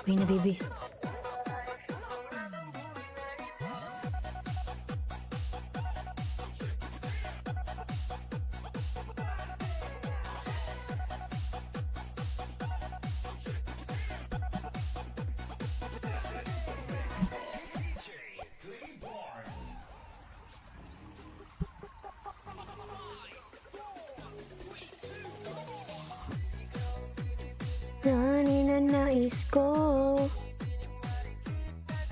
Uy na, baby. Nani na nais ko,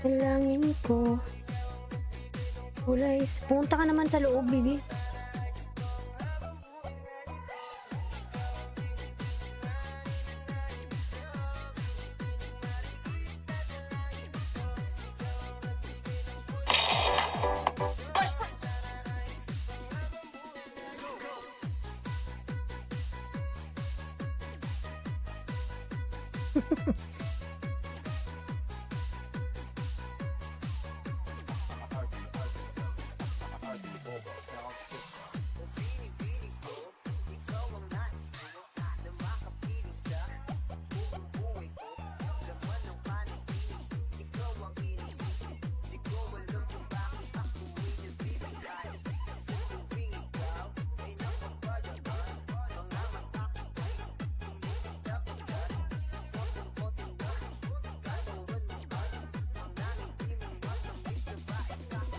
dalangin ko. Kulay. Punta ka naman sa loob, baby.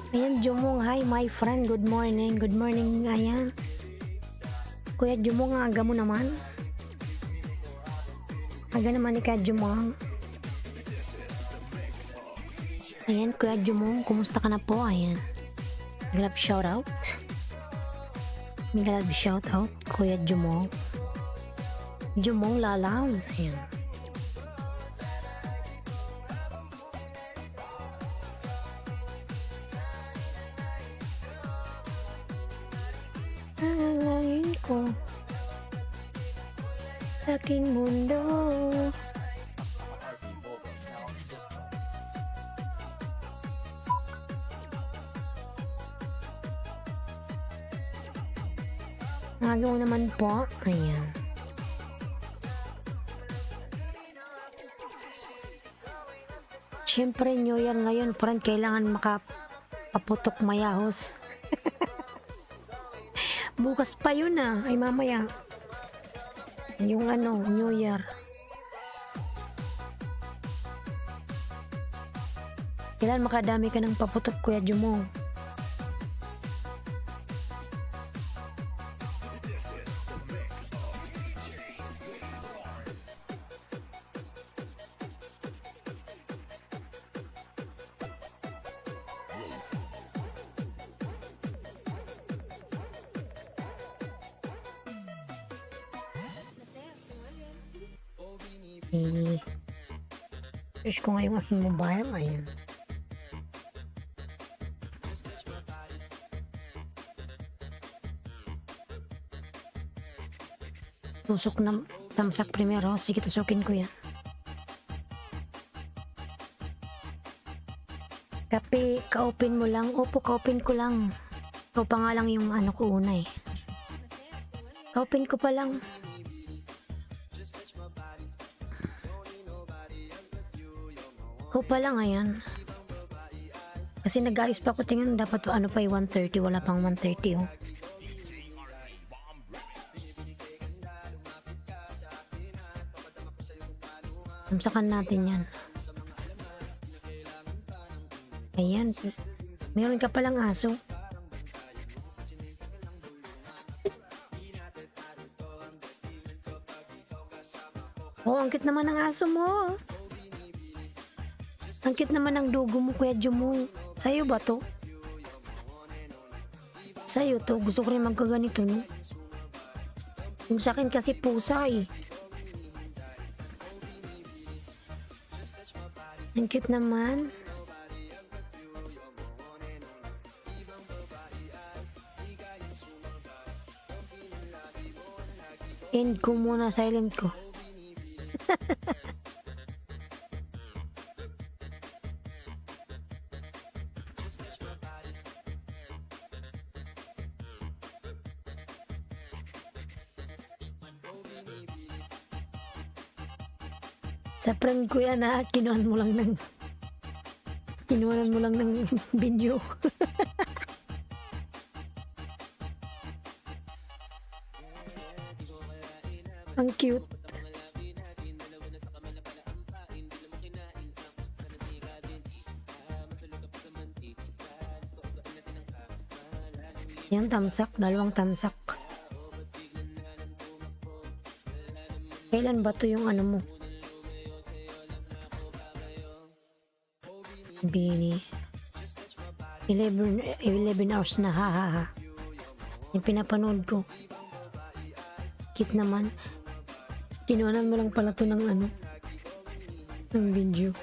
Ayan, Jumong. Hi, my friend. Good morning. Good morning, ayan. Kuya Jumong, aga mo naman. Aga naman ni Kuya Jumong. Ayan, Kuya Jumong. Kumusta ka na po? Ayan. Galap shoutout. Galap shoutout, Kuya Jumong. Jumong Lalaws. Ayan. Alangin ko sa aking mundo. Agaw naman po. Ayan. Siyempre, New Year ngayon, friend, kailangan makapaputok mayahos. Bukas pa yun ah. Ay, mamaya. Yung New Year. Kailan makadami ka ng paputok, Kuya Jumong? Search ko nga yung aking mobile. Ayan. Tusok na tamsak primero. Sige, tusukin ko yan. Kape, ka-open mo lang. Opo, ka-open ko lang. Ikaw pa nga lang yung ko una eh. Ka-open ko pa lang. Ikaw pa lang, ayan. Kasi nag-ayos pa ako. Tingnan, dapat pa 1:30. Wala pang 1:30 oh. Tamsakan natin yan. Ayan. Meron ka palang aso. Oh, ang cute naman ng aso mo. Ang cute naman ng dugo mo, Kuya Jumong. Sa'yo ba to? Sa'yo to. Gusto ko rin magkaganito, no? Yung sa akin kasi pusa eh. Ang cute naman. End ko muna, silent ko. Sa friend ko yan ha, kinuhanan mo lang ng video. Ang cute. Yan, tamsak. Dalawang tamsak. Kailan ba to yung ano mo? Bini. 11 hours na, ha ha ha. Yung pinapanood ko. Kit naman. Kinuhanan mo lang pala to ng ano, ng video.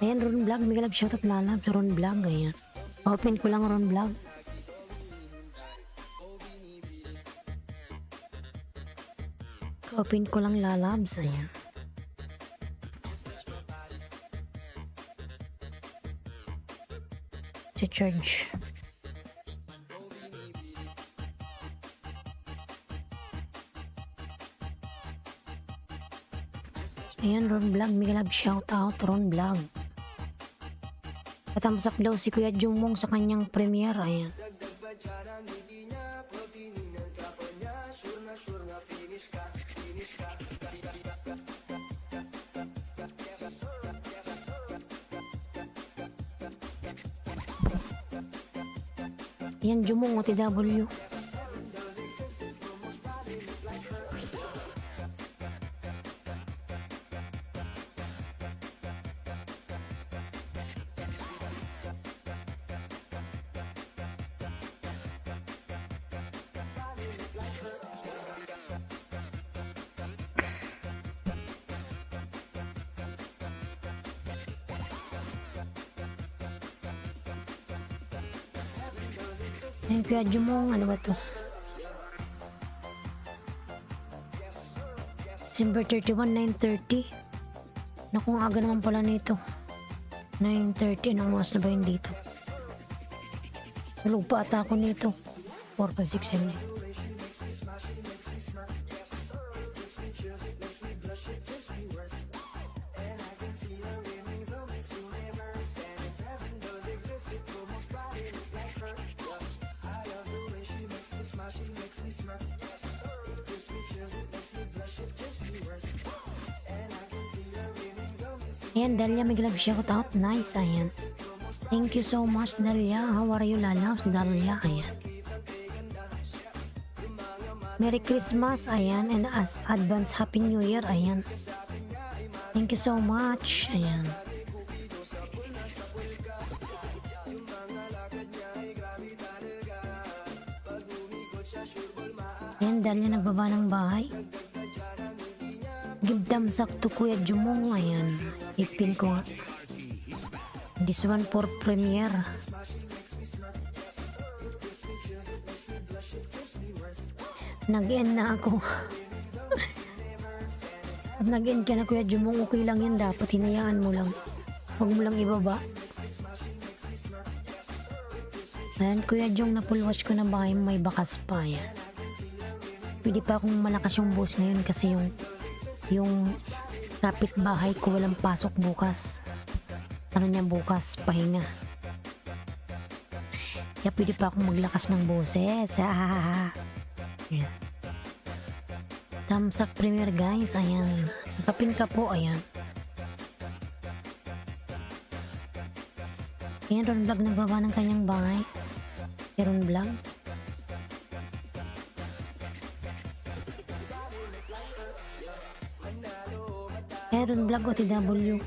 Ayan, Ron Vlog. May galab shoutout lalab sa Ron Vlog. Ayan. Open ko lang Ron Vlog. Open ko lang lalabs. Ayan. Sa charge. Ayan, Ron Vlog. May galab shoutout Ron Vlog. Patamsak daw si Kuya Jumong sa kanyang premiere. Ayan. Ayan, Jumong OTW. Ayan, Kuya Jumong, ano ba to? December 31, 9:30. Naku, ang aga naman pala nito. 9:30, anong oras na ba yun dito? Tulog pa ata ako nito. 4, 5, 6, 7, 8. Ayan, Dalia, may galab shoutout. Nice, ayan. Thank you so much, Dalia. How are you, lalabs? Dalia, ayan. Merry Christmas, ayan. And advance Happy New Year, ayan. Thank you so much, ayan. Ayan, Dalia, nagbaba ng bahay. Give thumbs up to Kuya Jumong, ayan. Ipin ko nga. This one for premiere. Nag-end na ako. At nag-end ka na, Kuya Jumong, okay lang yan. Dapat hinayaan mo lang. Huwag mo lang ibaba. Ayan, Kuya Jong, napulwash ko na bahay, may bakas pa, yan. Pwede pa akong malakas yung boss ngayon kasi yung kapitbahay ko walang pasok bukas. Ano niya bukas? Pahinga. Kaya pwede pa akong maglakas ng boses. Ayan. Thumbs up premiere, guys. Ayan. Kapin ka po. Ayan. Ayan, Ron Vlog nagbaba ng kanyang bahay. Ron Vlog. Ron Vlog OTW.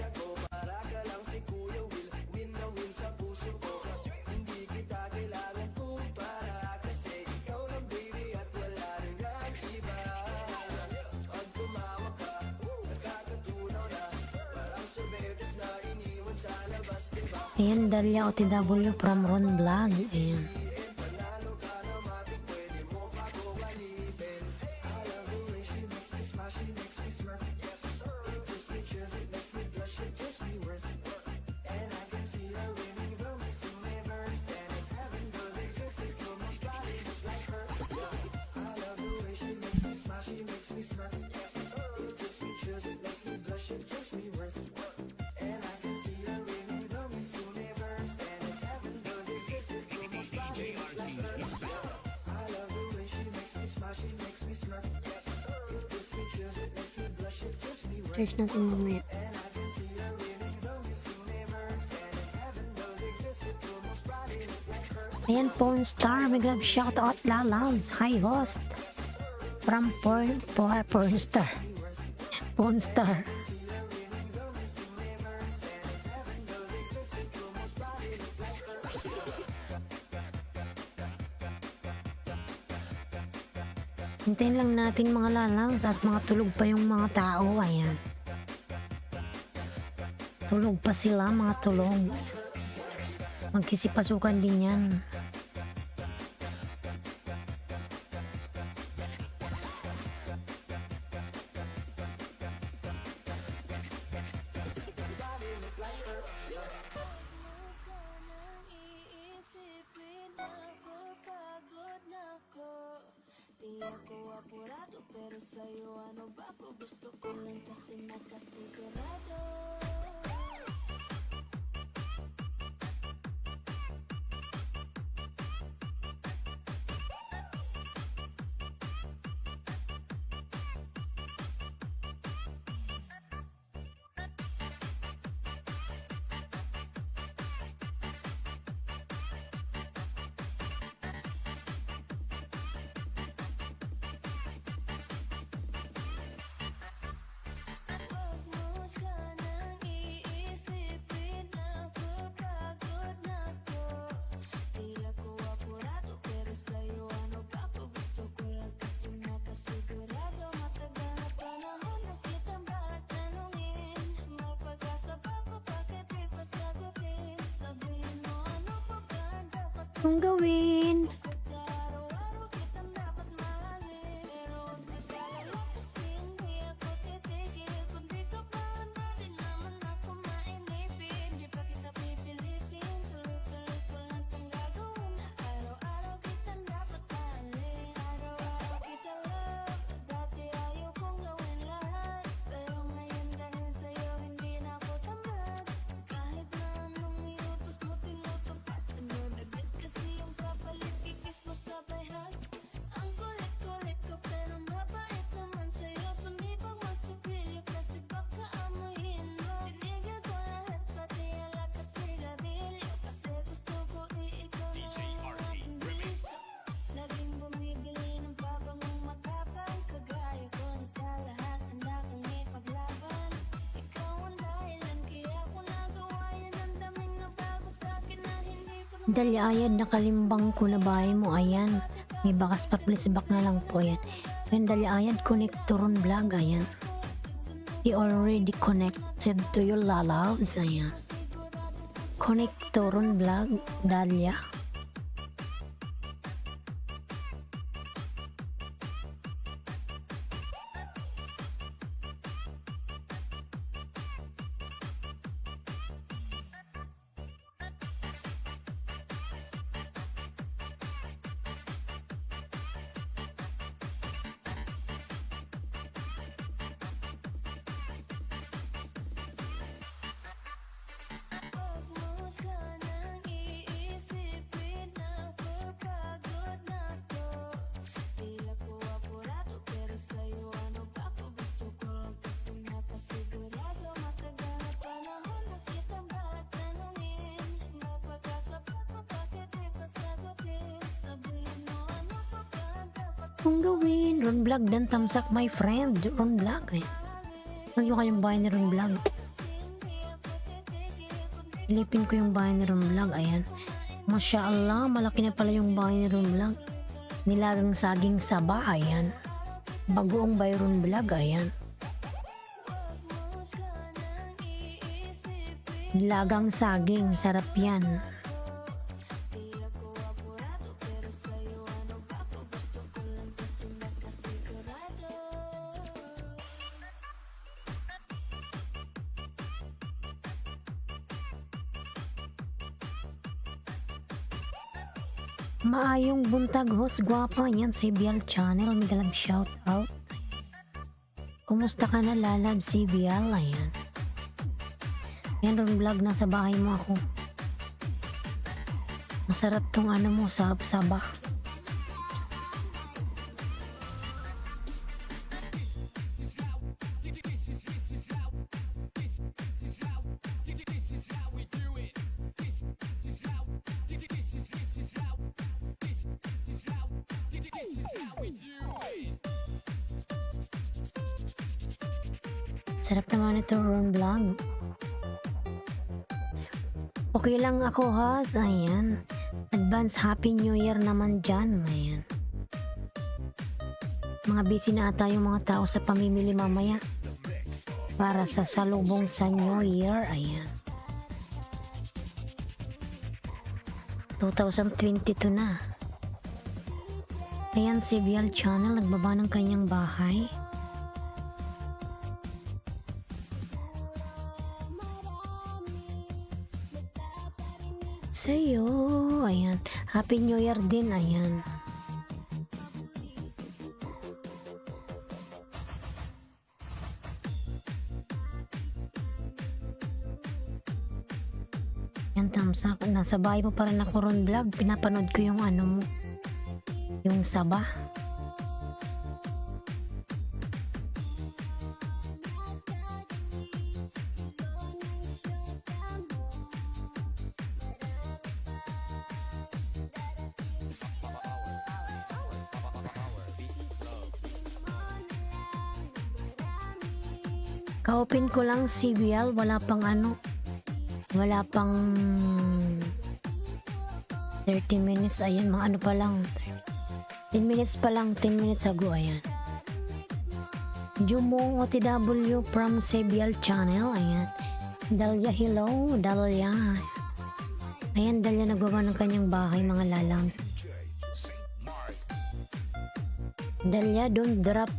Ayan, Dalia OTW from Ron Vlog. Ayan. Search natin mamaya. Ayan, Porn Star. May grab shout out Lalams. Hi, host. From Porn Star. Porn Star. Hintayin lang natin mga lalams at mga tulog pa yung mga tao. Ayan. Tulog pa sila, mga tulog. Magkisipasukan din yan. Kung gawin. Dalyayad na kalimbang ko na bahay mo. Ayan. May bakas pa, please back na lang po. Ayan. Ayan, Dalyayad connectoron vlog. Ayan. You already connected to your lalabs. Ayan. Connectoron vlog. Dalia. Kung gawin, Ron Vlog dan tamsak my friend, Ron Vlog. Nagyo kayong bahay ni Ron Vlog. Ilipin ko yung bahay ni Ron Vlog. Ayan. Masya Allah, malaki na pala yung bahay ni Ron Vlog. Nilagang saging saba. Ayan. Bagoong by Ron Vlog. Ayan. Nilagang saging, sarap yan. Maayong buntag host, gwapa yan si Bial Channel, migalab shout out. Kumusta ka na lalab si Bial? Ayan. Yan Ron Vlog, nasa bahay mo ako. Masarap tong ano mo, saba. Sarap naman ito, Ron Vlog. Okay lang ako, host. Ayan. Advance Happy New Year naman dyan. Ayan. Mga busy na ata yung mga tao sa pamimili mamaya para sa salubong sa New Year. Ayan. 2022 na. Ayan, si Bial Channel nagbaba ng kanyang bahay. Sa'yo. Ayan. Happy New Year din. Ayan. Yan, thumbs up. Nasa bahay mo pa rin ako, Ron Vlog. Pinapanood ko yung ano mo. Yung Saba. Ka-open ko lang si Bial. Wala pang ano. Wala pang 30 minutes. Ayan, mga ano pa lang. 10 minutes pa lang. 10 minutes ago. Ayan. Jumong OTW from Sebial Channel. Ayan. Dalia, hello. Dalia. Ayan, Dalia nagawa ng kanyang bahay, mga lalang. Dalia, don't drop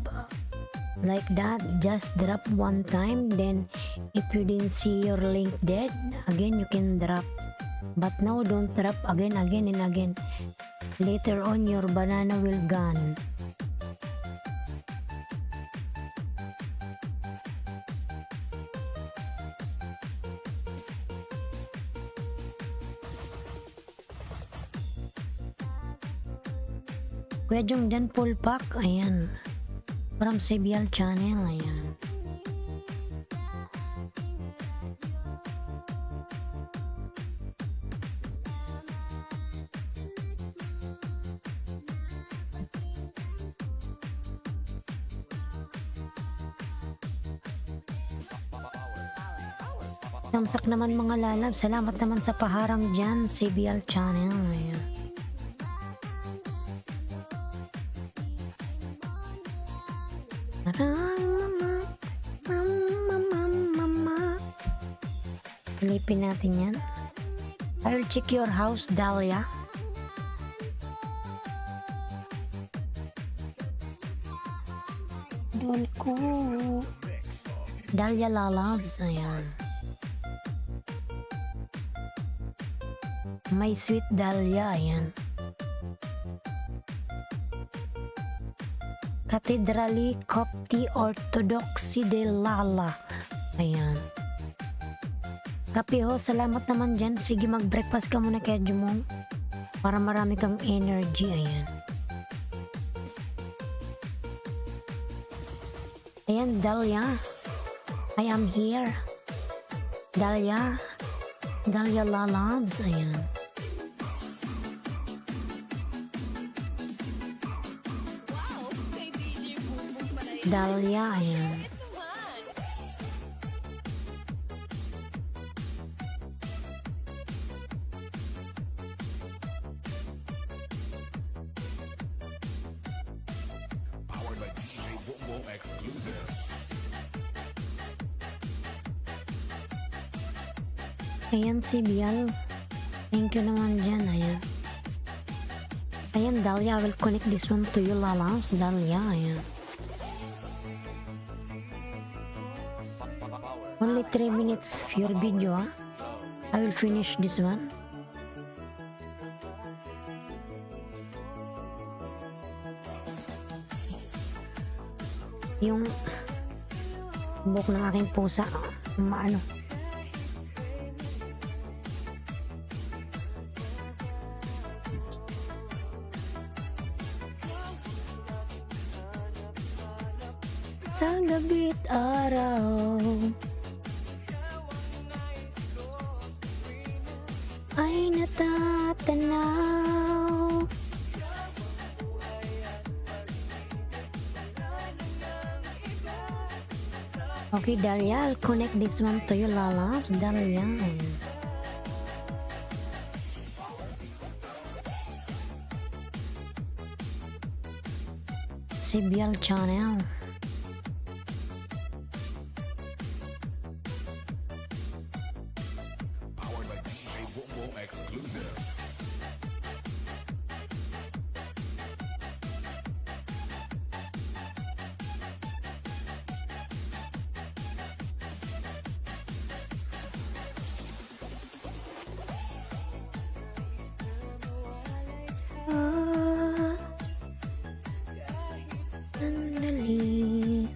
like that. Just drop one time. Then, if you didn't see your link dead, again you can drop. But now, don't drop again and again. Later on, your banana will gone. Kuya Jong dyan, full pack. Ayan. From Sebial Channel. Ayan. Tamsak naman mga lalab. Salamat naman sa paharang dyan, Sebial Channel. Ayan. Mama. Pilipin natin yan. I'll check your house, Dalia. Doon ko. Dalia lalabs. Ayan. My sweet Dalia. Ayan. Cathedrali Copti Orthodoxy de Lala. Ayan. Kape ho, salamat naman dyan. Sige, mag-breakfast ka muna kaya Jumong. Para marami kang energy. Ayan. Ayan, Dalia. I am here. Dalia. Dalia lalabs. Ayan. Dalia, ayan. Powered by DJ Bongo Exclusive. Ayan si Bial. Thank you naman dyan. Ayan. Ayan, Dalia. I will connect this one to you, lalabs. Dalia, ayan. Only 3 minutes your video, ah. I will finish this one. Yung buhok ng aking pusa, maano. Sa gabi't araw ay natatanaw Okay, Daria, I'll connect this one to you, lalabs. Daria. CBL channel. Powered by DJ Boom Boom Exclusive. Ah, sandali.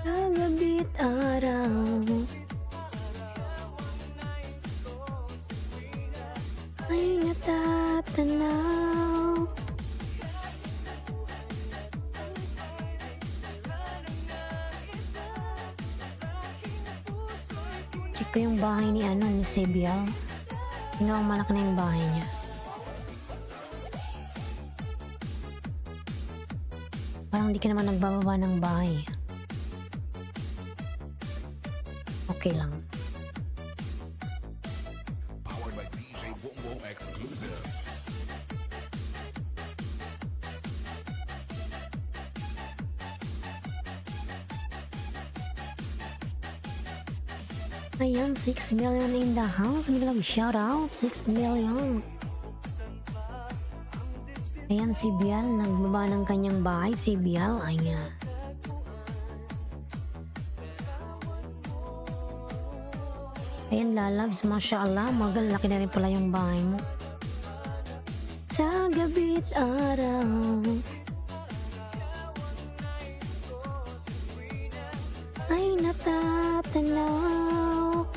Sa gabi't araw ay natatanaw. Check ko yung bahay ni ni Sebial. Tingnan ko malaki na yung bahay niya. Parang di ka naman nagbababa ng bahay. Okay lang. Powered by DJ Boom Boom Exclusive. Ayan, 6 million in the house. Biglang shout out, 6 million. Ayan, si Bial, nagbaba ng kanyang bahay. Si Bial, ayan. Ayan, lalabs, masya Allah, magalaki na rin pala yung bahay mo. Sa gabi't araw ay natatanaw.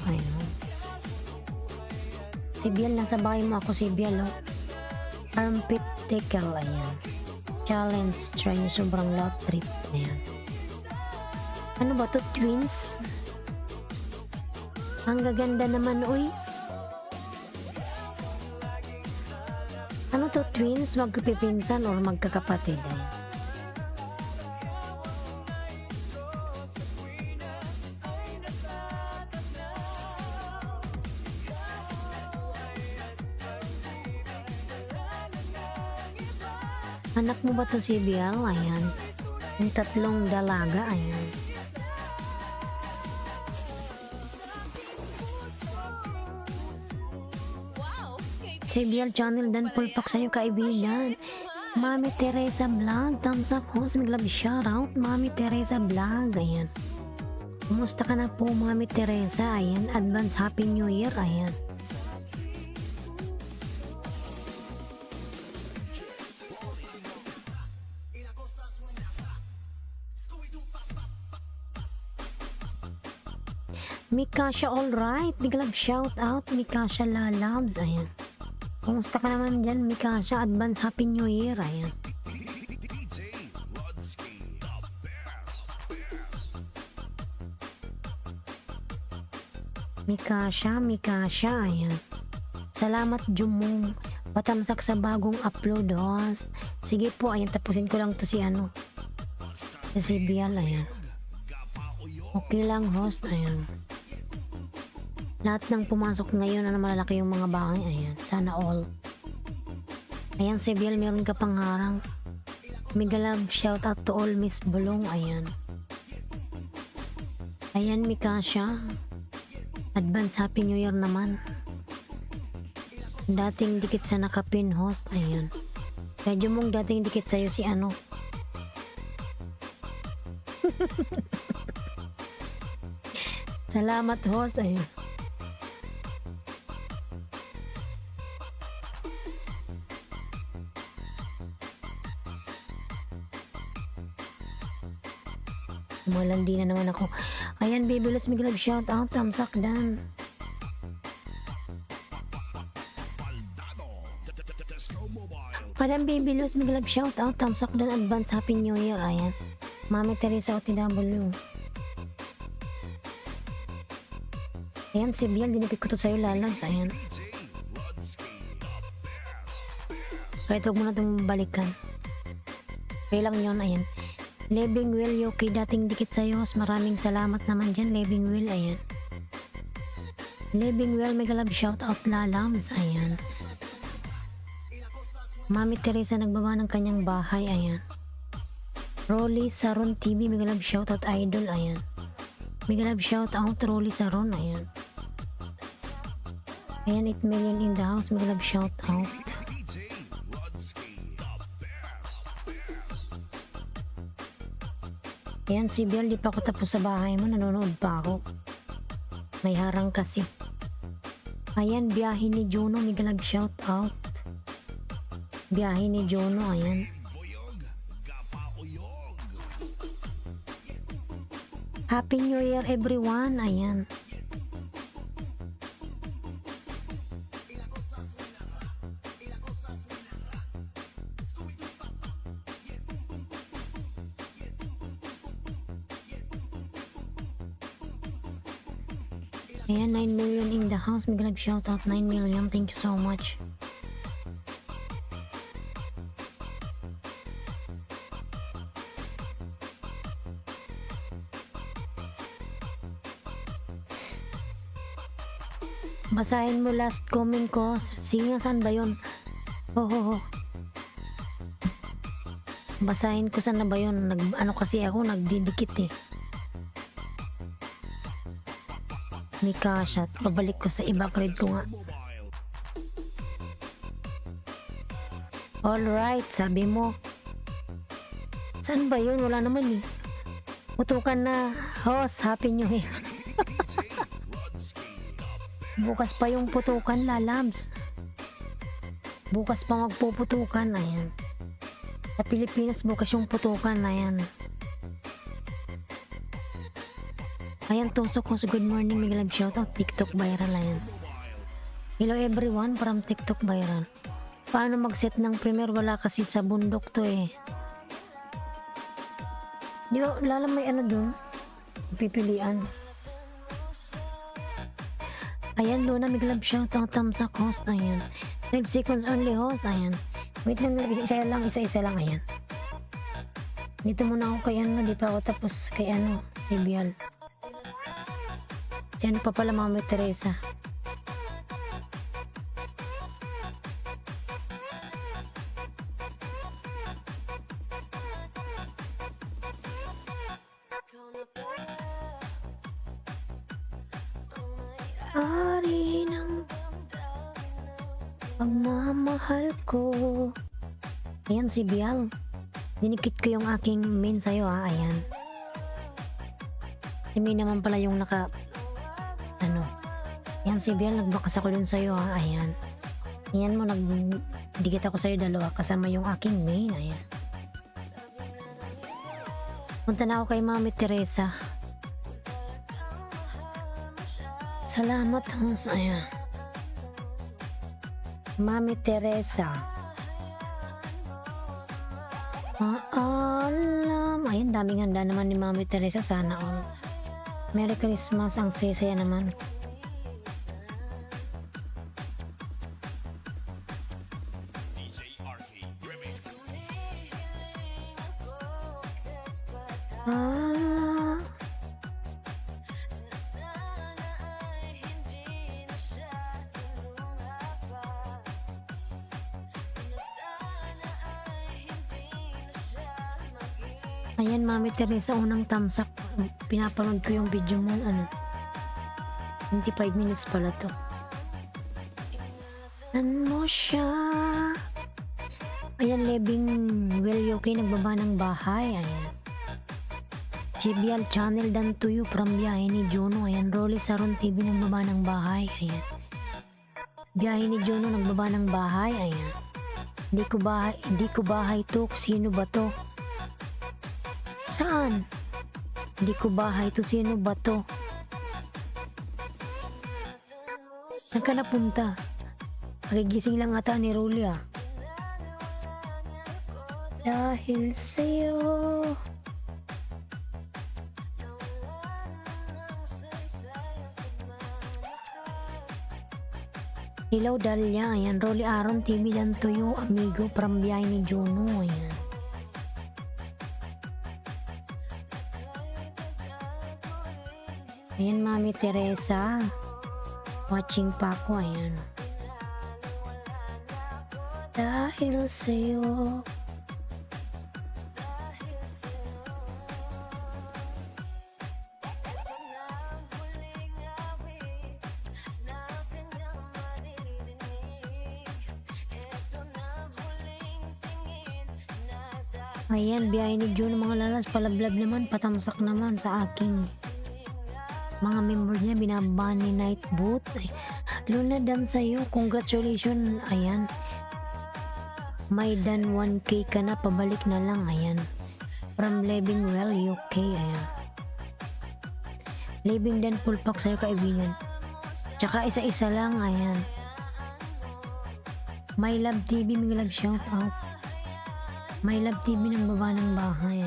Ayun. Si Bial, nasa bahay mo ako, si Bial, oh. Armpit tickle, ayan. Challenge, try nyo sobrang love trip. Ayan. Ano ba to, twins? Ang gaganda naman, uy. Ano to, twins? Magpipinsan or magkakapatid? Ayan. Anak mo ba to si Bial? Ayan. Yung tatlong dalaga, ayan. Si Bial channel dan pulpak sa'yo kaibigan. Mami Teresa Vlog, thumbs up host, may love shoutout. Mami Teresa Vlog, ayan. Kumusta ka na po, Mami Teresa? Ayan, advance Happy New Year, ayan. Mikasha, alright. Biglang shout out, Mikasha Lalabs. Ayan. Kumusta ka naman dyan, Mikasha? Advance Happy New Year. Ayan. Mikasha. Ayan. Salamat, Jumong. Patamsak sa bagong upload, host. Sige po, ayan. Tapusin ko lang to si si Bial, ayan. Okay lang, host. Ayan. Lahat ng pumasok ngayon na malalaki yung mga bahay, ayan, sana all. Ayan, si Biel, meron ka pang harang. Mega love, shout out to all Miss Bulong, ayan. Ayan, Mikasha. Advance Happy New Year naman. Dating dikit sa nakapin, host, ayan. Medyo mong dating dikit sa'yo si Salamat, host, ayan. Malandi na naman ako. Ayan, baby, let's make love shout out. Tamsak dan. Madam Baby Luz, big love shout out. Thumbs up dan advance Happy New Year. Ayan. Mami Teresa OTW. Ayan, si Biel, dinipit ko to sa'yo, lalabs. Ayan. Kahit huwag mo na itong balikan. Okay lang yun, ayan. Living Will, Yoki, dating dikit sa'yo. Maraming salamat naman dyan, Living Will, ayan. Living Will, mega love shout out, lalabs. Ayan. Mami Teresa nagbaba ng kanyang bahay, ayan. Rolly Saron TV, mega love shout out, idol, ayan. Mega love shout out, Rolly Saron, ayan. Ayan, 8 million in the house, mega love shout out. Ayan, si Biel, di pa ako tapos sa bahay mo, nanonood pa ako. May harang kasi. Ayan, biyahe ni Juno, mega love shout out. Biyahe ni Juno, ayan. Happy New Year everyone, ayan. Ayan, 9 million in the house. Mega love shout out, 9 million. Thank you so much. Basahin mo last comment ko. Sige nga, saan ba yun? Oh. Basahin ko, saan na ba yun? Ano kasi ako, nagdidikit eh. May kashat. Pabalik ko sa iba, grade ko nga. Alright, sabi mo. Saan ba yun? Wala naman eh. Putukan na. Host, Happy New Year. Bukas pa yung putukan, lalabs. Bukas pa magpuputukan, ayan. Sa Pilipinas, bukas yung putukan, ayan. Ayan, tusok ko sa good morning, mega love shoutout, TikTok viral, ayan. Hello everyone, from TikTok viral. Paano mag-set ng premiere? Wala kasi sa bundok to eh. Di ba, lala may ano dun? Pipilian. Ayan, Luna, mega love shoutout, thumbs up, host, ayan. 5 seconds only, host, ayan. Wait lang, isa-isa lang, ayan. Dito muna ako kay ano, di pa ako tapos kay ano, si Bial. Si ano pa pala, Mami Teresa. Ari ng pagmamahal ko. Ayan, si Bial. Dinikit ko yung aking main sa'yo, ha. Ayan. Si May naman pala yung naka ano. Ayan, si Bial, nagbakas ako dun sa'yo, ha. Ayan. Ayan mo, nagdikit ako sa'yo dalawa kasama yung aking main. Ayan. Punta na ako kay Mami Teresa. Salamat, host. Ayan. Mami Teresa. Paalam. Ayun, daming handa naman ni Mami Teresa. Sana all. Merry Christmas. Ang sisaya naman. Ayan, Mami Teresa, unang thumbs up. Pinapanood ko yung video mo, ano, 25 minutes pala to. Ano siya? Ayan, Living Will Yoki, nagbaba ng bahay. Ayan. GBL channel dan to you from biyahe ni Juno. Ayan, Rolly Saron TV, nagbaba ng bahay. Ayan. Biyahe ni Juno, nagbaba ng bahay. Ayan. Di ko bahay to. Sino ba to? Saan? Hindi ko bahay to. Sino ba to? Saan ka napunta? Nagigising lang ata ni Rolly, ah. Dahil sa'yo. Hello Dalia, ayan. Rolly Aaron TV dan tuyo, amigo, from biyahe ni Juno, ayan. Ayan, Mami Teresa. Watching pa ako, ayan. Dahil sa'yo. Ayan, biyahe ni June mga lalas, palablab naman, patamsak naman sa aking mga member niya, binabaan ni Nightboot. Ay, Luna Dan sa'yo, congratulations, ayan. May dan 1K ka na, pabalik na lang, ayan. From Living Well, UK, ayan. Living Dan full pack sa'yo, kaibigan. Tsaka isa-isa lang, ayan. My Love TV, may love shout out. My Love TV ng baba ng bahay.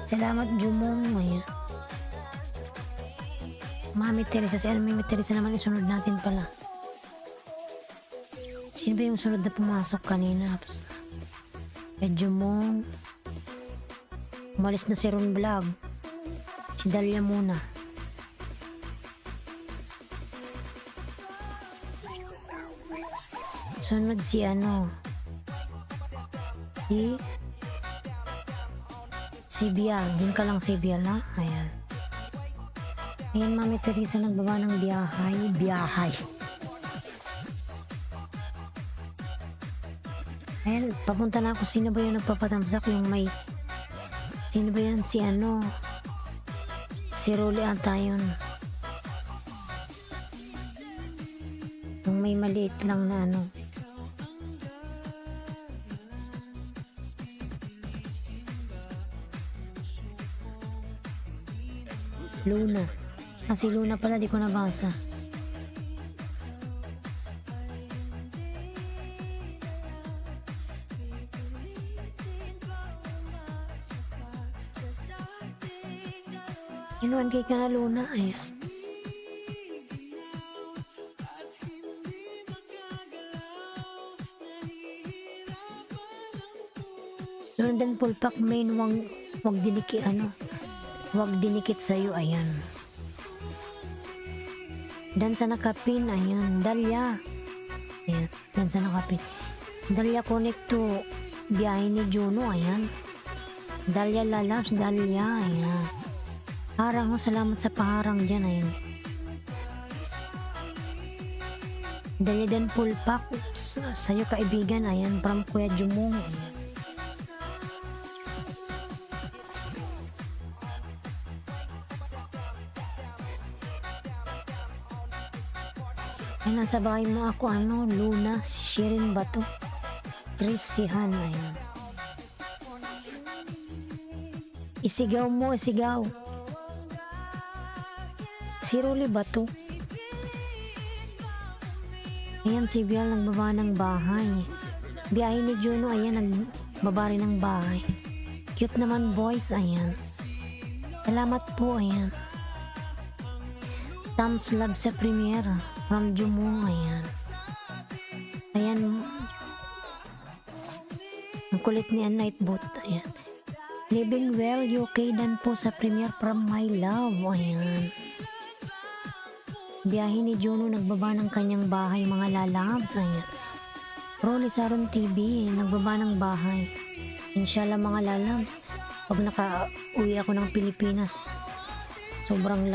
Salamat Jumong. Ayan. Mami Teresa, si Mami Teresa naman isunod natin pala. Sino ba yung sunod na pumasok kanina? Kay Jumong. Umalis na si Ron Vlog. Si Dalia muna. Sunod si si Bial. Diyan ka lang si Bial, ha? Ayan. Ayan, Mami Teresa nagbaba ng biyahay. Ayan, papunta na ako. Sino ba yung nagpapatamsak? Sino ba yan? Si Rolly ata yun. Yung may maliit lang na Luna. Si Luna pala, di ko nabasa. Inuwan kay ka na Luna. Ayan. London full pack main, wag dinikit wag dinikit sa'yo, ayan. Dan sa nakapin, ayan. Dalia, ayan. Dan sa nakapin, Dalia connect to biyahe ni Juno, ayan. Dalia lalabs, Dalia, ayan. Harang, salamat sa paharang dyan, ayan. Dalia dan full pack sa'yo, kaibigan, ayan. From Kuya Jumong, ayan. Ay, nasa bahay mo ako, Luna, si Shirin ba to? Chris, si Hana, ayan. Isigaw mo, isigaw. Si Rolly ba to? Ayan, si Bial nagbaba ng bahay. Biyahe ni Juno, ayan, nagbaba rin ng bahay. Cute naman, boys, ayan. Salamat po, ayan. Thumbs love sa premiere. From Jumong, ayan. Ayan. Ang kulit ni Nightbot, ayan. Living Well, UK dan po sa premiere from My Love, ayan. Biyahe ni Juno, nagbaba ng kanyang bahay, mga lalabs, ayan. Rolly Aaron TV, nagbaba ng bahay. Inshallah, mga lalabs, pag naka-uwi ako ng Pilipinas, sobrang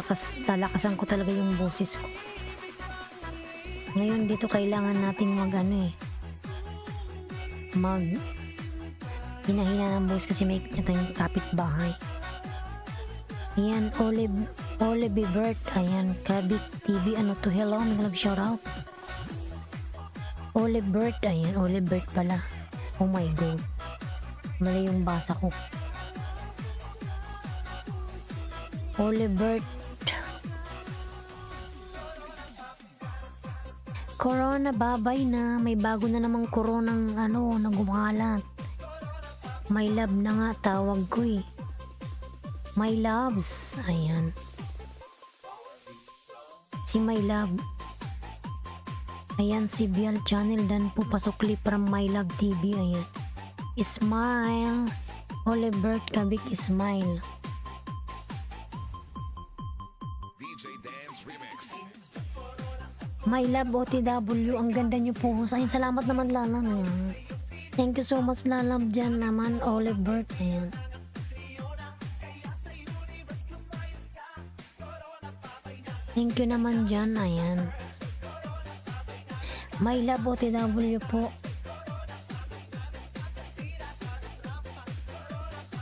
lalakasan ko talaga yung boses ko. Ngayon dito kailangan nating hinahina ng boses kasi may ito yung kapitbahay. Ayan, Olive Bert, ayan, Kabik TV, hello, nag-love shoutout. Olive Bert, ayan, Olive Bert pala. Oh my god, mali yung basa ko. Olive Bert, Corona, babay na. May bago na namang coronang na gumalat. My love na nga tawag ko eh. My loves. Ayan. Si My Love. Ayan si Bial Channel dan po pasukli from My Love TV. Ayan. Smile. Olivert Kabik Smile. DJ Dance Remix. My Love OTW. Ang ganda niyo po. Ayun, salamat naman Lalam. Ayan. Thank you so much Lalam dyan naman Olivert. Ayan. Thank you naman dyan. Ayan. My Love OTW po.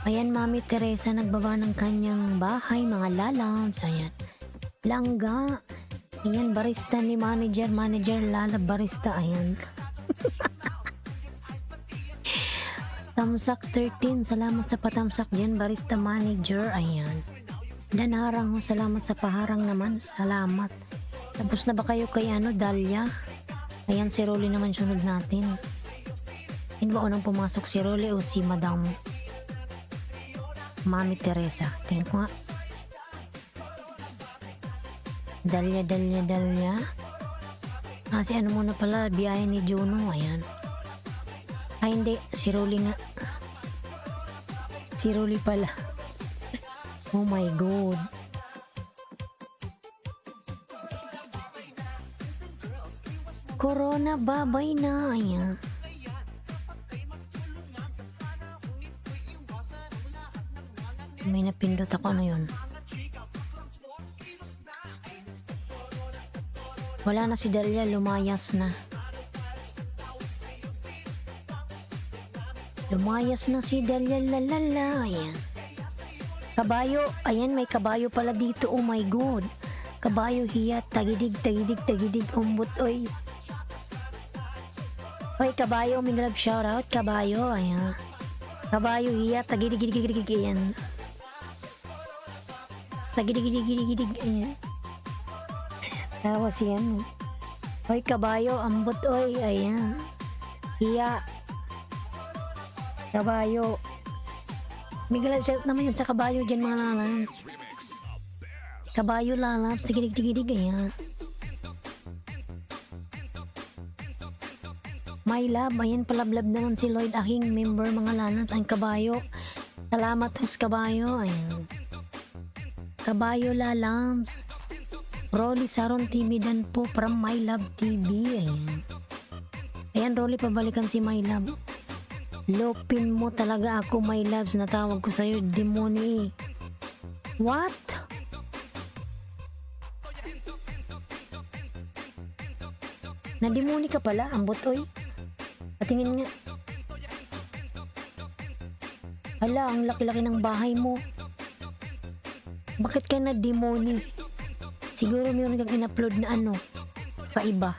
Ayan, Mami Teresa nagbaba ng kanyang bahay, mga lalabs. Ayan. Langga. Ayan, barista ni manager Lala barista. Ayan. Tamsak 13. Salamat sa patamsak dyan, barista manager. Ayan. Danarang, salamat sa paharang naman. Salamat. Tapos na ba kayo kay Dalia? Ayan, si Rolly naman sunod natin. Hindi ba unang pumasok si Rolly o si Madam Mami Teresa? Tingnan ko nga. Dalia. Si muna pala, biyahe ni Juno. Ayan. Ay, hindi. Si Rolly nga. Si Rolly pala. Oh my God. Corona, babay na. Ayan. May napindot ako. Ano yun? Wala na si Dalia. Lumayas na. Lumayas na si Dalia. Lalala. Ayan. Kabayo. Ayan, may kabayo pala dito. Oh my God. Kabayo hiyat. Tagidig. Umbot. Oy. Oy, kabayo. May love shoutout. Kabayo. Ayan. Kabayo hiyat. Tagidig. Ayan. Tagidig. Ayan. Tapos yan. Oy, kabayo. Ambot. Oy. Ayan. Hiya. Kabayo. May love shoutout naman yun sa kabayo dyan, mga lalabs. Kabayo lalabs. Tagidig. Ayan. My Love, ayan, palablab naman si Lloyd, aking member, mga lalabs. Ang kabayo. Salamat hos kabayo. Ayan. Kabayo lalabs. Rolly Saron TV dan po from My Love TV. Ayan. Ayan, Rolly, pabalikan si My Love. Lopin mo talaga ako, My Loves. Natawag ko sa'yo, demoni. What? Nademoni ka pala, ang botoy. Patingin nga. Hala, ang laki-laki ng bahay mo. Bakit ka na demoni? Siguro mayroon kang in-upload na kaiba.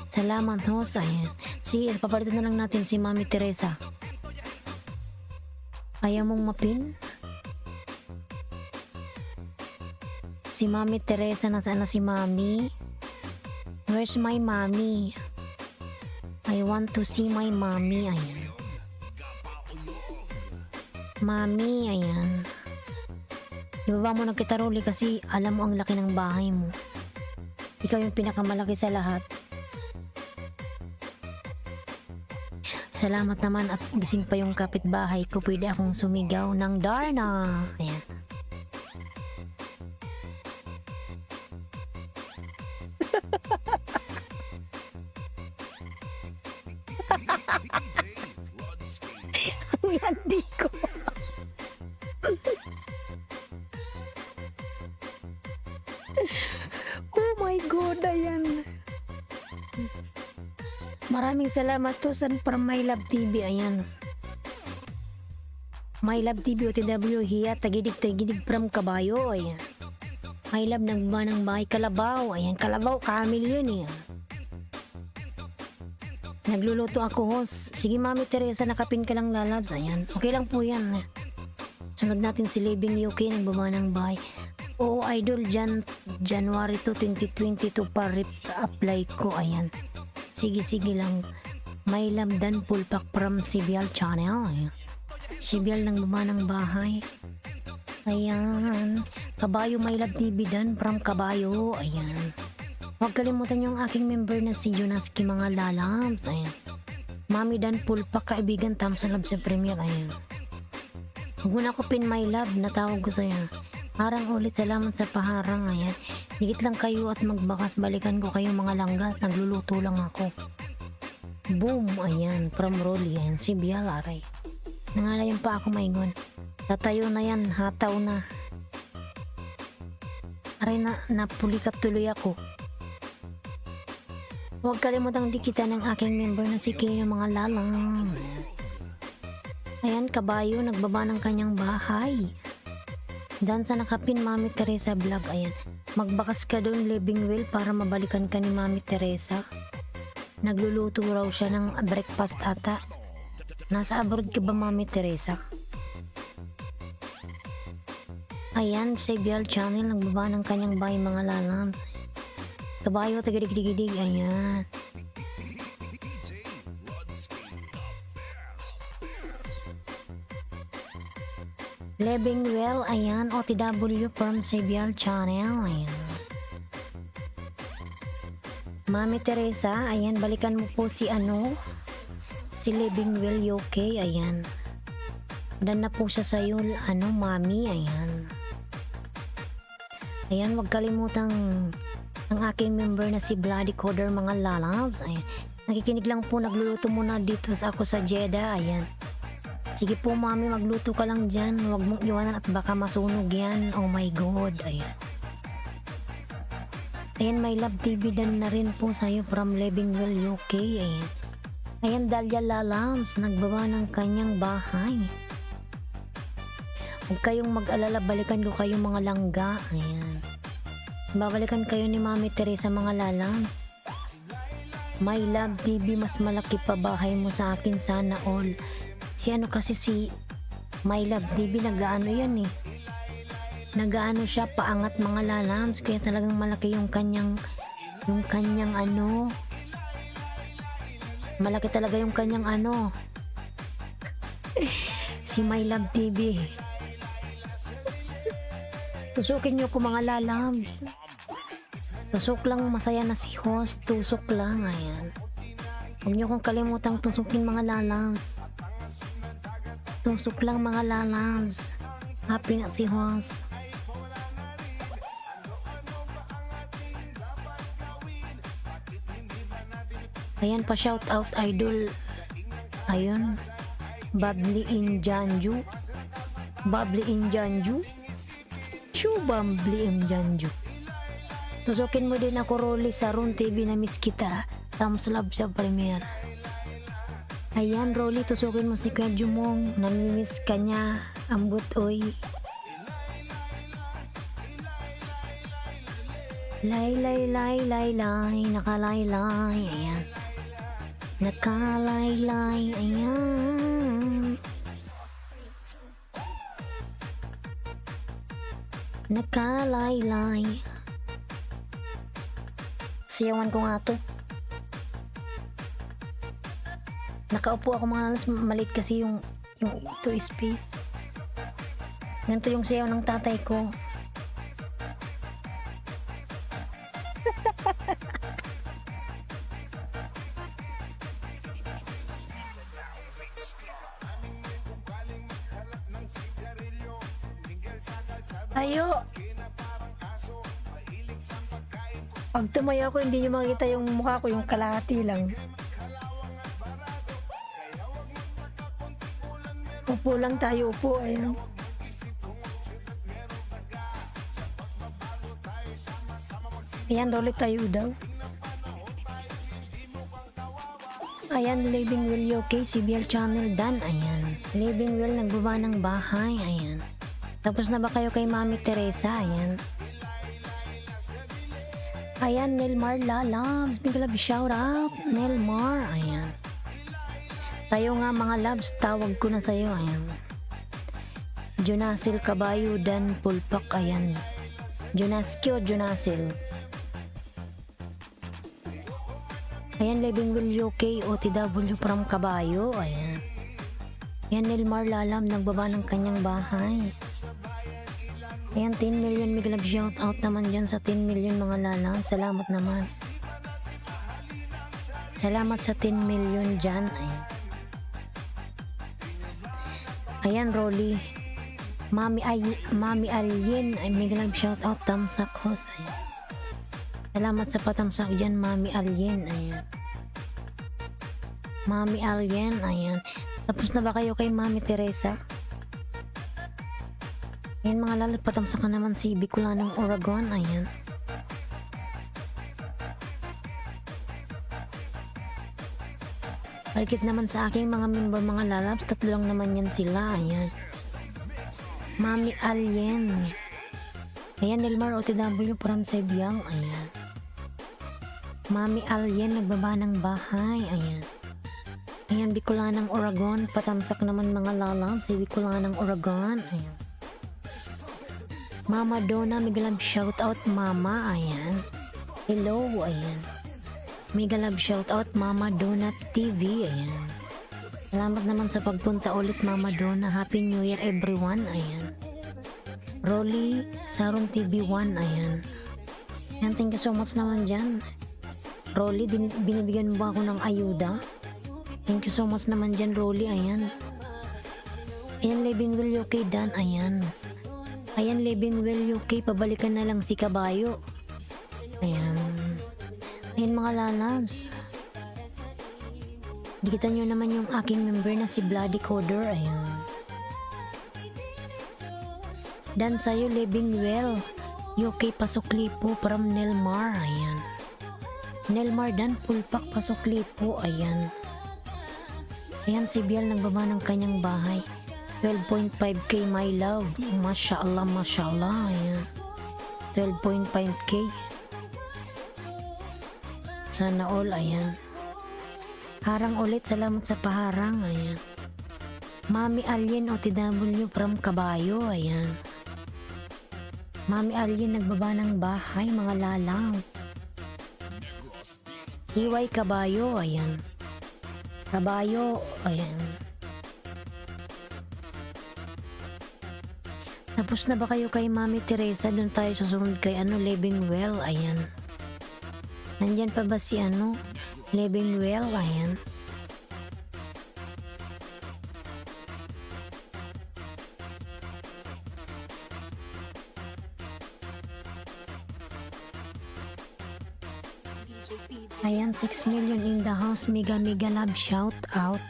Salamat ho, ayan. Papalitan na lang natin si Mami Teresa. Ayaw mong mapin? Si Mami Teresa, nasaan na si Mami? Where's my mommy? I want to see my mommy. Ayan. Mami, ayan. Ibaba mo na kita, Rolly, kasi alam mo ang laki ng bahay mo. Ikaw yung pinakamalaki sa lahat. Salamat naman at gising pa yung kapitbahay ko. Pwede akong sumigaw ng Darna. Ayan. Ang landi ko. Oh my God, ayan. Maraming salamat to sa from My Love TV. Ayan. My Love TV OTW hiya tagidig from kabayo. Ayan. My Love nagba ng bahay Kalabaw. Ayan, Kalabaw Camil yun eh. Nagluluto ako, host. Sige, Mami Teresa, nakapin ka lang, lalabs. Ayan, okay lang po yan. Sunod natin si Living UK, nagbaba ng bahay. Oo, idol, January 2, 2022 pa apply ko. Ayan. Sige lang. May lamdan pulpak from Sibyal Channel. Ayan. Sibyal ng baba ng bahay. Ayan. Kabayo may love TV dan from Kabayo. Ayan. Huwag kalimutan yung aking member na si Junaski mga lalabs. Ayan. Mami dan pulpak kaibigan thumbs up sa premiere. Ayan. Huwag mo na ko pin my love. Natawag ko sa'yo. Harang ulit, salamat sa paharang. Ayan. Higit lang kayo at magbakas. Balikan ko kayo mga langgas. Nagluluto lang ako. Boom. Ayan. From Rolly. Ayan. Si Bial. Aray. Nangalayan pa ako maingon. Tatayo na yan. Hataw na. Aray na. Napulikat tuloy ako. Huwag kalimutang dikitan ng aking member na si Kay ng mga lalang. Ayan. Kabayo. Nagbaba ng kanyang bahay. Dan sa nakapin Mami Teresa vlog. Ayan. Magbakas ka doon living will para mabalikan ka ni Mami Teresa. Nagluluto raw siya ng breakfast ata. Nasa abroad ka ba Mami Teresa? Ayan, Sibyal Channel. Nagbaba ng kanyang bahay mga lalams. Kabayo, tagadig-digidig. Ayan. Living well, ayan, OTW from Sibyal Channel, ayan. Mami Teresa, ayan, balikan mo po si si Living well, okay, ayan. Dan na po siya sa'yo, Mami, ayan. Ayan, wag kalimutang ang aking member na si Bloody Coder mga lalabs, ayan. Nakikinig lang po, nagluluto muna dito ako sa Jeddah, ayan. Sige po Mami, magluto ka lang dyan. Huwag mong iwanan at baka masunog yan. Oh my God. Ayan. Ayan, may love TV dan na rin po sa'yo from Living Well UK. Ayan. Ayan, Dahlia Lalams. Nagbaba ng kanyang bahay. Huwag kayong mag-alala. Balikan ko kayong mga langga. Ayan. Babalikan kayo ni Mami Teresa mga lalams. My love TV, mas malaki pa bahay mo sa akin sana all. Si kasi si My Love TV nagaano yan eh. Nagaano siya paangat mga lalams kaya talagang malaki yung kanyang malaki talaga yung kanyang si My Love TV. Tusukin niyo ko mga lalams. Tusok lang, masaya na si host. Tusok lang, ayan. Huwag niyo kong kalimutang tusukin mga lalams. Tusok lang mga lalams. Happy na si host. Ayan pa shout out idol. Ayun. Bubbly in Janju. Bubbly in Janju. Bubbly in Janju. Tusukin mo din ako Rolly sa Ron TV na miss kita. Thumbs up sa premiere. Ayan, Rolly, tusukin mo si Kuya Jumong. Namimiss ka niya. Ambot, oy. Lay, nakalaylay. Ayan. Nakalaylay. Ayan. Nakalaylay. Siyawan ko nga to. Nakaupo ako mga lalas, maliit kasi yung ito space. Ganito yung sayaw ng tatay ko. Ayo! Pag tumayo ako, hindi nyo makita yung mukha ko, yung kalahati lang. Upo lang tayo, upo. Ayan. Ayan, rolik tayo daw. Ayan, Living Well UK, CBL Channel, dan. Ayan. Living Well, nagbaba ng bahay. Ayan. Tapos na ba kayo kay Mami Teresa? Ayan. Ayan, Nelmar Lalabs. Big love shout out. Nelmar. Ayan. Tayo nga mga labs, tawag ko na sa'yo. Ayan. Junasil Kabayo dan Pulpak. Ayan. Junaski o Junasil. Ayan, Living Will UK OTW from Kabayo. Ayan. Ayan, Nilmar Lalam nagbaba ng kanyang bahay. Ayan, 10 million miglab shout out naman dyan sa 10 million mga lalam. Salamat naman. Salamat sa 10 million dyan. Ayan. Ayan, Rolly. Mami Alien ay miglab shout out tamsak host. Ayan. Salamat sa patamsak dyan, Mami Alien. Ayan. Mami Alien. Ayan. Tapos na ba kayo kay Mami Teresa? Ayan mga lalat, patamsak ka naman si Bicolanong Oragon. Ayan. Palikit naman sa aking mga member mga lalabs, tatlo lang naman yan sila. Ayan. Mami Alien. Ayan, Nilmar OTW from Sebyang. Ayan. Mami Alien nagbaba ng bahay. Ayan. Ayan, Bicolanang Oragon. Patamsak naman mga lalab si Bicolanang Oragon. Ayan. Mama Donna, migalab shout out Mama. Ayan. Hello. Ayan. Migalab shout out Mama Donna TV. Ayan. Salamat naman sa pagpunta ulit Mama Donna. Happy New Year everyone. Ayan. Rolly Saron TV1. Ayan. Ayan, thank you so much naman dyan. Rolly, binibigyan mo ba ako ng ayuda? Thank you so much naman dyan, Rolly. Ayan. Ayan, Living Will UK Dan. Ayan. Ayan, Living Will UK. Pabalikan na lang si Kabayo. Ayan. Ayan mga lalabs. Dikita nyo naman yung aking member na si Bloody Coder. Ayan. Dan sa'yo, Living Well UK Pasuklipo from Nelmar. Ayan. Nelmar Dan Pulpak Pasuklipo. Ayan. Ayan, si Bial nagbaba ng kanyang bahay. 12.5k my love. Masya Allah, Masya Allah. Ayan. 12.5k. Sana all. Ayan. Harang ulit. Salamat sa paharang. Ayan. Mami Alien OTW from Kabayo. Ayan. Mami Alien nagbaba ng bahay mga lalang. Iway Kabayo. Ayan. Kabayo. Ayan. Tapos na ba kayo kay Mami Teresa? Doon tayo susunod kay Living Well. Ayan. Nandyan pa ba si Living Well? Ayan. Ayan, 6 million in the house. Mega love shout out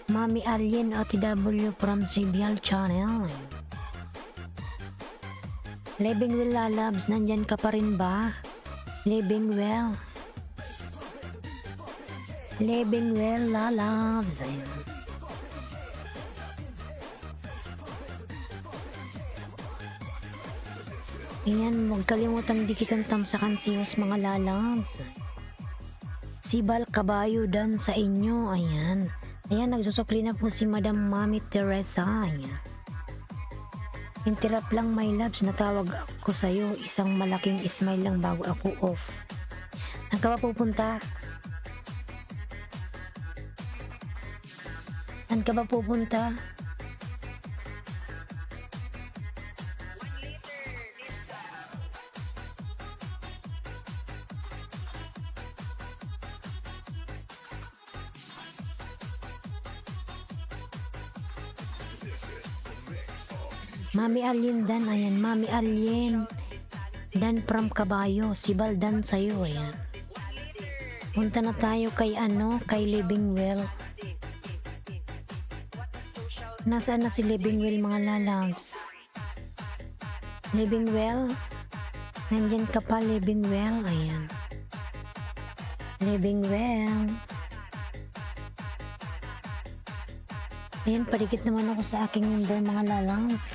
Mami Alien OTW from Sibial Channel. Living Well lalabs, nandyan ka pa rin ba? Living Well. Living Well lalabs. Ayan. Ayan, huwag kalimutang dikitan tamsakan siyos mga lalabs. Sibal Kabayo Dan sa inyo. Ayan. Ayan, nagsusukli na po si Madam Mami Teresa. Ayan. Interrupt lang my loves, natawag ako sa'yo. Isang malaking smile lang bago ako off. Saan ka ba pupunta? Saan ka ba pupunta? Mami Alien Dan. Ayan, Mami Alien Dan from Kabayo. Sibal Dan sa'yo. Ayan. Punta na tayo kay kay Living Well. Nasaan na si Living Well mga lalabs? Living Well? Nandyan ka pa, Living Well. Ayan. Living Well. Ayan, parikit naman ako sa aking member mga lalabs.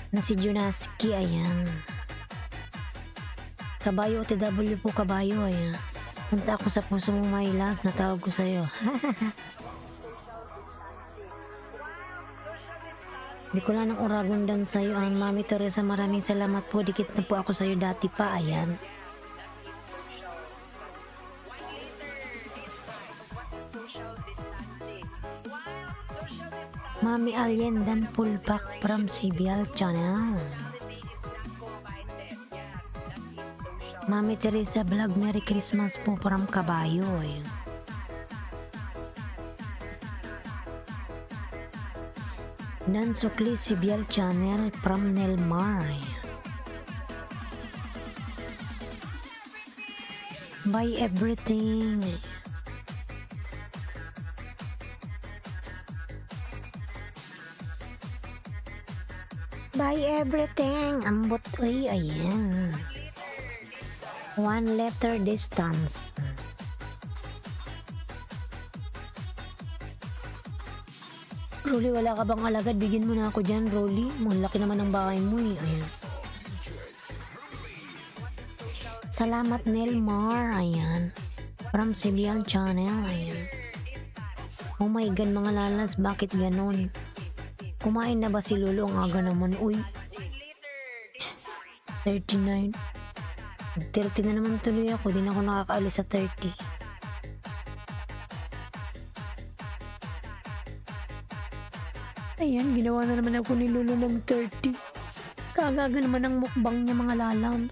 Na si Junaski. Ayan. Kabayo OTW po, Kabayo. Ayan. Punta ako sa puso mo my love. Natawag ko sa'yo. Bicolano ng Uragondan sa'yo, Mami Teresa, maraming salamat po. Dikit na po ako sa'yo dati pa, ayan. Mami Alien dan pullback from Sibial Channel. Mami Teresa Vlog, Merry Christmas po from Kabayo, ayan. Dan Sukli Sibial Channel from Nelmar. Buy everything. Buy everything. Ambot, uy, ayan. 1 letter distance. Rolly, wala ka bang alagad? Bigyan mo na ako dyan, Rolly. Malaki naman ang bahay mo eh. Ayan. Salamat, Nelmar. Ayan. From Sibial Channel. Ayan. Oh my God, mga lalas. Bakit ganon? Kumain na ba si Lolo? Ang aga naman. Uy. 39. 30 na naman tuloy ako. Di na ako nakakaalis sa 30. Ayan, ginawa na naman ako ni Lolo ng 30. Kaagaga naman ang mukbang niya, mga lalam.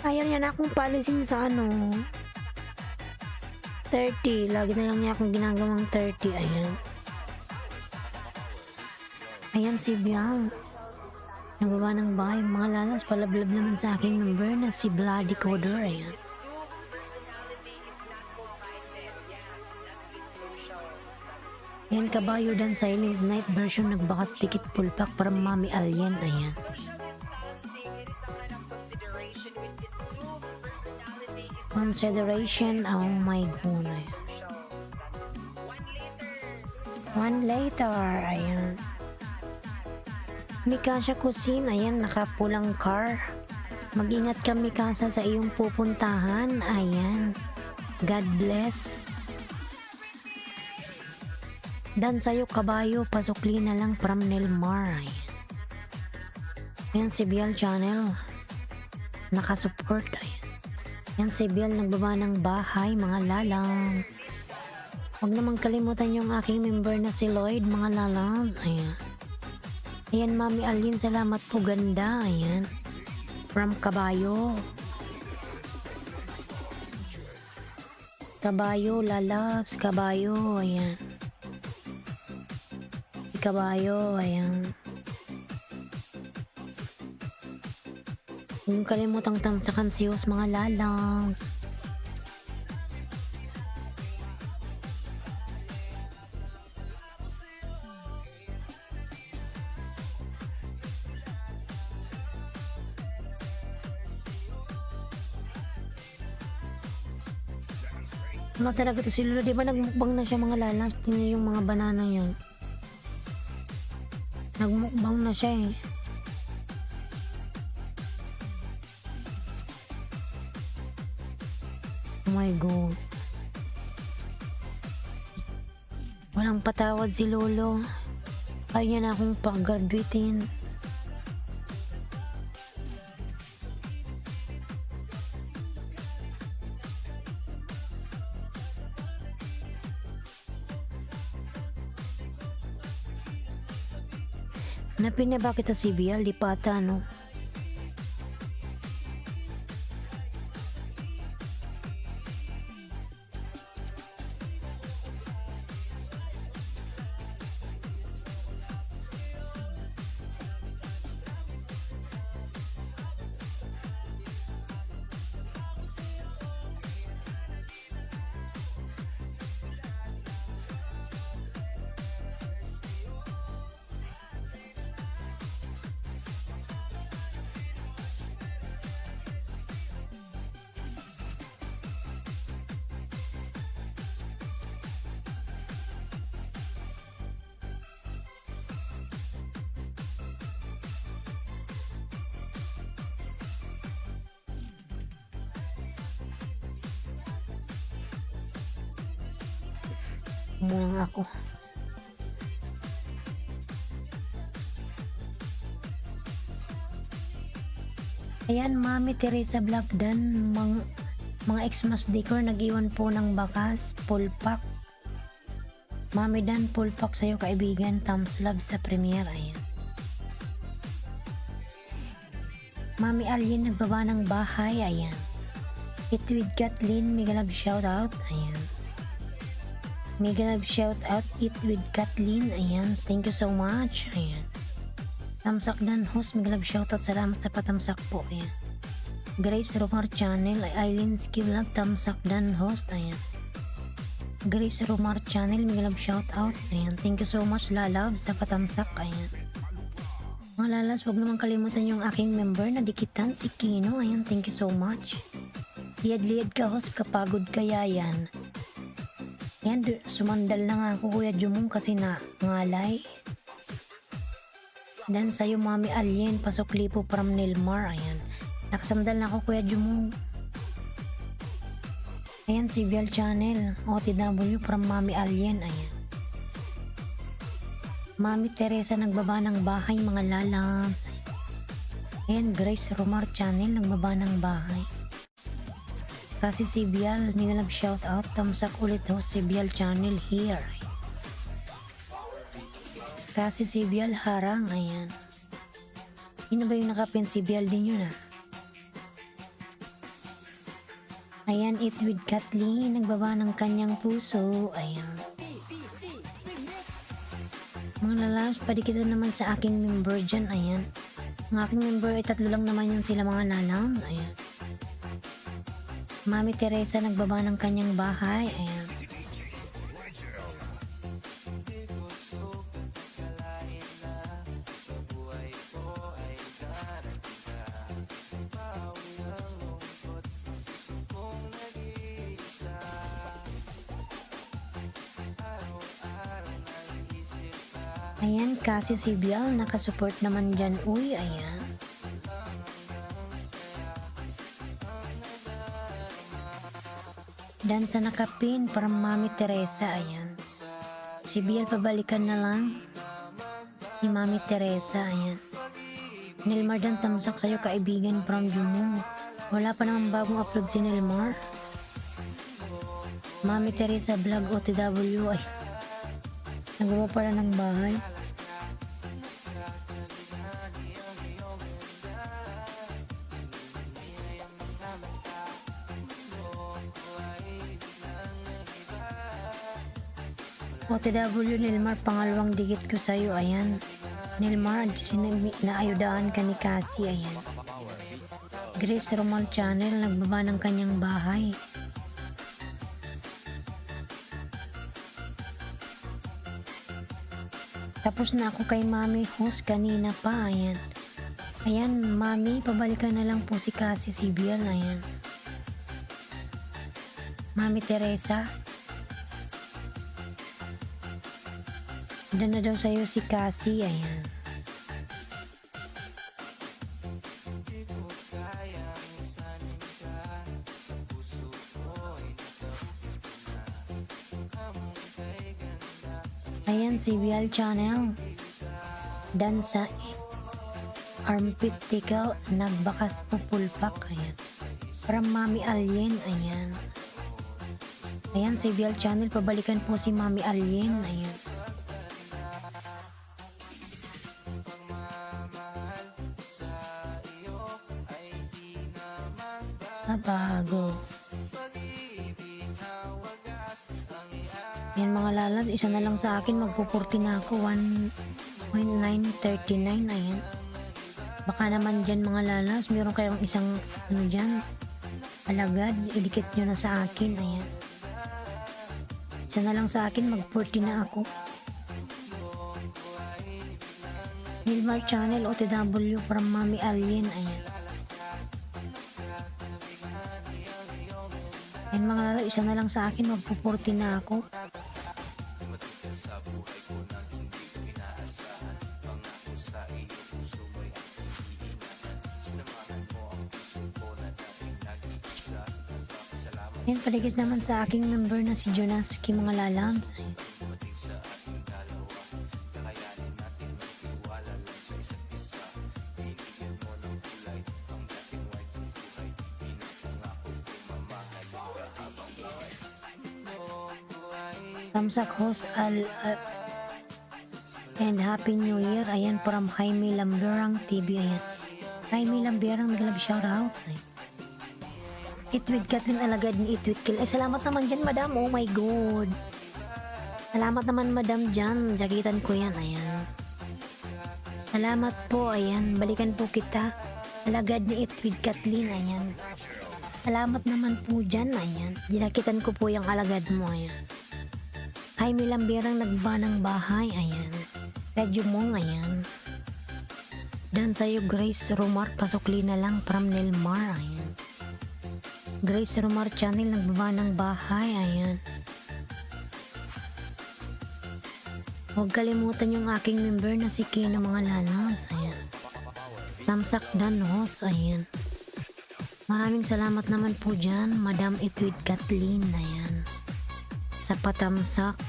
Ayaw niya na akong paalisin sa 30. Lagi na lang niya akong ginagawang 30. Ayan. Ayan si Biang. Nagawa ng bahay. Mga lalas, palablab naman sa aking member na si Bloody Coder. Ayan. Ayan, Kabayo dan Silent Night version nagbakas tikit pulpak para Mami Alien. Ayan. Consideration, oh my God. 1 later, ayan. Mikasa Kusin, ayan, nakapulang car. Mag-ingat ka, Mikasa, sa iyong pupuntahan. Ayan. God bless. Dan sa'yo, Kabayo, pasukli na lang from Nelmar. Ayan si Bial Channel. Nakasupport. Ayan si Bial, nagbaba ng bahay, mga lalang. Huwag namang kalimutan yung aking member na si Lloyd, mga lalang. Ayan. Ayan, Mami Alin, salamat po, ganda. Ayan. From Kabayo. Kabayo, lalabs, Kabayo. Ayan. Kabayo, ayan. Huwag kalimutang tamsakan si Hus, mga lalang. Ano talaga to si Lolo? Di ba nagmukbang na siya, mga lalang? Tingnan yung mga banana yun. Nagmukbang na siya eh. Oh my God. Walang patawad si Lolo. Ayaw niya na akong pag-graduatein. Hanapin na ba kita si Bial? Di pata, no? Muna ako. Ayan, Mami Teresa Vlog Dan, mga Xmas Decor, nag-iwan po ng bakas, full pack. Mami Dan, full pack sa'yo kaibigan, thumbs love sa premiere, ayan. Mami Alien, nagbaba ng bahay, ayan. It with Kathleen, mega love shoutout, ayan. Mega love shoutout, It with Kathleen, ayan. Thank you so much, ayan. Tamsak Dan host, mega love shoutout, salamat sa patamsak po, ayan. Grace Romar Channel, Eileen Ski Vlog, tamsak Dan host, ayan. Grace Romar Channel, mega love shoutout, ayan. Thank you so much, lalab, sa patamsak, ayan. Mga lalas, huwag naman kalimutan yung aking member na dikitan, si Kino, ayan. Thank you so much. Liad-liad ka host, kapagod kaya yan. Yan, sumandal na nga ako Kuya Jumong kasi na ngalay. Dan sa'yo Mami Alien, pasok lipo from Nilmar, ayan. Nakasandal na ako Kuya Jumong. Ayan, si Bial Channel, OTW from Mami Alien, ayan. Mami Teresa, nagbaba ng bahay, mga lalams. Ayan, Grace Romar Channel, nagbaba ng bahay. Kasi si Bial, mega love shoutout, tamsak ulit ho si Bial Channel here. Kasi si Bial harang, ayan. Sino ba yung nakapin? Si Bial din yun ah. Ayan, It with Kathleen, nagbaba ng kanyang puso, ayan. Mga lalabs, padikitan naman sa aking member dyan, ayan. Ang aking member ay 3 lang naman yun sila mga lalam, ayan. Mami Teresa, nagbaba ng kanyang bahay, ayan. Ayan, kasi si Bial, nakasupport naman dyan, uy, ayan. Dan sa nakapin, para Mami Teresa, ayan. Si Bial, pabalikan na lang. Ni Mami Teresa, ayan. Nilmar Dan, tamsak sa'yo kaibigan from Jumong. Wala pa namang bagong upload si Nilmar. Mami Teresa Vlog OTW, ay. Nagawa pala ng bahay. OTW Nilmar, pangalawang dikit ko sa'yo, ayan. Nilmar, naayudahan ka ni Cassie, ayan. Grace Romal Channel, nagbaba ng kanyang bahay. Tapos na ako kay Mami host kanina pa, ayan. Ayan, Mami, pabalikan na lang po si Cassie, si Bial, ayan. Mami Teresa, na daw sa'yo si Cassie, ayan. Ayan, si Bial Channel. Dan sa armpit tickle, nagbakas po pulpak, ayan. From Mami Alien, ayan. Ayan, si Bial Channel, pabalikan po si Mami Alien, ayan. Bago. Yan mga lalad, isa na lang sa akin, magpupurti na ako, 1.939, ayan. Baka naman dyan mga lalas, meron kayong isang ano dyan, alagad, idikit nyo na sa akin, ayan. Isa na lang sa akin, magpurti na ako. Nilmar Channel, OTW from Mami Alien, ayan. Yan mga lalo, isa na lang sa akin, magpupurti na ako. Yan, paligid naman sa aking member na si Jonaski, mga lalam. Tamsak host and Happy New Year. Ayan, from Jaime Lamberang TV. Ayan. Jaime Lamberang, mag-love shoutout. Itwid Kathleen alagad ni Itwid Kill. Ay, salamat naman dyan, madam. Oh my God. Salamat naman, madam, dyan. Jakitan ko yan. Ayan. Salamat po. Ayan. Balikan po kita. Alagad ni Itwid Kathleen. Ayan. Salamat naman po dyan. Ayan. Dinakitan ko po yung alagad mo. Ayan. Jaime Lamberang nagba ng bahay. Ayan. Radyo mong. Ayan. Dan sa'yo, Grace Romar. Pasukli na lang from Nelmar. Ayan. Grace Romar Channel, nagbaba ng bahay. Ayan. Huwag kalimutan yung aking member na si Kino mga lalas. Ayan. Tamsak Dan host. Ayan. Maraming salamat naman po dyan, Madam Itwid Kathleen. Ayan. Sa patamsak.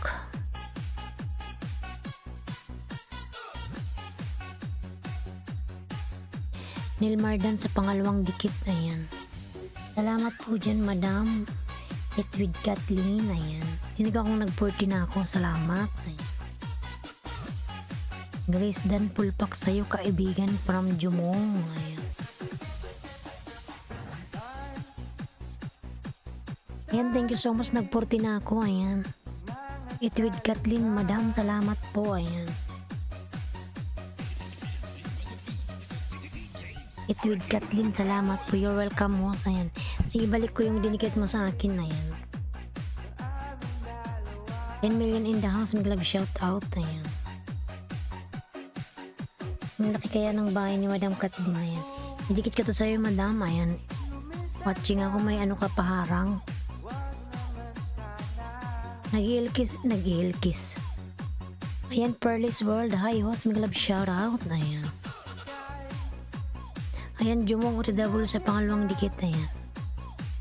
Nilmar Dan sa pangalawang dikit. Ayan. Salamat po dyan, Madam Itwid Kathleen. Ayan. Sinigaw akong nag-40 na ako. Salamat. Ayan. Grace Dan pulpak sa'yo, kaibigan from Jumong. Ayan. Ayan, thank you so much. Nag-40 na ako. Ayan. Itwid Kathleen, Madam. Salamat po. Ayan. Itwid Kathleen, salamat po. You're welcome mo. Ayan. Sige, balik ko yung dinikit mo sa akin. Ayan. 10 million in the house. Mag-love shout out. Ayan. Ang laki kaya ng bahay ni Madam Kathleen. Ayan. Idikit ka to sa'yo, Madam. Ayan. Watching ako, may ano ka paharang. Nag-iilkis. Ayan, Pearly's World. Hi, host. Mag-love shout out. Ayan. Ayan, Jumong OTW sa pangalawang dikit. Ayan.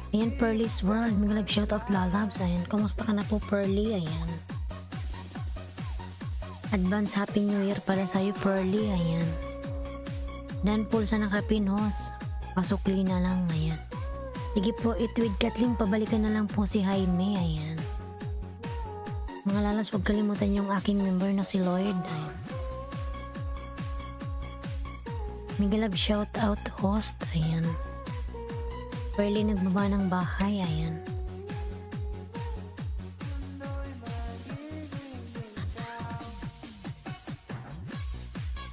Ayan, Pearly's World. Mag-love shoutout, lalabs. Ayan. Kumusta ka na po, Pearly? Ayan. Advance Happy New Year pala sa'yo, Pearly. Ayan. Dan Pulsa ng Kapinhos. Pasukli na lang. Ayan. Sige po, Itwid Kathleen. Pabalikan na lang po si Jaime. Ayan. Mga lalas, huwag kalimutan yung aking member na si Lloyd. Ayan. Mag-love shout out host. Ayan. Pearly nagbaba ng bahay. Ayan.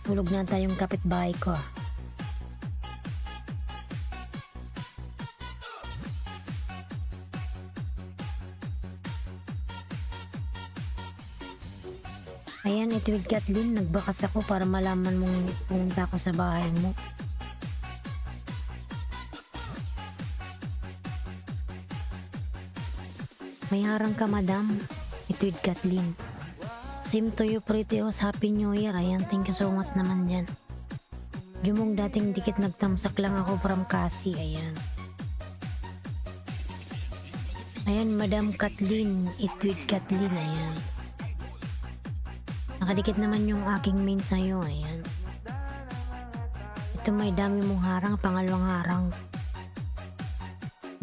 Tulog na tayong kapitbahay ko. Ayan, Itwid Kathleen, nagbakas ako para malaman mong pumunta ako sa bahay mo. May harang ka, Madam Itwid Kathleen. Same to you, pretty host. Happy New Year. Ayan, thank you so much naman dyan. Jumong dating dikit, nagtamsak lang ako from Kasi. Ayan. Ayan, Madam Kathleen, Itwid Kathleen. Ayan. Nakadikit naman yung aking main sa'yo. Ayan. Ito, may dami mong harang. Pangalawang harang.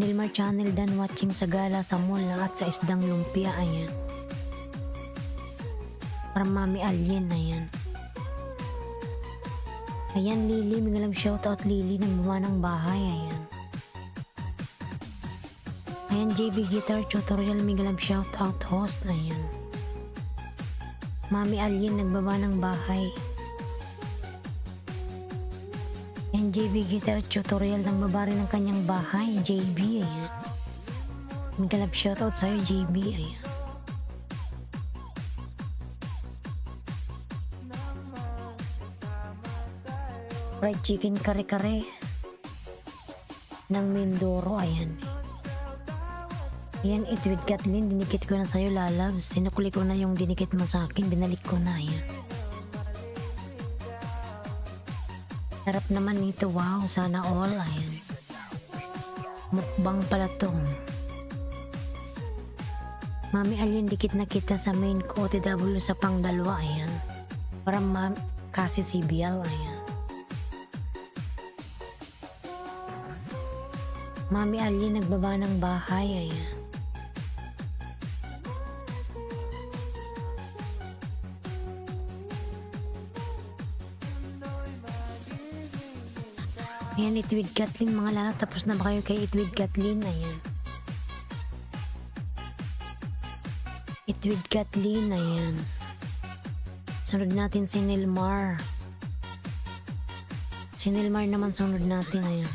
Nilmar Channel Dan watching sa gala sa mall at sa isdang lumpia. Ayan. Para Mami Alien. Ayan. Ayan, Lily. Mga shoutout, Lily. Nagbuwa ng bahay. Ayan. Ayan, JB Guitar Tutorial. Mga shoutout, host. Ayan. Mami Alien, nagbaba ng bahay. And JB Guitar Tutorial, nagbaba rin ng kanyang bahay. JB, ayan. Mag-love shoutout sa'yo, JB, ayan. Fried chicken kare-kare ng Mindoro, ayan. Ayan, Itwid Kathleen, dinikit ko na sa'yo, lalabs. Sinukli ko na yung dinikit mo sa akin, binalik ko na, ayan. Sarap naman nito, wow, sana all, ayan. Mukbang pala to. Mami Alien, dikit na kita sa main ko, OTW sa pang dalawa, ayan. Para kasi CBL, ayan. Mami Alien, nagbaba ng bahay, ayan. Ayan, It with Kathleen mga lala. Tapos na ba kayo kay It with Kathleen? Ayan. It with Kathleen, ayan. Sunod natin si Nilmar. Si Nilmar naman sunod natin, ayan.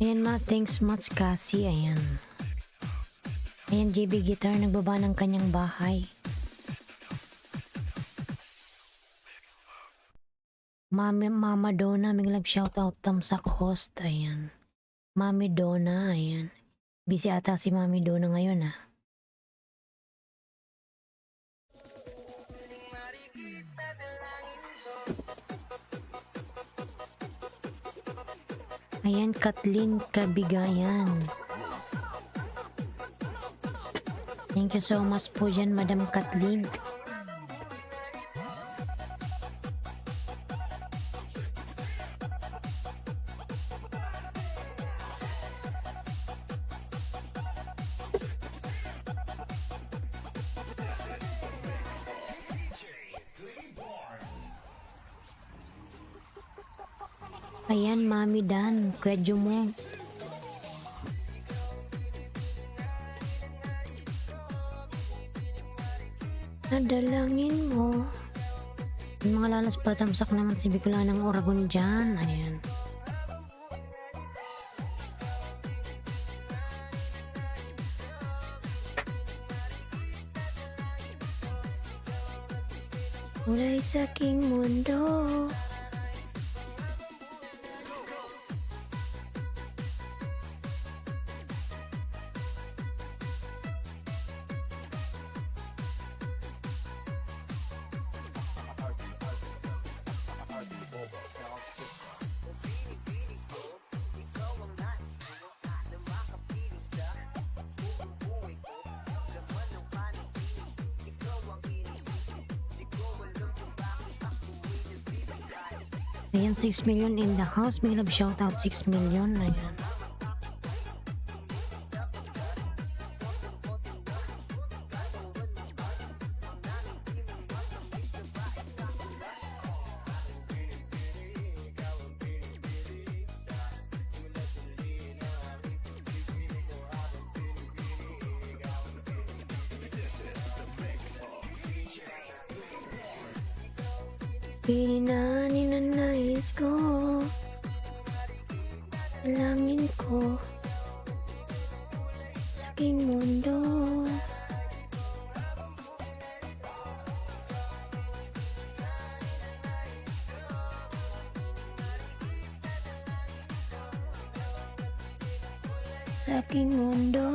Ayan ma, thanks much Cassie, ayan. Ayan, JB Guitar, nagbaba ng kanyang bahay. Mama Donna, may love shoutout, tamsak host, ayan. Mami Donna, ayan. Busy ata si Mami Donna ngayon, ah. Ayan, Kathleen Kabigayan. Thank you so much po dyan, Madam Kathleen. Ayan, Mami Dan, kwedyo mo. Nadalangin mo. Yung mga lalas patamsak naman si Bicolanang Oragon dyan. Ayan. Mulay sa aking mundo. Ayan, 6 million in the house. May love shoutout, 6 million. Ayan. Ninanais ko, langin ko sa aking mundo. Sa aking mundo.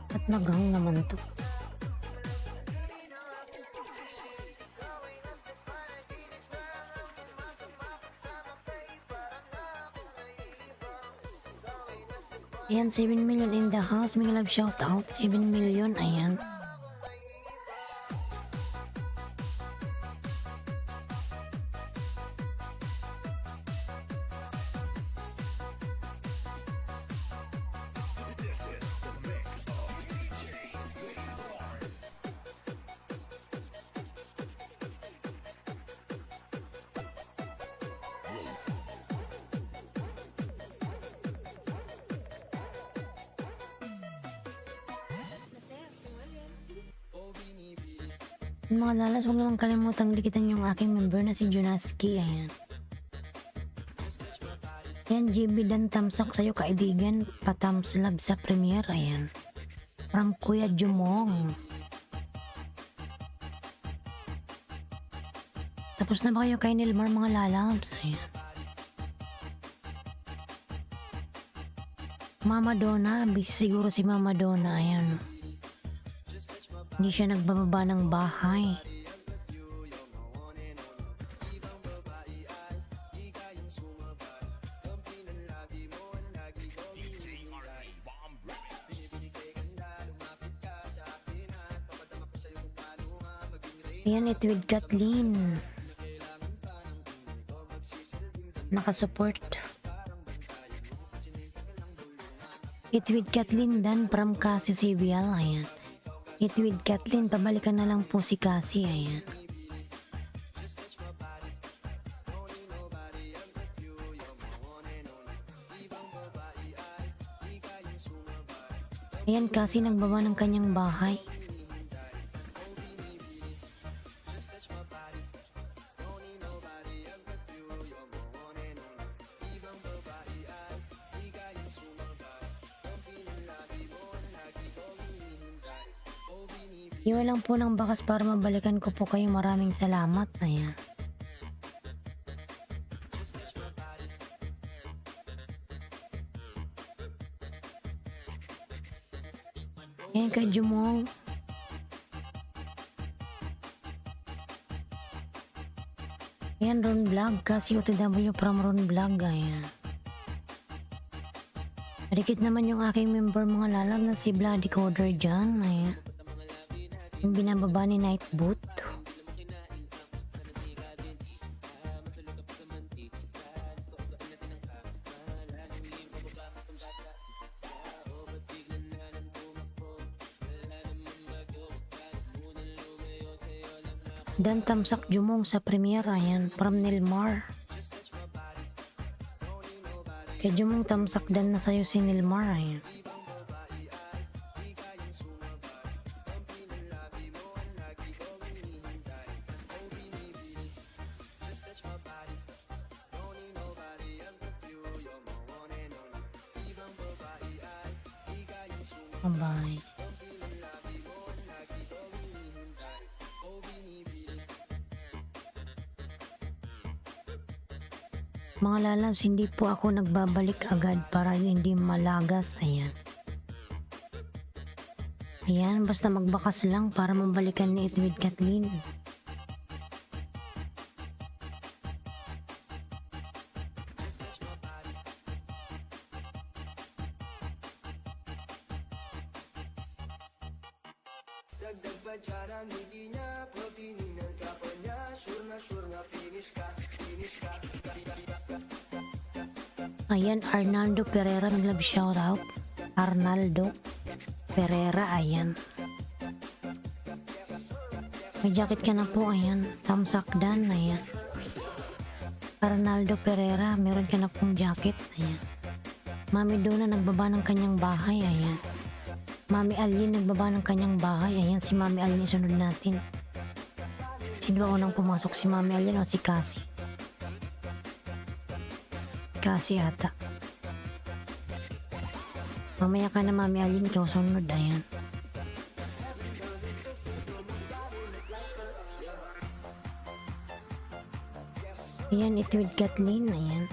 At naghang naman to. Ayan, 7 million in the house. May love shout out, 7 million. Ayan. Mga lalas, huwag naman kalimutang likitan yung aking member na si Junaski. Ayan. Ayan, JB Dan, tamsak sa'yo kaibigan. Patams love sa premiere. Ayan. From Kuya Jumong. Tapos na ba kayo kay Nilmar mga lalabs? Ayan. Mama Donna, busy siguro si Mama Donna. Ayan. Hindi siya nagbababa ng bahay. Ayan, it with Kathleen. Nakasupport. It with Kathleen dan from Cassie CBL. Ayan. It with Kathleen, pabalikan na lang po si Cassie. Ayan. Ayan, Cassie nagbaba ng kanyang bahay. Iwan lang po ng bakas para mabalikan ko po kayo. Maraming salamat. Ayan. Ayan kay Jumong. Ayan, Ron Vlog. Kasi OTW from Ron Vlog. Ayan. Marikit naman yung aking member mga lalab na si Bloody Coder dyan. Ayan. Yung binababa ni Nightboot. Dan tamsak Jumong sa premiere. Ayan, from Nilmar. Kay Jumong tamsak dan na sa'yo si Nilmar. Ayan. Bye. Mga lalabs, hindi po ako nagbabalik agad para hindi malagas. Ayan. Ayan, basta magbakas lang para mabalikan ni It with Kathleen. Dagdag pa dyan ang ngiti niya, proteinin ng kapal niya, sure nga finish ka. Ayan, Arnaldo Pereira, mag-love shoutout. Arnaldo Pereira, ayan. May jacket ka na po, ayan. Tamsak dan, ayan. Arnaldo Pereira, meron ka na pong jacket, ayan. Mami Dona nagbaba ng kanyang bahay, ayan. Mami Alien nagbaba ng kanyang bahay, ayan. Si Mami Alien isunod natin. Sino ba unang pumasok, si Mami Alien o si Cassie? Cassie ata. Mamaya ka na, Mami Alien, ikaw sunod, ayan. Ayan, It with Kathleen, ayan.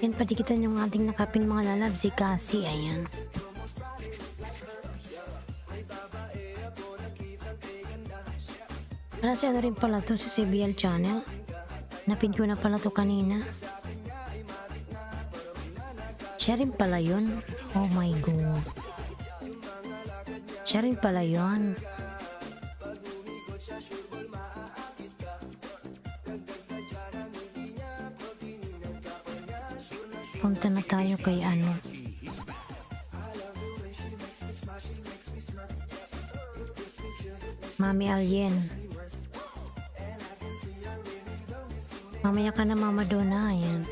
Yan, padikitan yung ating nakapin mga lalab, si Cassie, ayan. Alam si ano rin pala to, si CBL channel. Napin ko na pala to kanina. Siya rin pala yun. Oh my god. Siya rin pala yun. Punta na tayo kay ano. Mami Alien. Mamaya ka na, Mama Dona. Ayan.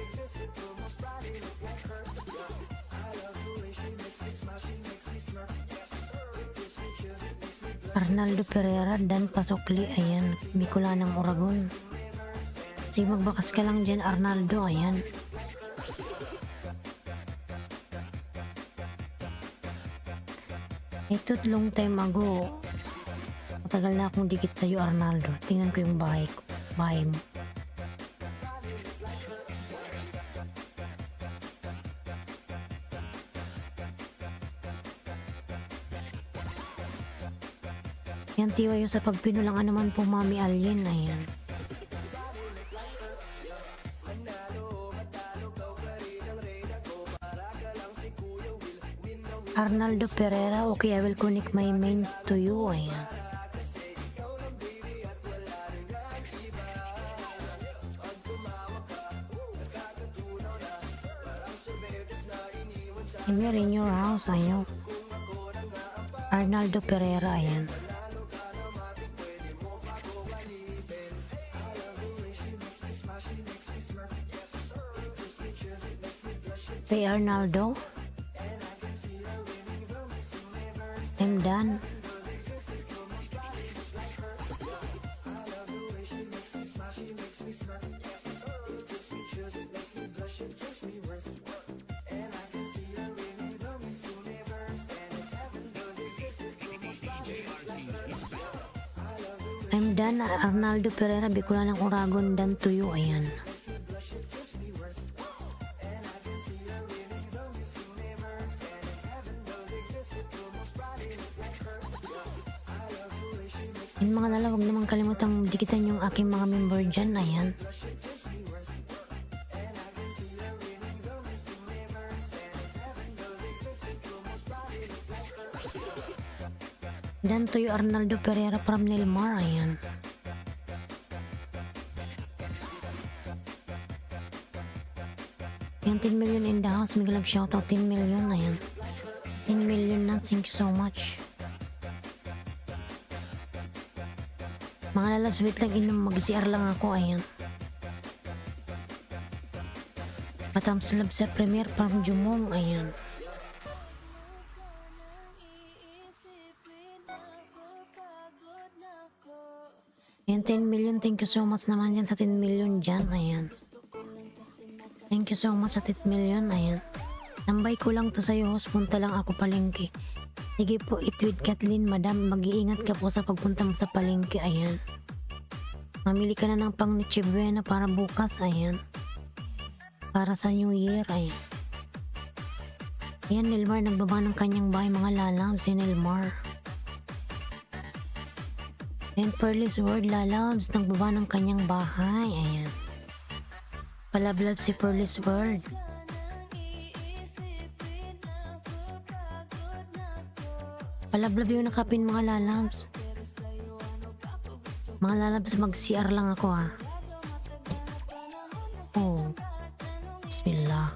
Arnaldo Pereira dan Pasokli. Ayan. Bicolanang Oragon. Sige, magbakas ka lang dyan, Arnaldo. Ayan. Ito long time ago, Matagal na akong dikit sa'yo, Arnaldo. Tingnan ko yung bahay ko. Bahay mo. Yan, tiwayo sa pagpinulang naman po, Mami Alien. Ayan. Arnaldo Pereira, okay, I will connect my main to you. Ayan. I'm here in your house, ayo. Arnaldo Pereira, ayan. Hey Arnaldo, I'm done. I'm done, Arnaldo Pereira. Bicolana ng Uragon, done to you. Ayan. Yung mga lala, huwag naman kalimutang dikitan yung aking mga member dyan. Ayan. Dan to you, Arnaldo Pereira from Nilmar. Ayan. Yan, 10 million in the house. Miguel, shoutout 10 million. Ayan. 10 million na. Thank you so much. Mga lalabs, wait lang, mag-CR lang ako. Ayan. Matams lab sa premiere from Jumong. Ayan. Ayan, 10 million. Thank you so much naman dyan sa 10 million dyan. Ayan. Thank you so much sa 10 million. Ayan. Nambay ko lang to sa'yo, host. Punta lang ako palengke. Sige po, itweet Kathleen, madam. Mag-iingat ka po sa pagpunta mo sa palengke. Ayan. Mamili ka na ng pang Noche Buena para bukas. Ayan. Para sa New Year. Ayan. Ayan, Nilmar. Nagbaba ng kanyang bahay, mga lalabs. Si Nilmar. Ayan, Pearly's World, lalabs. Nagbaba ng kanyang bahay. Ayan. Palablab si Pearly's World. Palablab yung nakapin, mga lalabs. Mga lalabs, mag-CR lang ako, ha. Oh. Bismillah.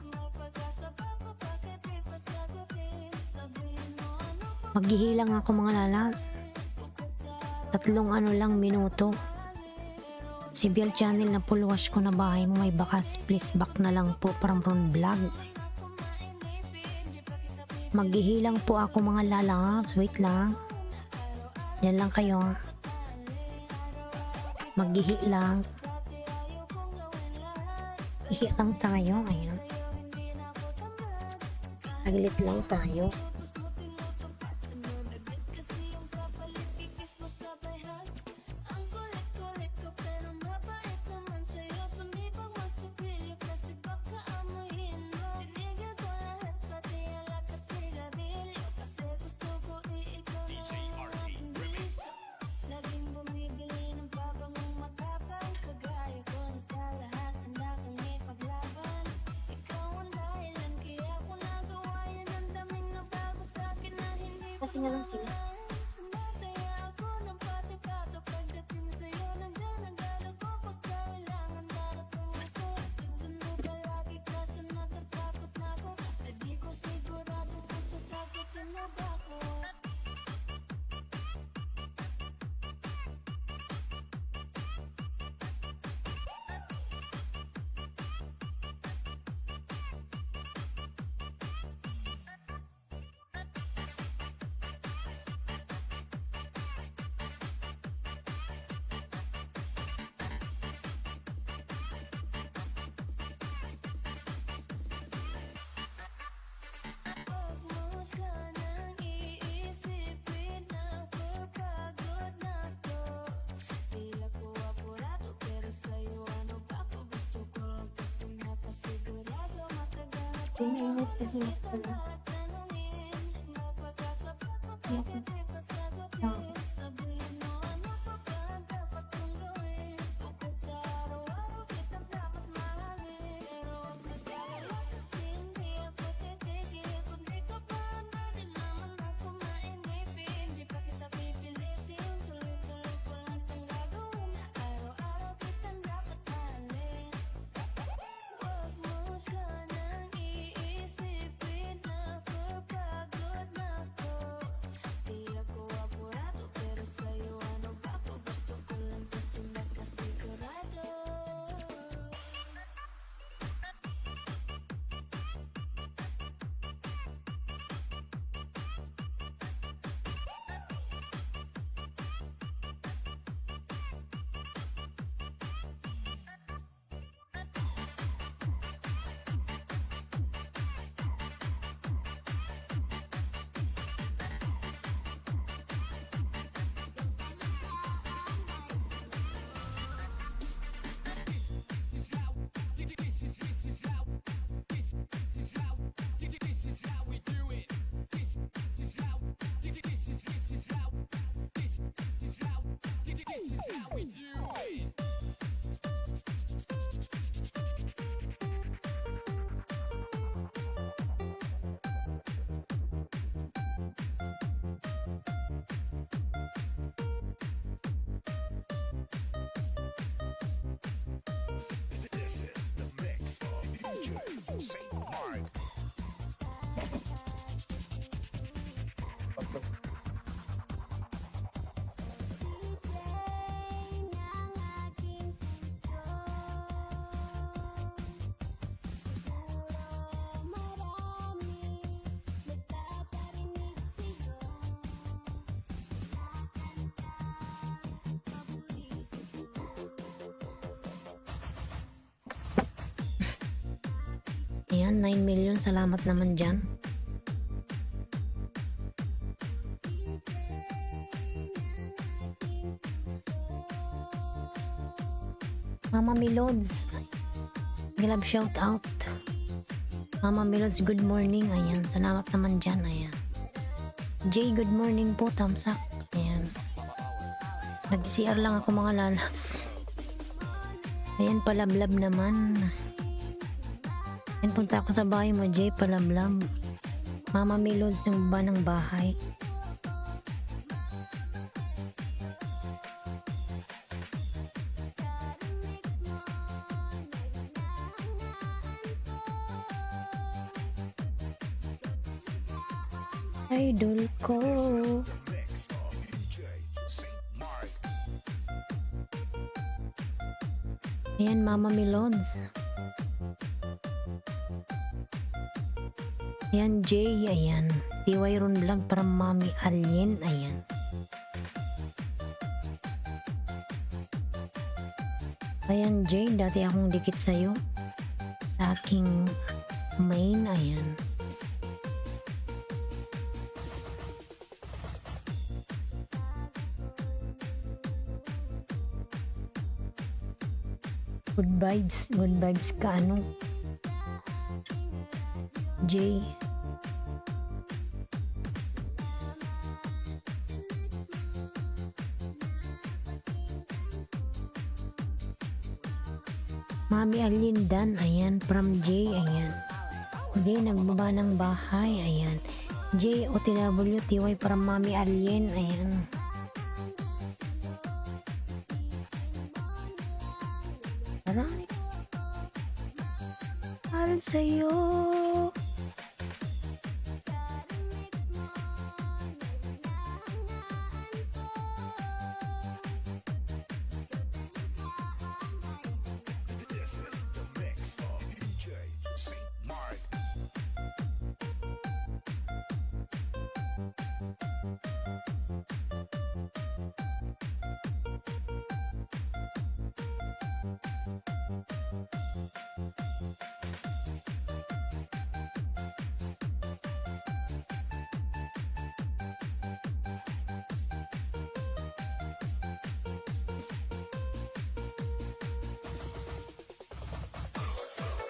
Maghihilang ako, mga lalabs. 3 lang minuto. Si Biel Channel na full wash ko na bahay mo, may bakas. Please back na lang po from Ron Vlog. Maghihilang po ako, mga lalabs. Wait lang. Yan lang kayo. Maghihi lang. Ihi lang tayo. Ayan. Aglit lang tayo. Kasi nga lang sila. Init kasi pala. This is the mix of DJ St. Mark. Ayan, 9 million. Salamat naman dyan. Mama Milods. Gilab shout out. Mama Milods, good morning. Ayan, salamat naman dyan. Ayan. Jay, good morning po. Thumbs up. Ayan. Nag-CR lang ako mga lalabs. Ayan, palablab naman. Ayan, punta ako sa bahay mo, Jay, palablab. Mama Milods ng ba ng bahay. Idol ko. Mix of DJ St. Mark. Ayan, Mama Milods. Ayan, Jay. Ayan. TY Ron Vlog para Mami Alien. Ayan. Ayan, Jay. Dati akong dikit sa'yo. Sa aking main. Ayan. Good vibes ka ano. Jay. Mami Alien Dan, ayan, from Jay, ayan. Jay, nagbaba ng bahay, ayan. Jay, OTW, TY from Mami Alien, ayan. Marami. Mahal sa'yo. This is the mix of DJ St. Mark.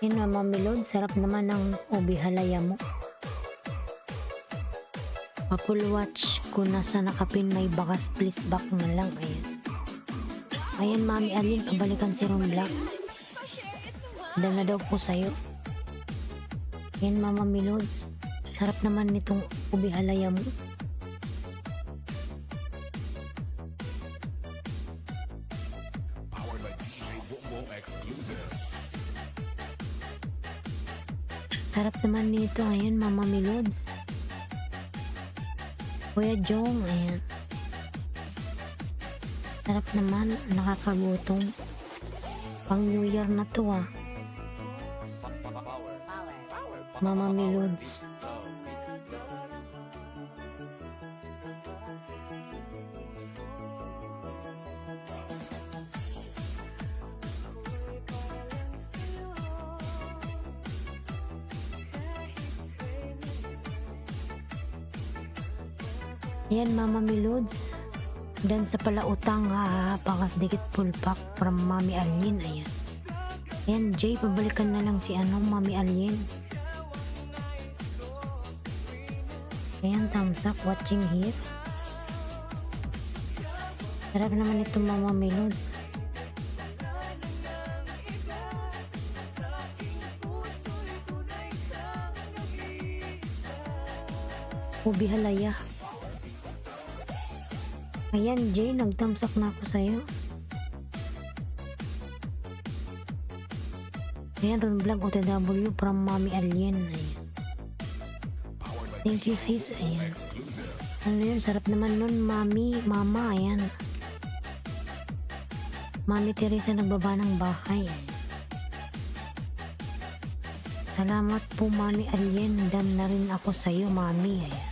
Yan Mama Milod, sarap naman ng ubi halaya mo. Apple Watch ko na sa nakapin may bakas, please back na lang. Ayan. Ayan Mami Alin, pabalikan si Ron Black. Dala na daw po sa'yo. Ayan Mama Milods, sarap naman nitong ubi halaya mo. Powered by DJ Bongbong exclusive. Sarap naman nito. Ayan Mama Milods. Kuya Jong, ayan. Sarap naman, nakakagutom. Pang New Year na to ah. Mama Milods. Ayan Mama Milods. Dan sa palautang pakas dikit pulpak from Mami Alien. Ayan. Ayan Jay, pabalikan na lang si Mami Alien. Ayan, thumbs up, watching here. Sarap naman ito Mama Milods. Ubi halaya. Ayan Jay, nag-thumbs up na ako sa'yo. Ayan, Ron Vlog OTW from Mami Alien. Ayan. Thank you sis. Ayan. Ano yun, sarap naman nun Mama, ayan. Mami Teresa nagbaba ng bahay. Ayan. Salamat po Mami Alien, dam na rin ako sa'yo Mami. Ayan.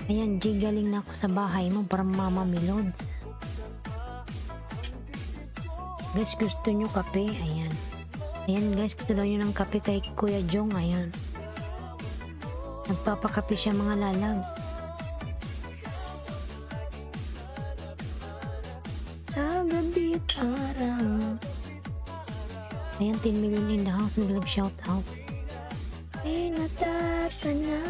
Ayan Jay, galing na ako sa bahay mo para Mama Milods. Guys, gusto nyo kape? Ayan. Ayan guys, gusto daw nyo ng kape kay Kuya Jong. Ayan. Nagpapakape siya mga lalabs. Sa gabi at araw. Ayan, 10 million in the house. Mag-love shout out. Ay natatanaw.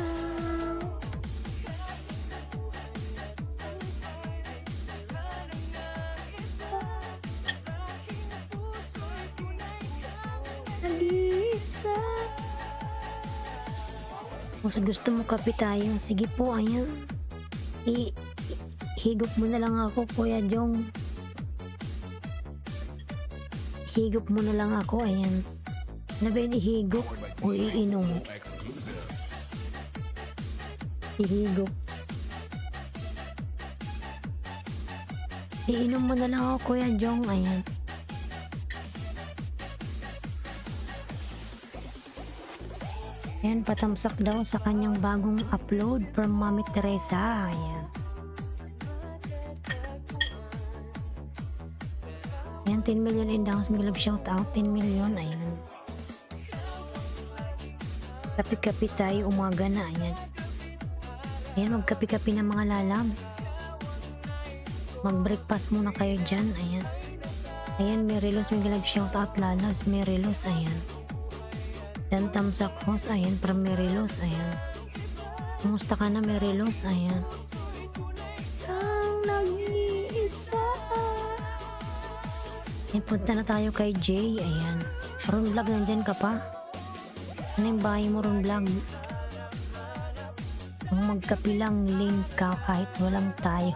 Nag-iisa. Kung gusto mo kape tayo, sige po, ayan. Higop mo na lang ako, Kuya Jong. Higop mo na lang ako, ayan. Ano ba yun, ihigop o iinom? Ihigop. Iinom mo na lang ako, Kuya Jong, ayan. Ayan, patamsak daw sa kanyang bagong upload from Mami Teresa, ayan. Ayan, 10 million in the house. Mag-love shout out, 10 million. Ayan. Kapi-kapi tayo, umaga na. Ayan. Ayan, magkapi-kapi na mga lalabs. Mag-breakfast muna kayo dyan. Ayan. Ayan, Merilos. Mag-love shout out lalabs. Merilos. Ayan. Dan tamsak host. Ayan, from Merilos. Ayan. Kumusta ka na, Merilos? Ayan. Ang nag-iisa. Punta na tayo kay Jay. Ayan. Ron Vlog, nandyan ka pa? Ano yung bahay mo, Ron Vlog? Kung magkapilang link ka kahit walang tayo.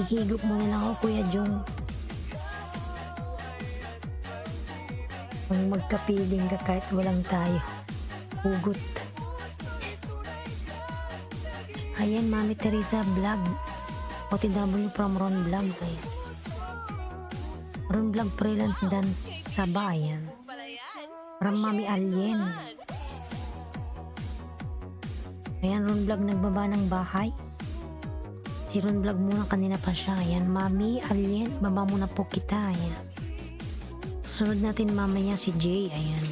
Ihigop mo na lang ako, Kuya Jong. Kung magkapiling ka kahit walang tayo. Hugot. Ayan, Mami Teresa Vlog. OTW from Ron Vlog. Ayan. Ron Vlog freelance dance sa bayan. From Mami Alien. Ayan, Ron Vlog nagbaba ng bahay. Si Ron Vlog muna, kanina pa siya. Ayan, Mami Alien, baba muna po kita. Ayan. Susunod natin mamaya si Jay. Ayan.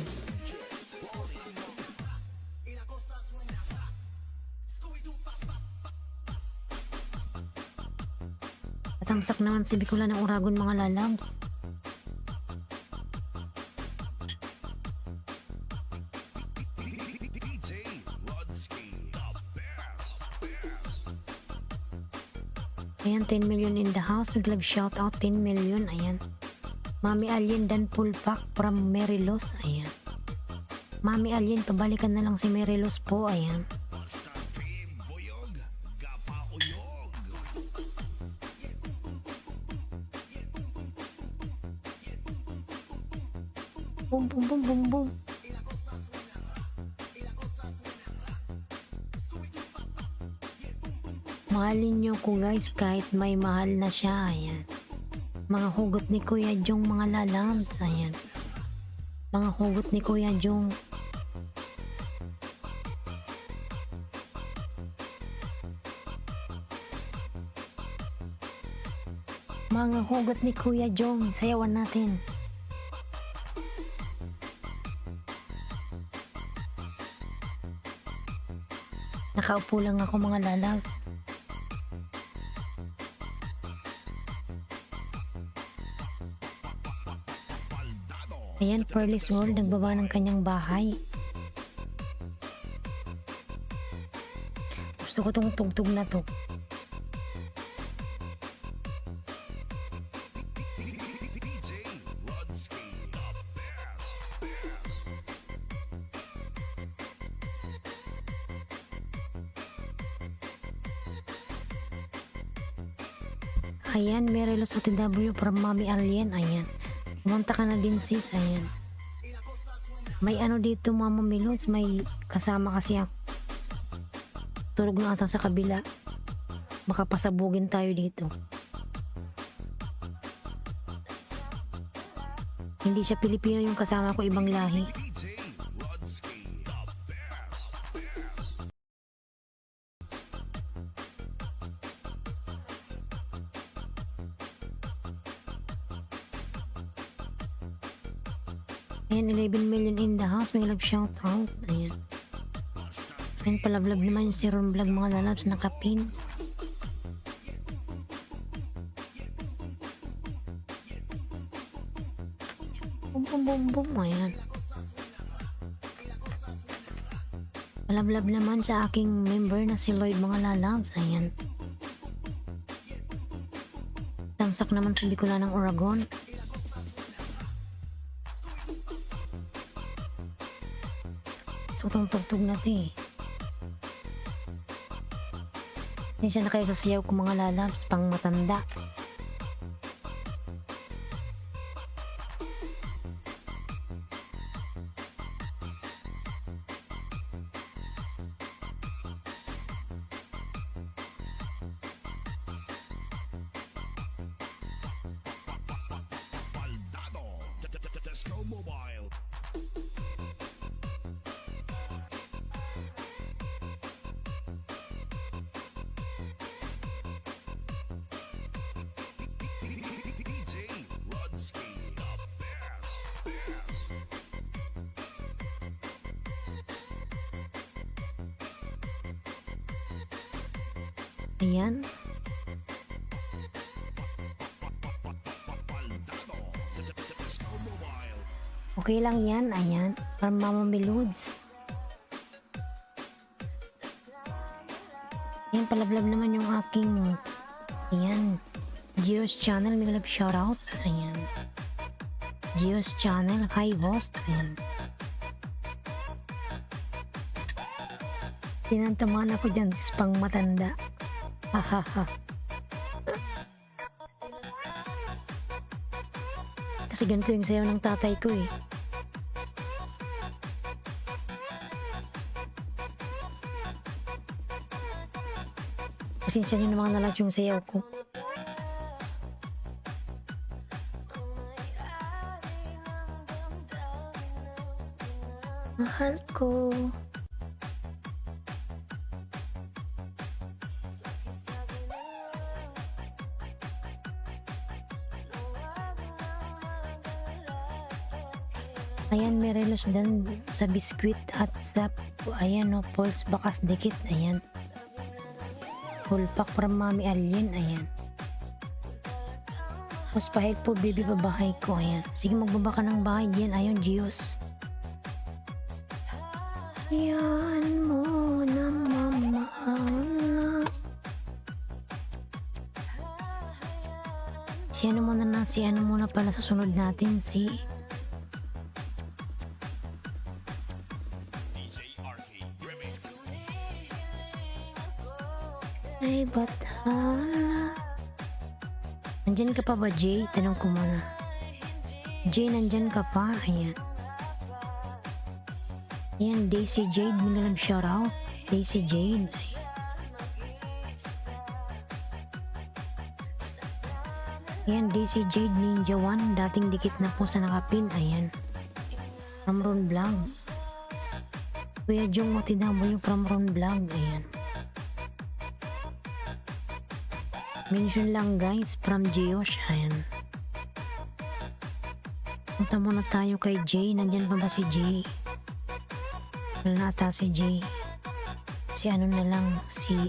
Katamsak naman si Bicola ng Uragon mga lalabs. DJ Rodski, the best. Ayan, 10 million in the house. Big love shout out, 10 million. Ayan. Mami Alien dan full pack from Merilos. Ayan. Mami Alien, pabalikan na lang si Merilos po. Ayan. Basta team Boyog, Gapauyog. Boom, boom, boom, boom, boom. Mahalin nyo ko guys kahit may mahal na siya. Ayan. Mga hugot ni Kuya Jong mga lalabs. Ayan. Mga hugot ni Kuya Jong. Mga hugot ni Kuya Jong. Sayawan natin. Nakaupo lang ako mga lalabs. Ayan, Pearl's World nagbaba ng kanyang bahay. Gusto ko tong tugtog na to. DJ Rodski, the best. Ayan, Merilos OTW from Mami Alien. Ayan. Pumunta ka na din sis. Ayan. May ano dito Mama Milods. May kasama kasi ako. Tulog na ata sa kabila. Baka pasabugin tayo dito. Hindi siya Pilipino yung kasama ko, ibang lahi. DJ Rodski, the best. Ayan, 11 million in the house. May love shout out. Ayan. Ayan, palablab naman yung si Ron Vlog mga lalabs na kapin. Bum bum bum bum. Ayan. Palablab naman sa aking member na si Lloyd mga lalabs. Ayan. Tamsak naman sa Bicola ng Uragon. So, itong tugtog natin eh. Hindi siya na kayo sasayaw ko mga lalabs pang matanda. Baldado, Tesco Mobile. DJ Rodski, the best. Ayan. Baldado, Tesco Mobile. Okay lang yan. Ayan. Para Mama Milods. Ayan, palablab naman yung aking ayan. Geo's channel. May love shoutout. Ayan. Geo's channel. Hi host. Ayan. Tinantamaan ako dyan sis pang matanda. Hahaha. Kasi ganito yung sayaw ng tatay ko eh. Pasensya nyo na mga nalag yung sayaw ko. Mahal ko. Ayan, Merelos dan sa biskwit at sa ayan no, pulse bakas dikit. Ayan. Full pack from Mami Alien. Ayan. Mas pahit po, baby, babahay ko. Ayan. Sige, magbaba ka ng bahay. Yan, ayon, Gios. Yan mo na mamahal. Si ano muna pala susunod natin, si DJ Arcade Remix. ay bathala. Nandyan ka pa ba, Jay? Tanong ko muna. Jay, nandyan ka pa? Ayan. Ayan, Daisy Jade, minalam shoutout. Daisy Jade. Ayan, Daisy Jade Ninja 1. Dating dikit na po sa nakapin. Ayan. From Ron Vlog. Kuya Jong Motinamo yung from Ron Vlog. Ayan. Mention lang guys, from Geosh. Ayan. Punta muna tayo kay Jay. Nandyan pa ba si Jay? Wala na ata si Jay. Si ano na lang, si...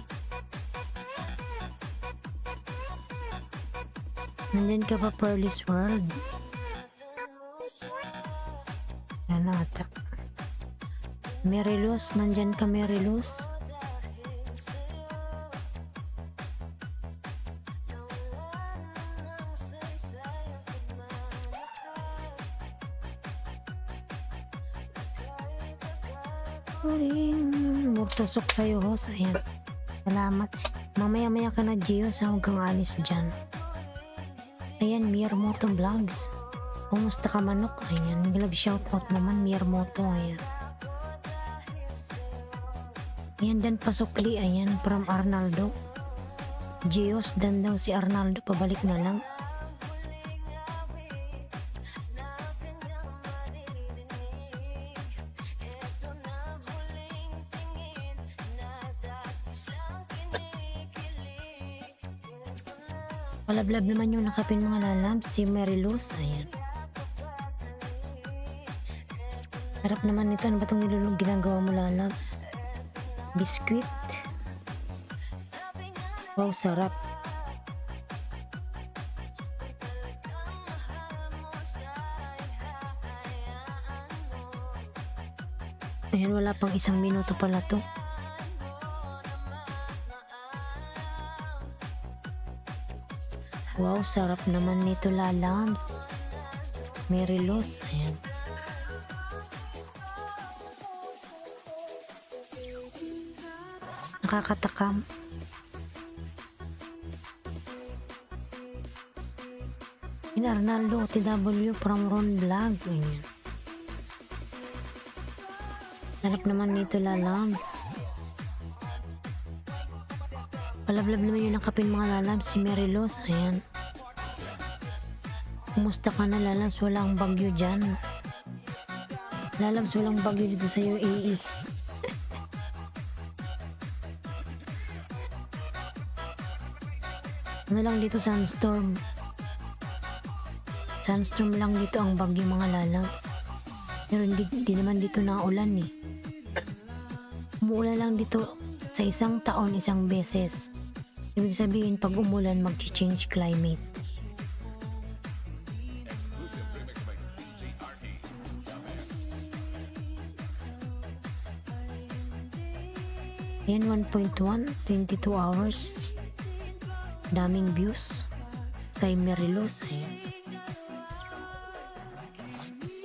Nandyan ka pa, Pearly's World? Wala na ata. Mary Luz, nandyan ka, Mary Luz? Murtusok sa'yo, host. Ayan. Salamat. Mamaya-maya ka na, Gio, sa huwag kang alis dyan. Ayan, Miyamoto Vlogs. Kumusta ka, manok? Ayan. Love shoutout naman, Miyamoto. Ayan. Ayan, Dan Pasukli. Ayan, from Arnaldo. Gios, dan daw si Arnaldo. Pabalik na lang. Palablab naman yung nakapin mga lalabs, si Mary Luz. Ayan. Sarap naman nito. Ano ba itong ginagawa mo, lalabs? Biscuit. Wow, sarap. Ayan, wala pang 1 minuto pala to. Wow, sarap naman nito, lalabs. Mary Luz. Ayan. Nakakatakam. In Arnaldo TW from Ron Vlog. Ayan. Sarap naman nito, lalabs. Palablab naman yung nakapin mga lalabs, si Mary Luz. Ayan. Kumusta ka na, lalabs? Walang bagyo dyan. Lalabs, walang bagyo dito sa UAE. Ano lang dito, sunstorm. Sunstorm lang dito ang bagyo mga lalabs. Pero hindi naman dito naulan eh. Umuulan lang dito sa isang taon, isang beses. Ibig sabihin, pag umulan, mag-change climate. Exclusive remix by DJ Arcade. Ayan, 1.1, 22 hours. Daming views. Kay Mary Luz. Ayan.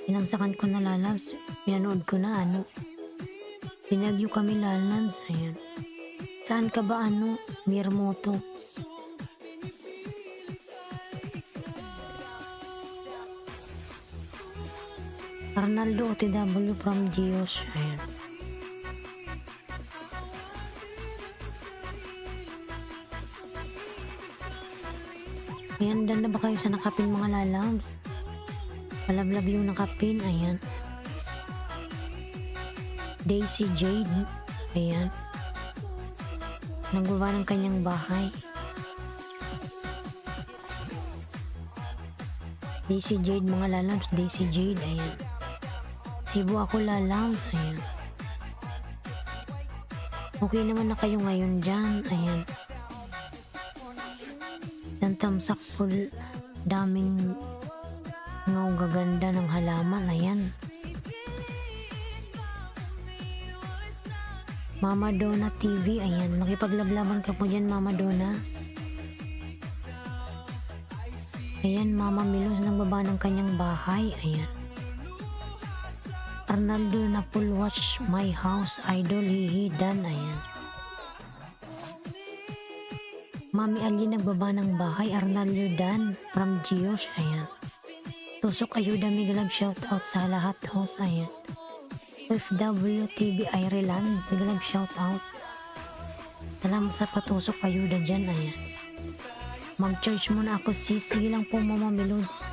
Pinamsakan ko na, lalabs. Pinanood ko na, ano. Pinagyo kami, lalabs. Ayan. Saan ka ba, ano? Miyamoto. Arnaldo OTW from Geosh. Ayan. Ayan, dan na ba kayo sa nakapin mga lalabs? Palablab yung nakapin. Ayan. Daisy Jade. Ayan. Nagbawa ng kanyang bahay. Daisy Jade mga lalabs. Daisy Jade. Ayan. Cebu ako, lalabs. Ayan. Okay naman na kayo ngayon dyan. Ayan. Dan tamsak full Daming gaganda ng halaman. Ayan. Mama Donna TV. Ayan. Makipaglaban ka po dyan, Mama Donna. Ayan, Mama Milos nagbaba ng kanyang bahay. Ayan. Arnaldo Napul watch my house. Idol hihi dan. Ayan. Mami Ali nagbaba ng bahay. Arnaldo Dan from Gios. Ayan. Tusok ayuda migalag shoutout sa lahat host. Ayan. FW TV Ireland migalag shoutout. Salamat sa patusok ayuda dyan. Ayan. Mag-charge muna ako sis. Sige lang po Mama Melods.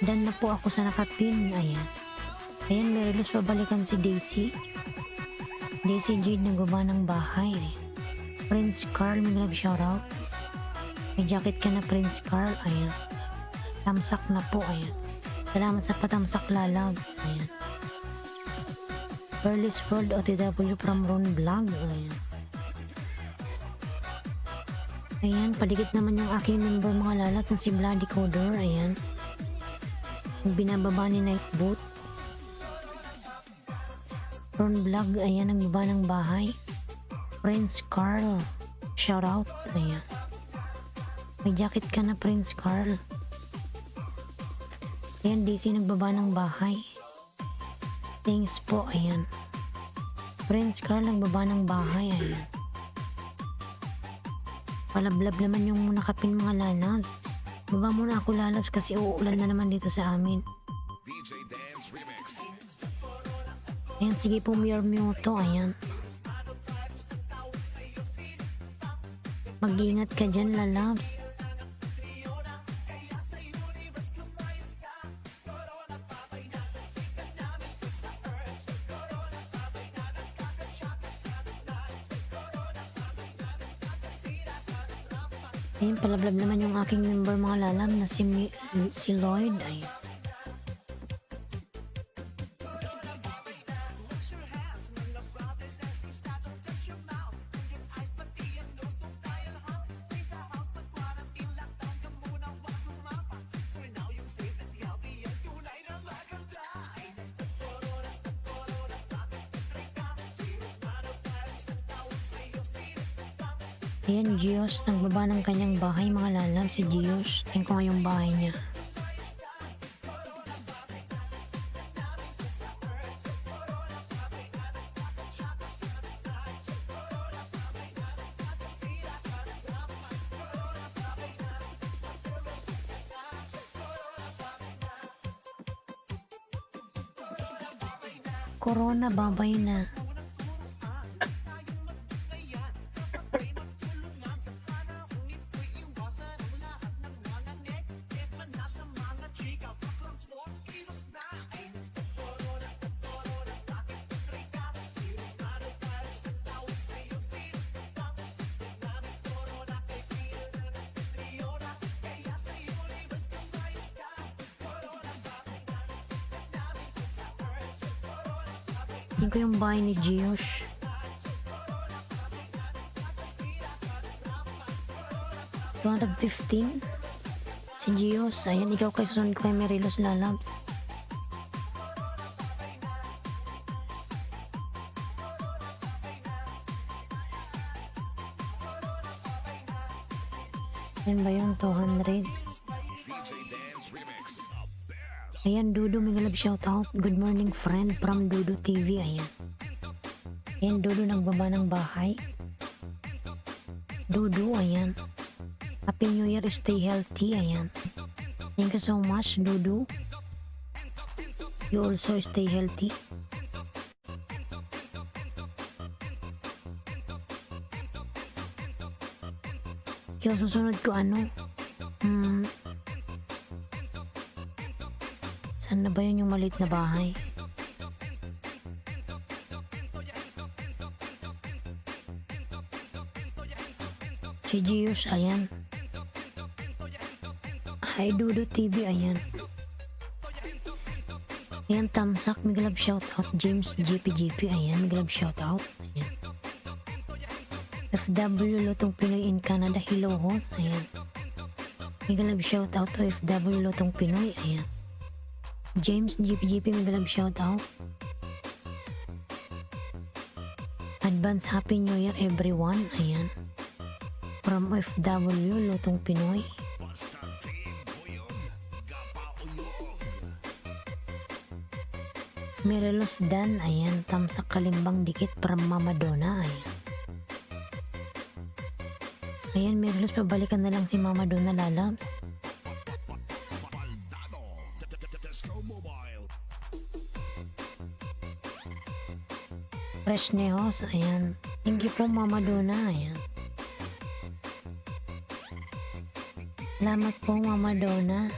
Dan na po ako sa nakapin. Ayan. Ayan, may relos pabalikan si Daisy. Daisy Jade nagbaba ng bahay. Prince Carl, may love shoutout. May jacket ka na Prince Carl. Ayan. Tamsak na po. Ayan. Salamat sa patamsak lalabs. Ayan. Pearl's World OTW from Ron Vlog. Ayan. Ayan, padikit naman yung aking member mga lalat na si Bloody Coder. Ayan. Yung binababa ni Nightboot. Ron Vlog, ayan, nagbaba ng bahay. Prince Carl, shoutout. Ayan. May jacket ka na Prince Carl. Ayan, Daisy nagbaba ng bahay. Thanks po, ayan. Prince Carl nagbaba ng bahay. Ayan. Palablab naman yung nakapin mga lalabs. Baba muna ako lalabs kasi uulan na naman dito sa amin. DJ Dance Remix. Ayan, sige po Miyamuto. Ayan. Mag-ingat ka dyan lalabs. Ayun, palablab naman yung aking member mga lalab na si Lloyd. Ayun. Ayan, Gios, nagbaba ng kanyang bahay mga lalab. Si Gios, tingin ko nga yung bahay niya. Corona, babay na. Tingin ko yung bahay ni Gios. $215 si Gios. Ayan, ikaw kay susunod ko kay Marilos lalabs. Ayan ba yun? 200. DJ Dance Remix. Ayan, Dudu, may galab shoutout. Good morning friend from Dudu TV. Ayan. Ayan, Dudu nagbaba ng bahay. Dudu, ayan. Happy New Year, stay healthy. Ayan. Thank you so much, Dudu. You also stay healthy. Kaya susunod ko ano? Saan na ba yun yung maliit na bahay? Si Gios, ayan. Hi Dudu TV, ayan. Ayan, Tamsak, may galab shoutout. James GPGP, ayan, may galab shoutout. Ayan. FW Lutong Pinoy in Canada, hello host, ayan. Mega love shoutout to FW Lutong Pinoy. Ayan. James GPGP, mega love shoutout. Advance Happy New Year everyone. Ayan. From FW Lutong Pinoy. Mirelos Dan. Ayan. Tamsak Kalimbang Dikit from Mama Donna. Ayan. Ayan, Mirelos, pabalikan na lang si Mama Donna, lalabs. Fresh Neos, ayan. Thank you po, Mama Donna, ayan. Salamat po, Mama Donna.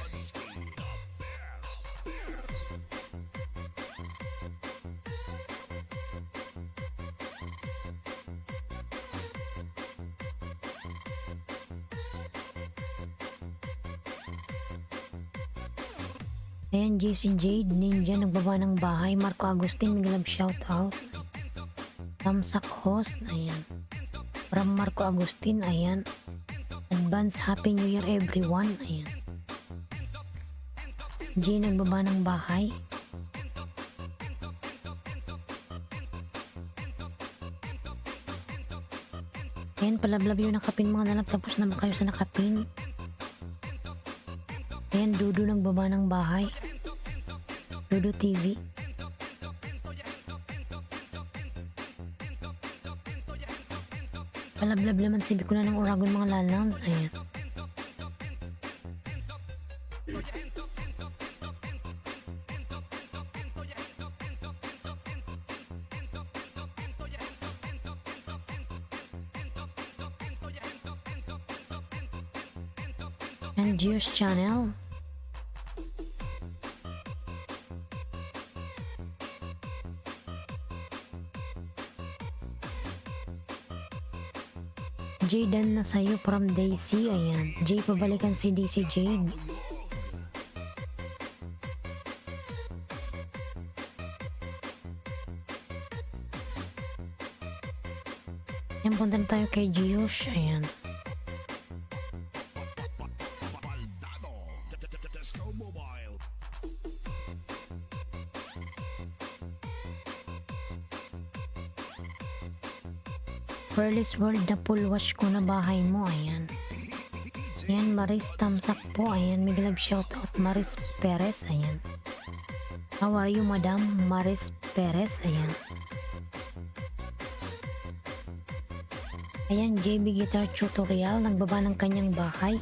Ayan, JC Jade, Ninja, nagbaba ng bahay. Marco Agustin, mega love shoutout. Tamsak Host, ayan. From Marco Agustin, ayan. Advance Happy New Year everyone, ayan. J, nagbaba ng bahay. Ayan, palablab yung nakapin mga nanap. Tapos na ba kayo sa nakapin? Ayan, Dudu nagbaba ng bahay. Dudu TV. Palablab naman si Bicuna ng Oragon mga lalams. Ayan. And Geo's channel. Jaden na sa'yo from Daisy. Ayan. Jay, pabalikan si Daisy Jade. Ayan, punta na tayo kay Geosh. Ayan. Pearl's World na full watch ko na bahay mo. Ayan. Ayan, Maris Tamsak po. Ayan, mega love shoutout Maris Perez. Ayan. How are you, Madam Maris Perez? Ayan. Ayan, JB Guitar Tutorial. Nagbaba ng kanyang bahay.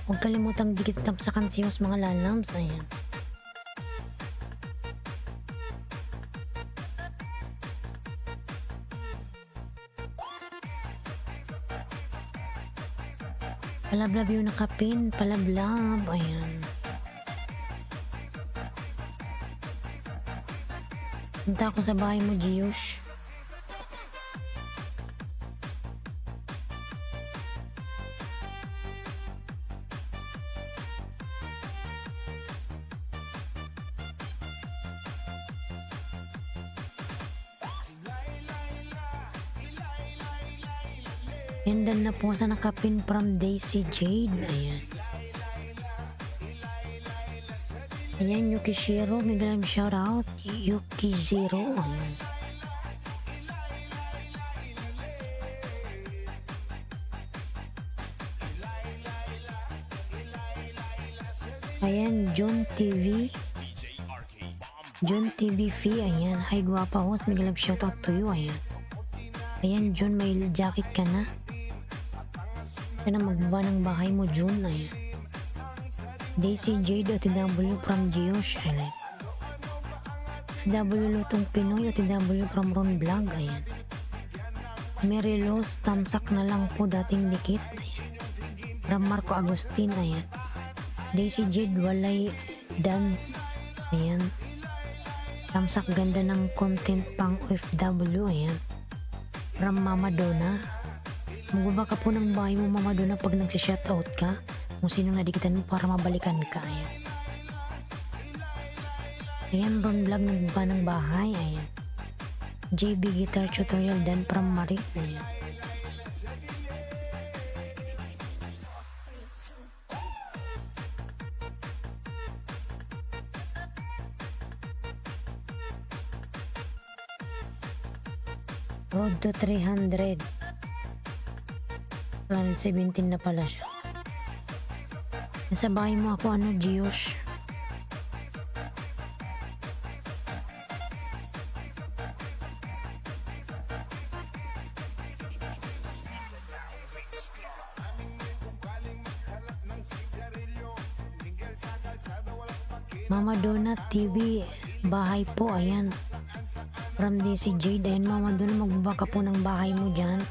Huwag kalimutang dikit tamsakan siyos mga lalams. Ayan. Palablab yung nakapin. Palablab. Ayan. Punta ako sa bahay mo, Giosh. And then na po sa nakapin from Daisy Jade. Ayan. Ayan, Yukishiro. May grand shoutout. Yukizero. Ayan. Ayan, John TV. John TV Fee. Ayan. Hi, guwapa host. May grand shoutout to you. Ayan. Ayan, John. May jacket ka na. Kaya na magbaba ng bahay mo, June. Ayan. Daisy Jade OTW from Geosh. Ayan. FW Lutong Pinoy OTW from Ron Vlog. Ayan. Mary Rose Tamsak na lang po dating dikit. Ayan. From Marco Agustin. Ayan. Daisy Jade walay dan. Ayan. Tamsak ganda ng content pang OFW. Ayan. From Mama Donna. Magbaba ka po ng bahay mo, Mama Donna, pag nagsishoutout ka kung sino nadikitan mo para mabalikan ka. Ayan. Ayan, Ron Vlog nagbaba ng bahay. Ayan. JB Guitar Tutorial dan from Maris. Ayan. Road to 300. 17 na pala siya. Nasa bahay mo ako, ano, Giosh? Mama Donut TV, bahay po, ayan. From DC Jade, ayan Mama Donut, magbabaka po ng bahay mo dyan.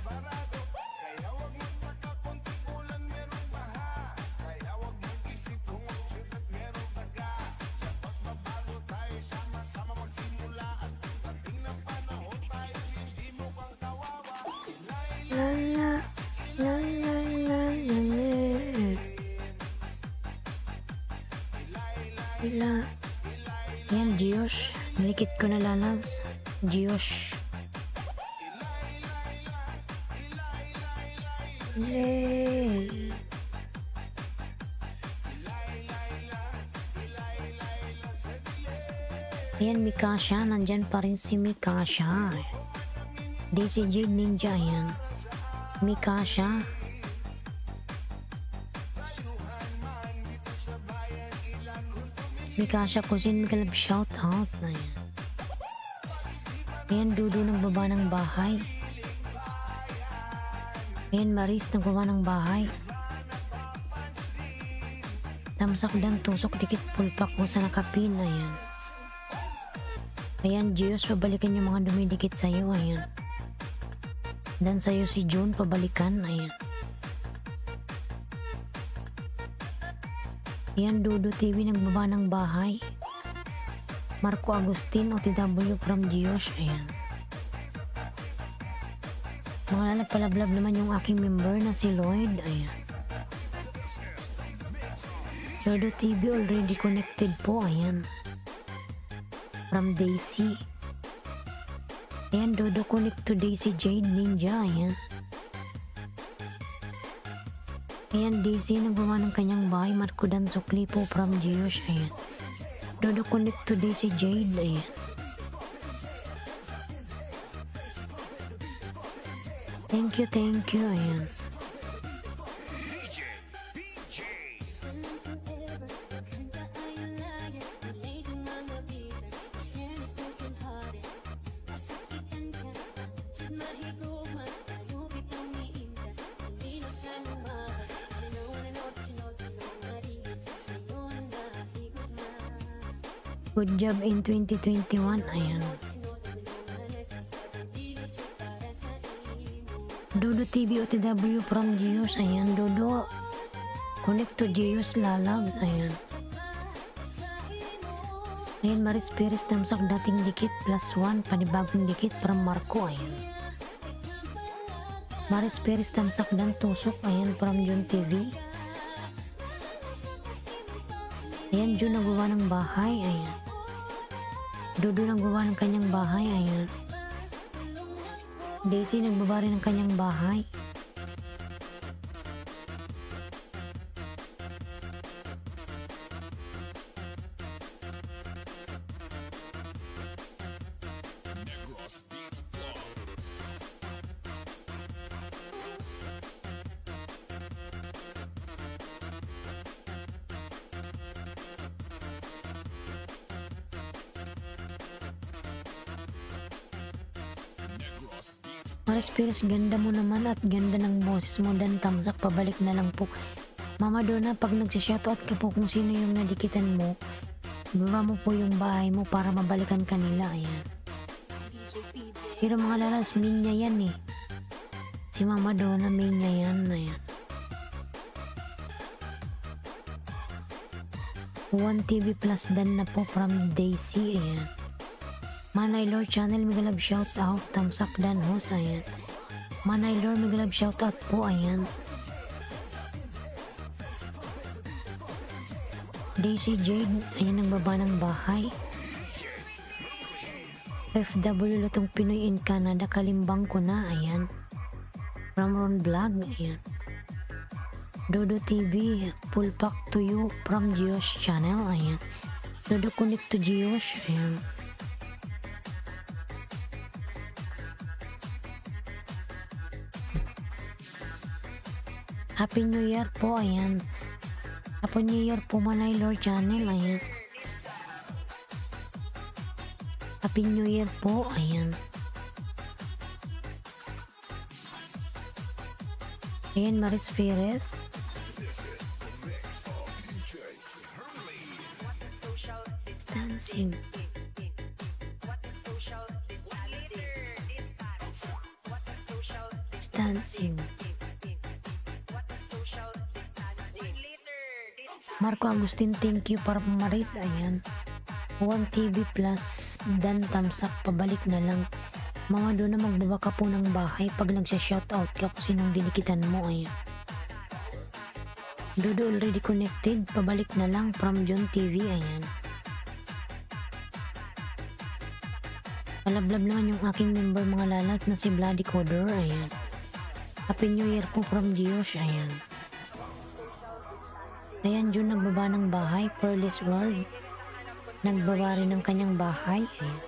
La la, la la la la la. Yan, Giosh. Nilikit ko na lalabs. Giosh. Yay! Ayan, Mikasha. Nandyan pa rin si Mikasha. DC Jade Ninja, ayan. Mikasha. Mikasha Cousin Mikalab, shout out. Ayan. Ayan, Dudu nagbaba ng bahay. Ayan, Maris nagbaba ng bahay. Tamsak dan tusok dikit pulpak mo sa nakapin. Ayan. Ayan, Gios, pabalikan yung mga dumidikit sa'yo. Ayan. Dan sa'yo si June, pabalikan. Ayan. Ayan, Dudu TV nagbaba ng bahay. Marco Agustin, OTW from Gios. Ayan. Mga lalapalablab naman yung aking member na si Lloyd. Ayan. Dudu TV already connected po. Ayan. From Daisy. Ayan, Dodo connect to Daisy Jade Ninja. Ayan. Ayan, Daisy nagbawa ng kanyang bahay. Marco Dan Sukli po from Gios. Ayan. Dodo connect to Daisy Jade. Ayan. Thank you, thank you. Ayan. Good job in 2021. Ayan. Dodo TV OTW from Gios. Ayan. Dodo connect to Gios Lalabs. Ayan. Ayan, Maris Perez damsak dating dikit +1 panibagong dikit from Marco. Ayan. Maris Perez damsak dan tusok. Ayan, from June TV. Ayan, June nagawa ng bahay. Ayan. Dodo nagbawa ng kanyang bahay. Ayan. Daisy nagbaba rin ng kanyang bahay. Maris Perez, ganda mo naman at ganda ng boses mo. Dan tamsak, pabalik na lang po. Mama Donna, pag nagsishoutout ka po kung sino yung nadikitan mo, baba mo po yung bahay mo para mabalikan kanila. Ayan. Pero mga lalas, minya yan eh. Si Mama Donna, minya yan. Ayan. 1TV Plus dan na po from Daisy. Ayan. Manay Lord Channel, Migalab shout out. Tamsak dan host. Ayan. Manay Lord, Migalab shout out po. Ayan. Daisy Jade, ayan nagbaba ng bahay. FW Lutong Pinoy in Canada, kalimbang ko na. Ayan. From Ron Vlog. Ayan. Dodo TV, full pack to you from Gios Channel. Ayan. Dodo connect to Gios. Ayan. Happy New Year po, ayan. Happy New Year po Manay Lord Channel, ayan. Happy New Year po, ayan. Ayan, Maris Ferres. Dancing. Dancing. Marco Agustin, thank you para Maris, ayan. 1TV Plus, dan thumbs up, pabalik na lang. Mga doon na magbaba ka po ng bahay pag nagsya-shoutout ka kung sinong dinikitan mo, ayan. Dodo already connected, pabalik na lang from John TV, ayan. Palablab naman yung aking member mga lalat na si Bloody Coder, ayan. Happy New Year po from Giosh, ayan. Ayan, June nagbaba ng bahay, Pearl's World. Nagbaba rin ng kanyang bahay, ayan.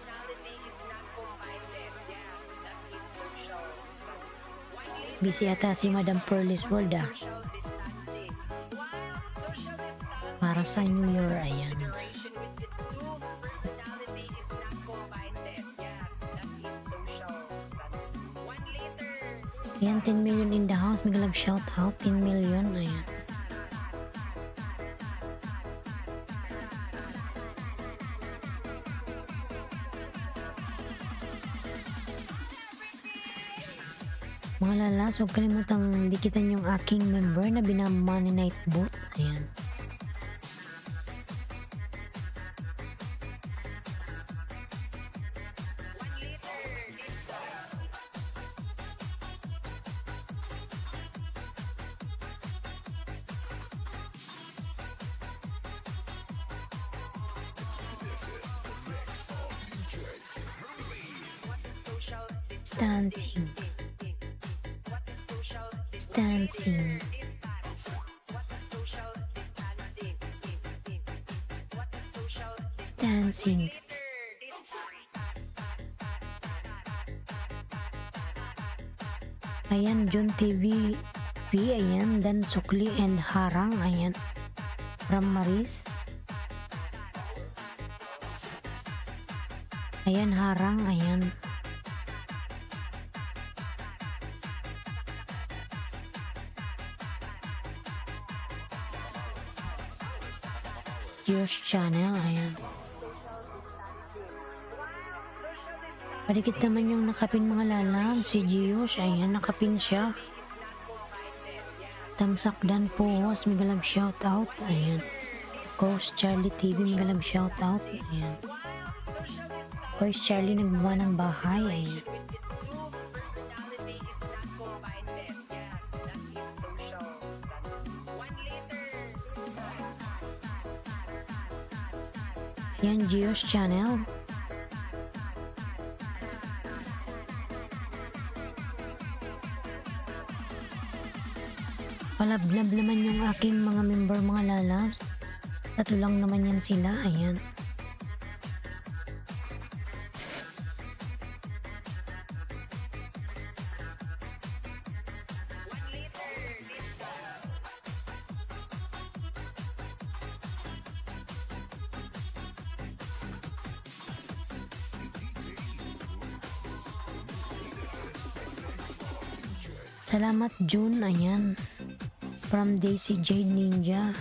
Busy ata si Madam Pearl's World, ah. Para sa New Year, ayan. Ayan, 10 million in the house. May love shout out, 10 million, ayan. Mga lalas, huwag kalimutang dikitan yung aking member na binama ni Nightbot. Ayan. Dancing. Dancing. Dancing. Ayan, John TV P, ayan, dan Sukli and Harang, ayan. From Maris. Ayan, Harang, ayan. Josh Channel, ayan. Padikit naman yung nakapin mga lalab, si Giosh, ayan, nakapin siya. Tamsak Dan Puhos, Migalab shoutout, ayan. Coach Charlie TV, Migalab shoutout, ayan. Coach Charlie nagbaba ng bahay, ayan. Yan, Gio's Channel. Palablab naman yung aking mga member mga lalabs. Tatlo lang naman yan sila, ayan. Salamat June, ayan. From Daisy Jade Ninja.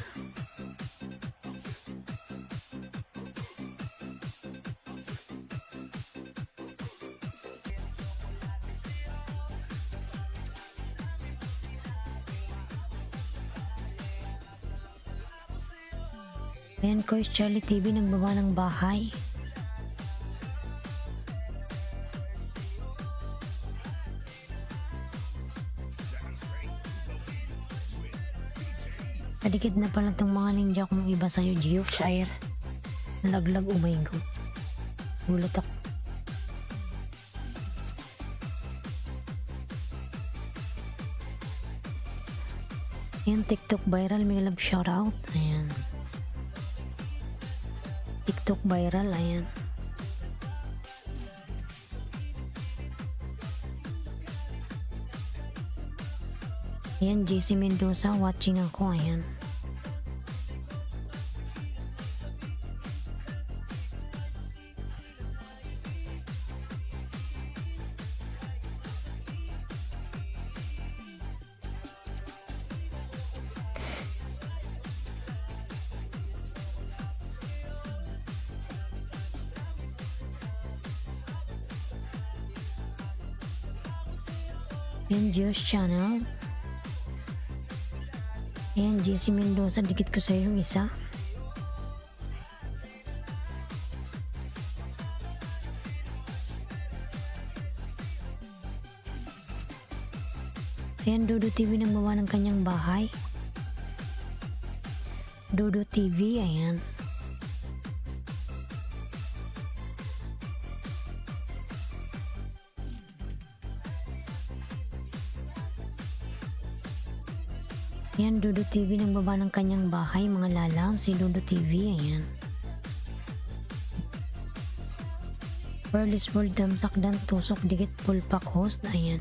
Ayan, Coach Charlie TV nagbaba ng bahay. Kadikit na pala itong mga ninja kung iba sa'yo, Geoshire. Nalaglag, oh my god. Gulat ako. Ayan, TikTok viral, may love shoutout. Ayan. TikTok viral, ayan. Ayan, JC Mendoza, watching ako, ayan. Ayan, Geo's channel. Ayan, JC Mendoza, dikit ko sa yung isa. Ayan, Dodo TV nang gawa ng kanyang bahay. Dodo TV, ayan. Ayan, Dodo TV nang baba ng kanyang bahay, mga lalam, si Dodo TV, ayan. Pearl's World, damsak dan tusok, dikit pulpak host, ayan.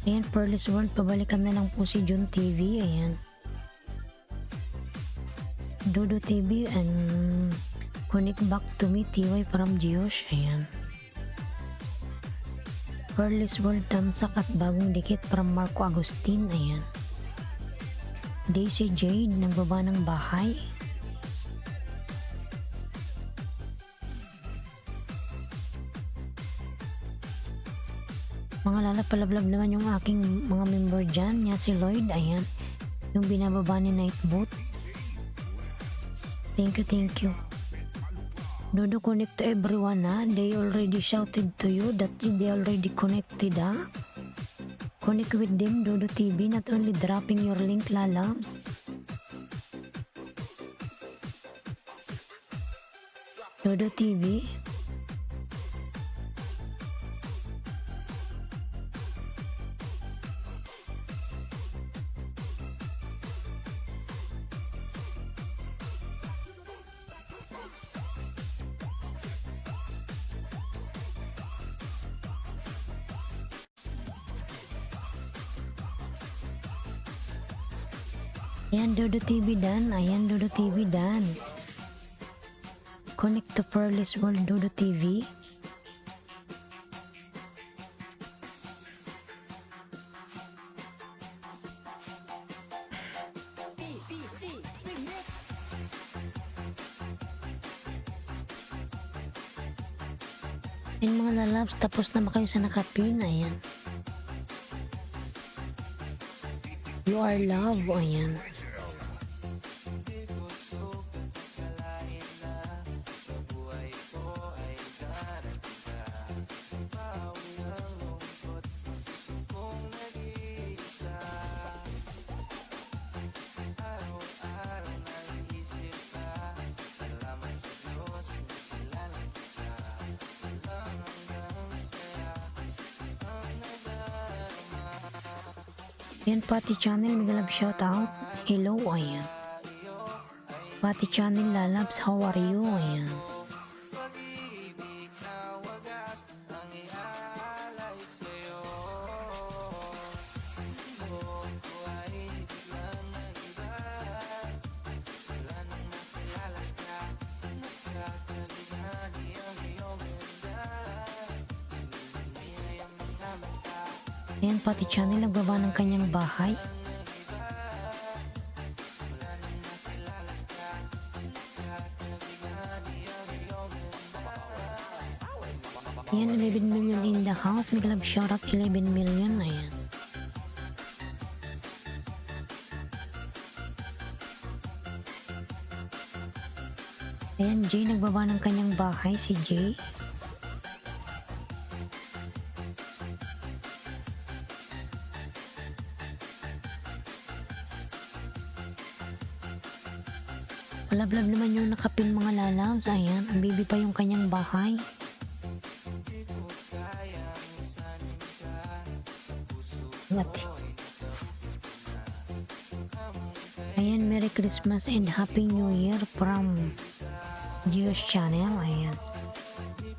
Ayan, Pearl's World, pabalikan na lang po si Jun TV, ayan. Dodo TV and connect back to me, TY from Geosh, ayan. Pearl's World, damsak at bagong dikit from Marco Agustin, ayan. Daisy Jade, nagbaba ng bahay. Mga lalapalablab naman yung aking mga member dyan. Yan si Lloyd, ayan. Yung binababa ni Nightboot. Thank you. Dodo, connect to everyone, ha. They already shouted to you that they already connected, ha. Connect with them, Dodo TV, not only dropping your link, lalabs. Dodo TV. Ayan, Dodo TV dan. Ayan, Dodo TV dan. Connect to Pearl's World, Dodo TV. Ayan mga lalabs, tapos na ba kayo sa nakapin? Ayan. You are love, ayan. Yan, Pati Channel, Migalab shoutout. Hello, ayan. Pati Channel, lalabs, how are you, ayan. Ayan, Pati Channel, nagbaba ng kanyang bahay. Ayan, 11 million in the house. Migalab shoutout, 11 million. Ayan. Ayan, Jay, nagbaba ng kanyang bahay, si Jay. Palablab naman yung nakapin mga lalabs. Ayan, ang baby pa yung kanyang bahay. Ngati. Ayan, Merry Christmas and Happy New Year from Geo's channel. Ayan.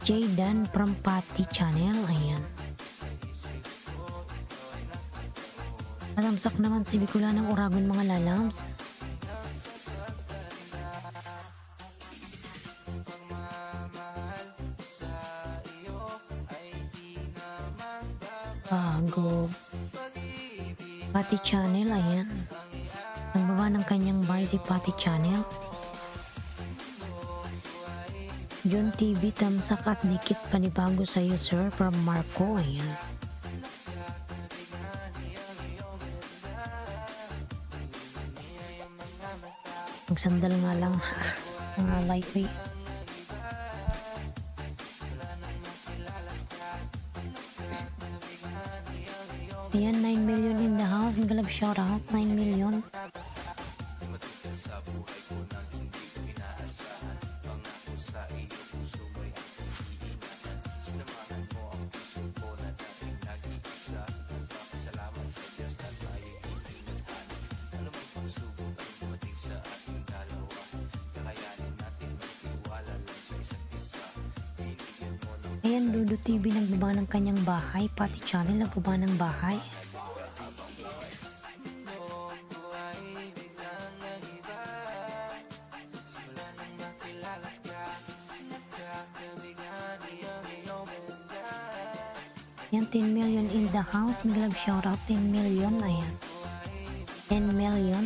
Jaydan from Pati Channel. Ayan. Malamsak naman si Bicolanang Uragon mga lalabs. Bago. Pati Channel, ayan. Nagbaba ng kanyang bahay si Pati Channel. John TV, tamsak at dikit panibago sa'yo sir from Marco, ayan. Magsandal nga lang mga lightweight. Ayan, 9 million in the house. Magalab shout out, 9 million. Ayan, Dudu TV nagbaba ng kanyang bahay. Pati Channel nagbaba ng bahay. Ayan, 10 million in the house. Maglab shout out, 10 million. Ayan, 10 million.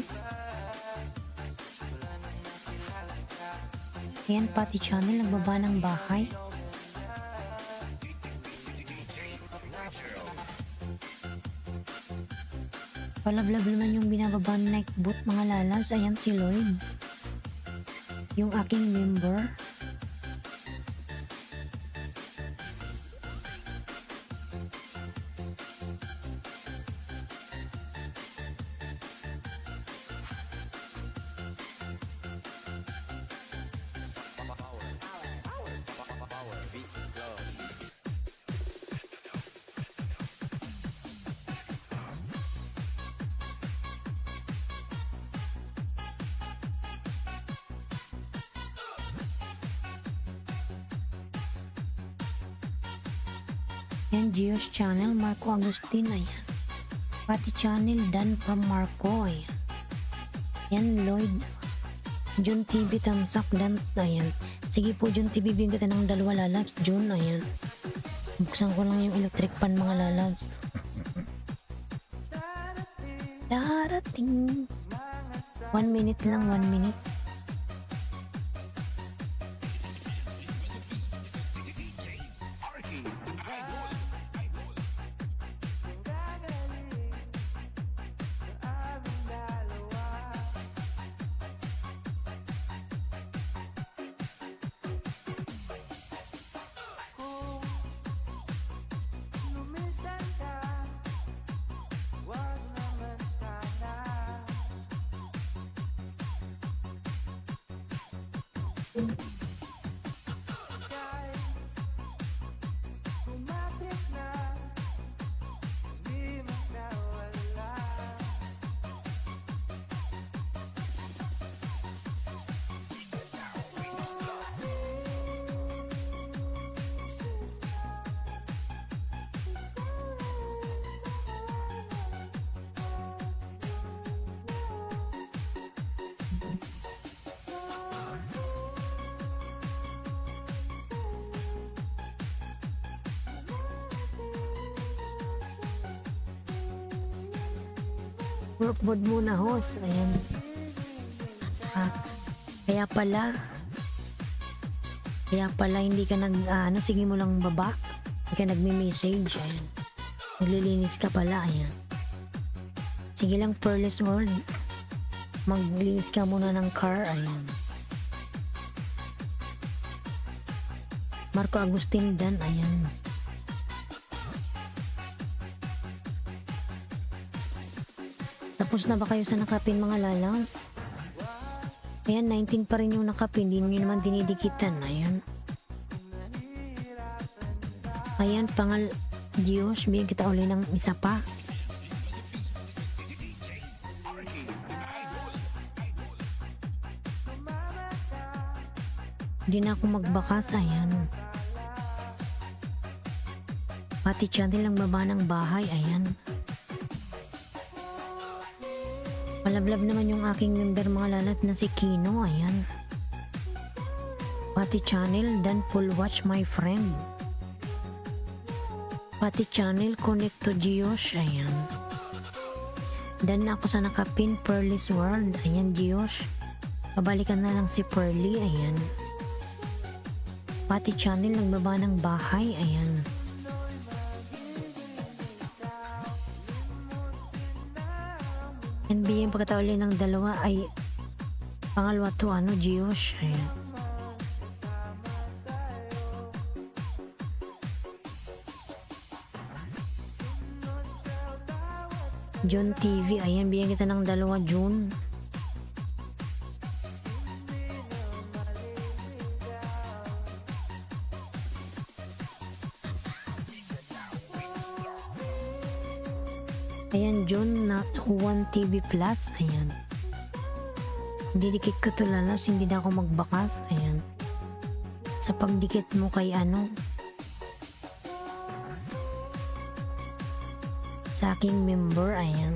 Ayan, Pati Channel nagbaba ng bahay. Palablab naman yung binababa ng night boot mga lalabs. Ayan si Lloyd, yung aking member. Yan, Gio's Channel, Marco Agustin, ayan. Pati Channel, Dan from Marco, ayan. Yan, Lloyd. Jun TV, tamsak, Dan, ayan. Sige po, Jun TV, bigyan kita ng dalawa lalabs. Jun, ayan. Buksan ko lang yung electric pan mga lalabs. Darating. 1 minute lang, 1 minute. Work mode muna, host. Ayan. Kaya pala hindi ka sige mo lang baba. Hindi ka nagme-message. Ayan. Naglilinis ka pala. Ayan. Sige lang, Pearless World. Maglinis ka muna ng car. Ayan. Marco Agustin Dan. Ayan. Tapos na ba kayo sa nakapin mga lalabs? Ayan, 19 pa rin yung nakapin. Hindi nyo naman dinidikitan. Ayan. Ayan, Diyos, bigyan kita uli ng isa pa. Hindi na ako magbakas. Ayan. Pati Channel ang baba ng bahay. Ayan. Palablab naman yung aking member mga lalat na si Kino, ayan. Pati channel, dan full watch my friend. Pati channel, connect to Giosh, ayan. Dan ako sa nakapin, Pearly's World, ayan Giosh. Pabalikan na lang si Pearly, ayan. Pati channel, nagbaba ng bahay, ayan. NBA yung pagkatauli ng dalawa ay pangalawa to Giosh, ayan. June TV, ayan, bigyan kita ng dalawa, June. Ayan, June na Juan TV Plus, ayan. Didikit ko to lalabs, hindi na ako magbakas, ayan. Sa pagdikit mo kay sa aking member, ayan.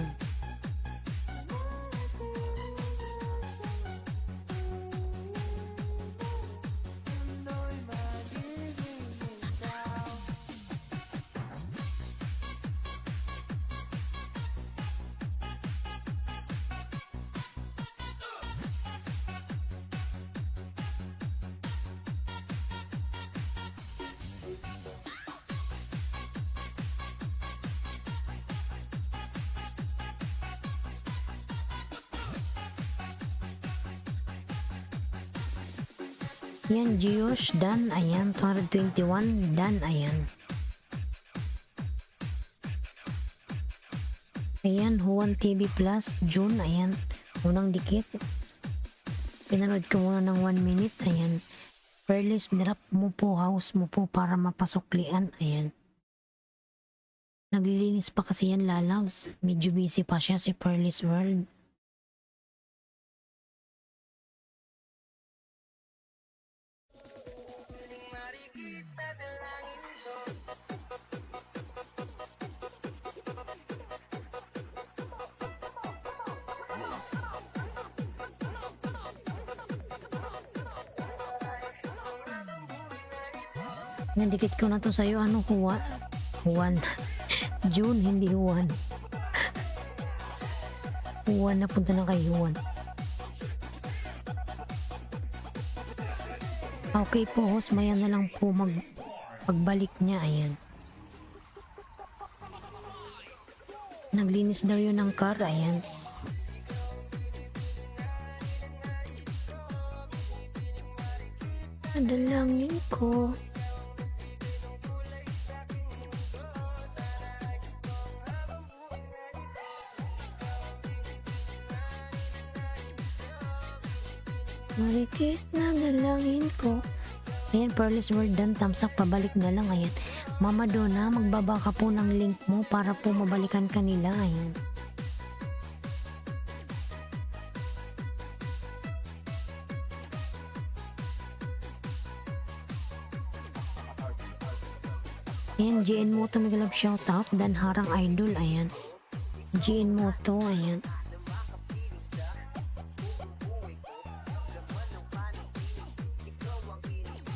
Yan, Giosh, dan, ayan, 221, dan, ayan. Ayan, Juan TV Plus, June, ayan, unang dikit. Pinanood ko muna ng 1 minute, ayan. Pearly's drop mo po, house mo po para mapasuklian, ayan. Naglilinis pa kasi yan, lalabs. Medyo busy pa siya si Pearly's World. Nandikit ko na to sa'yo, Juan. June, hindi Juan. Juan, napunta na kay Juan. Okay po, host, maya na lang po pagbalik niya, ayan. Naglinis daw yun ng car, ayan. Nadalangin ko. Marikit na dalangin ko. Ayan, Pearly's World dan, thumbs up, pabalik na lang, ayan. Mama Donna, magbaba ka po ng link mo para po mabalikan kanila, ayan. Ayan, GN Moto, magalab shoutout, dan Harang Idol, ayan. GN Moto, ayan.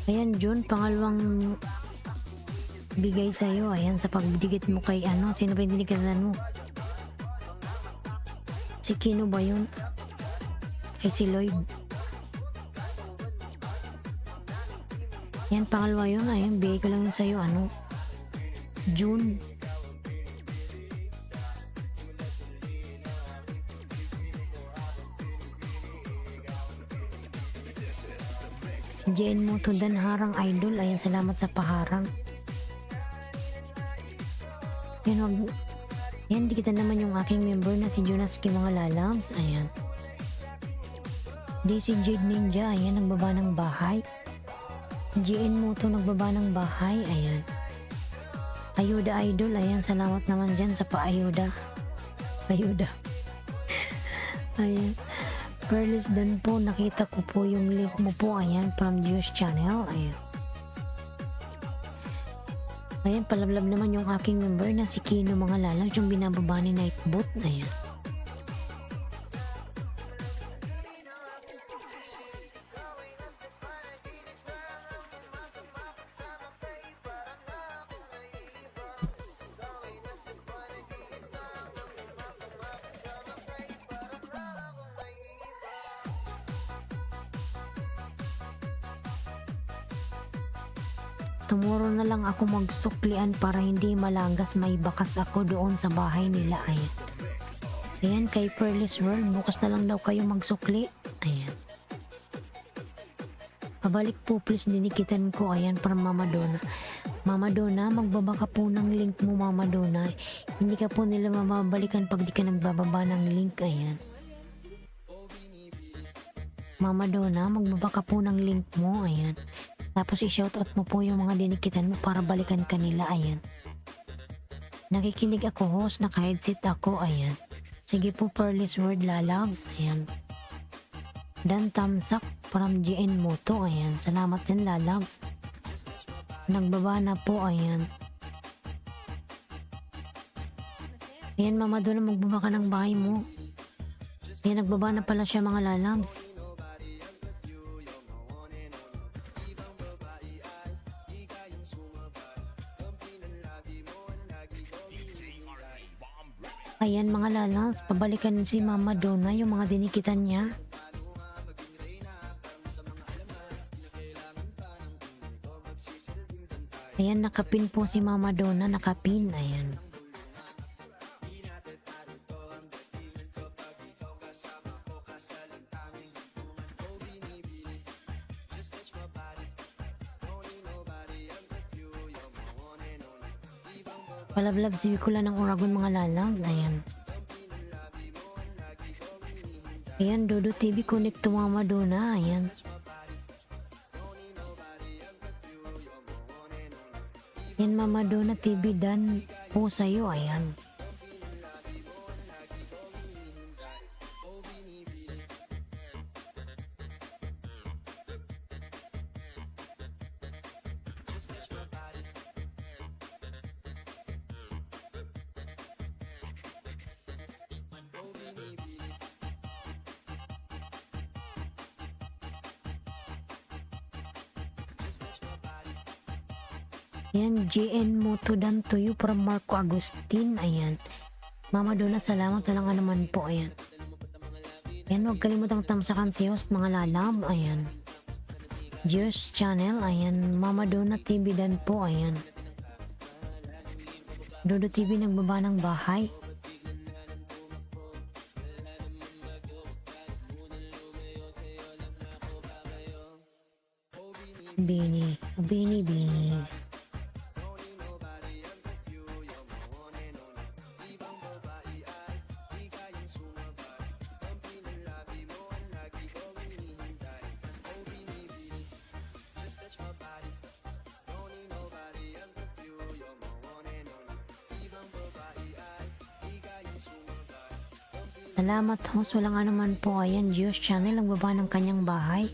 Ayan, June, pangalawang bigay sa'yo, ayan, sa pagdikit mo kay sino ba yung dinikatan mo? Si Kino ba yun? Ay, si Lloyd. Ayan, pangalawa yun, ayan, bigay ko lang yun sa'yo, June. Jane Moto dan Harang Idol, ayan, salamat sa paharang. Yan, di kita naman yung aking member na si Jonaski mga lalabs, ayan. Di si Jade Ninja, ayan, nagbaba ng bahay. GN Moto, nagbaba ng bahay, ayan. Ayuda Idol, ayan, salamat naman dyan sa pa-ayuda. Ayuda. Ayan. Pearly's dan po, nakita ko po yung link mo po, ayan, from Giosh channel, ayan. Ayan, palablab naman yung aking member na si Kino mga lalabs, yung binababa ni Nightbot, ayan. tomorrow na lang ako magsuklian para hindi malanggas, may bakas ako doon sa bahay nila. Ayan. Ayan, kay Pearl's World, bukas na lang daw kayo magsukli. Ayan. Pabalik po please, dinikitan ko. Ayan, para Mama Donna. Mama Donna, magbaba ka po ng link mo, Mama Donna. Hindi ka po nila mababalikan pag di ka nagbababa ng link. Ayan. Mama Donna, magbaba ka po ng link mo. Ayan. Tapos i-shoutout mo po yung mga dinikitan mo para balikan kanila. Ayan. Nakikinig ako, host. Naka-headset ako. Ayan. Sige po, Pearl's World lalabs. Ayan. Dan Tamsak from GN Moto. Ayan. Salamat din lalabs. Nagbaba na po. Ayan. Ayan, Mama Donna, magbaba ka ng bahay mo. Ayan, nagbaba na pala siya, mga lalabs. Ayan, mga lalabs, pabalikan si Mama Donna yung mga dinikitan niya. Ayan, nakapin po si Mama Donna, nakapin. Ayan. Palablab si Wikula ng Oragon, mga lalabs. Ayan. Ayan, Dodo TV connect to Mama Donna. Ayan. Yan, Mama Donna TV dan po sa'yo. Ayan. Ayan, GN Moto dan to you from Marco Agustin. Ayan. Mama Donna, salamat na lang naman po. Ayan. Ayan, huwag kalimutang tamsakan si host, mga lalab. Ayan. Gears Channel. Ayan. Mama Donna TV dan po. Ayan. Dodo TV nagbaba ng bahay. Bini. Salamat host, walang anuman po. Ayan, Gears Channel nagbaba ng kanyang bahay.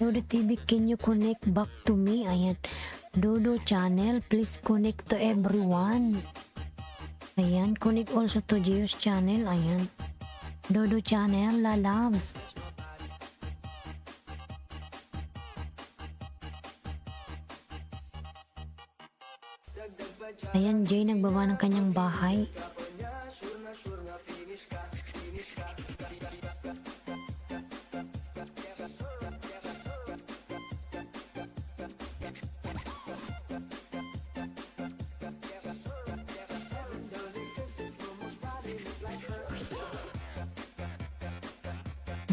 Dodo TV, can you connect back to me? Ayan. Dodo Channel, please connect to everyone. Ayan, connect also to Gears Channel. Ayan. Dodo Channel, lalabs. Ayan, Jay nagbaba ng kanyang bahay.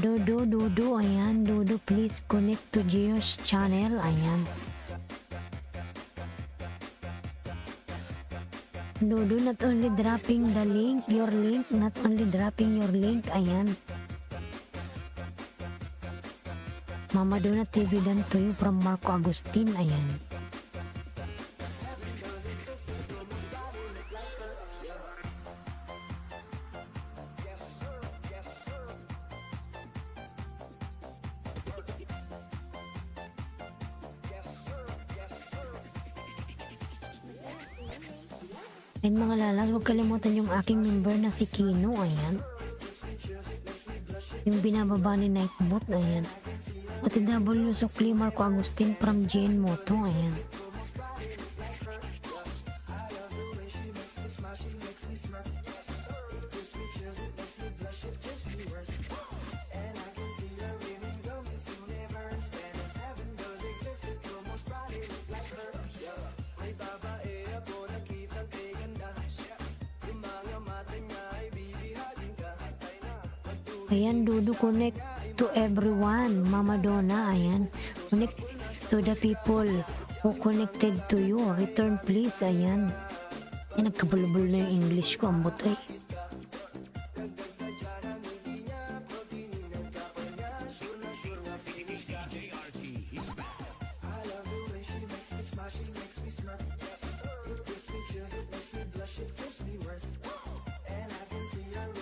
Dodo, ayan. Dodo, please connect to Gears Channel. Ayan. Dodo, not only dropping the link, your link, not only dropping your link. Ayan. Mama Donna TV dan to you from Marco Agustin. Ayan. Ayan, mga lalas, huwag kalimutan yung aking member na si Kino. Ayan. Yung binababa ni Nightbot. Ayan. OTW Sukli Marco Agustin from GN Moto. Ayan. Ayan, Dudu, connect to everyone. Mama Donna, ayan. Connect to the people who connected to you. Return please, ayan. Ayan, nagkabulubul na yung English ko. Ang buto eh.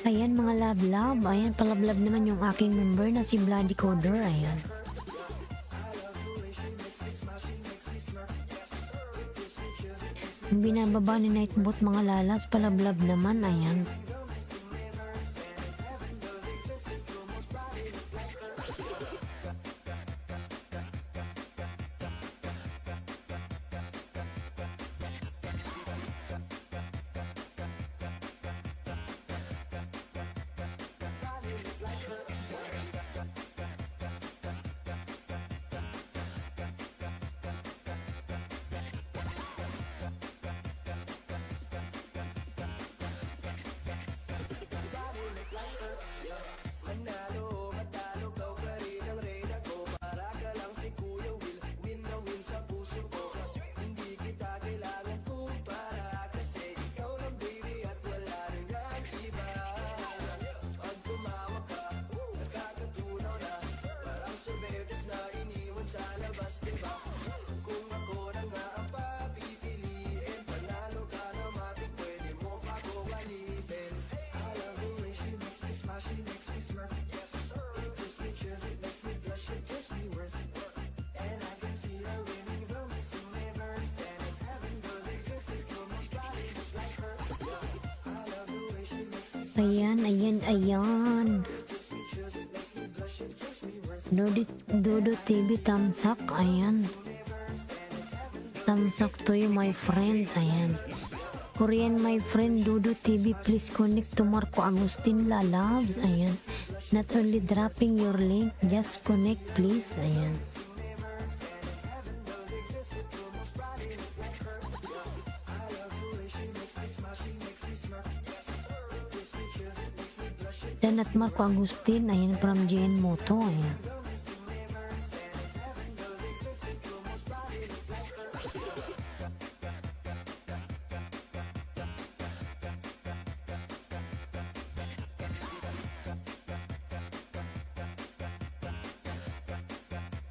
Ayan mga love, ayan palablab naman yung aking member na si Bloody Coder, ayan. Yung binababa ni Nightbot mga lalas, palablab naman, ayan. Ayan. Dodo TV tamsak, ayan. Tamsak to you, my friend, ayan. Korean, my friend, Dodo TV, please connect to Marco Agustin Lalabs, ayan. Not only dropping your link, just connect, please, ayan. Dan at Marco Agustin, ayan, from JN Moto, ayan.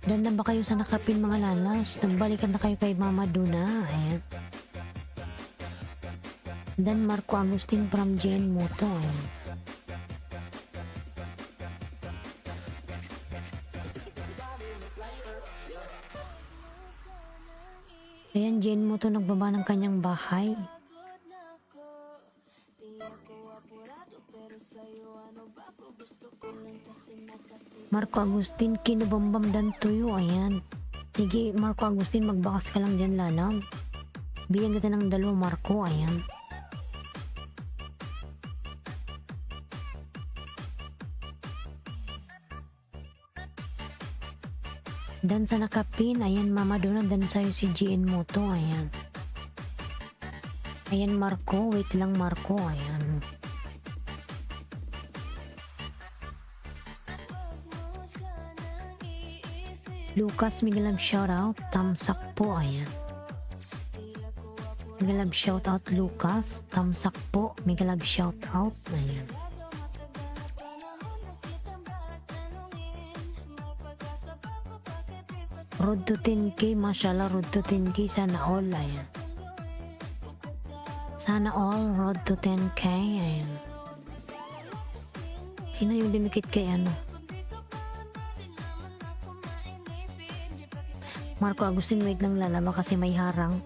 Dan na ba kayo sa nakapin mga lalas? Nagbalikan na kayo kay Mama Duna, ayan. Dan Marco Agustin from JN Moto, ayan. Ayan, Jane mo to nagbaba ng kanyang bahay. Marco Agustin, kinubambam dan tuyo, ayan. Sige, Marco Agustin, magbakas ka lang dyan, lalang. Bigyan kita ng 2, Marco, ayan. Dan sa nakapin, ayan, Mama Donna, dan sa'yo si GN Moto, ayan. Ayan, Marco, wait lang, Marco, ayan. Lucas, Miguelab shoutout, tamsak po, ayan. Miguelab shoutout, Lucas, tamsak po, Miguelab shoutout, ayan. Road to 10k, mashallah, road to 10k, sana all, ayan. Sana all, road to 10k, ayan. Sino yung dumikit kay ano? Marco Agustin, wait lang, lalaba kasi may harang.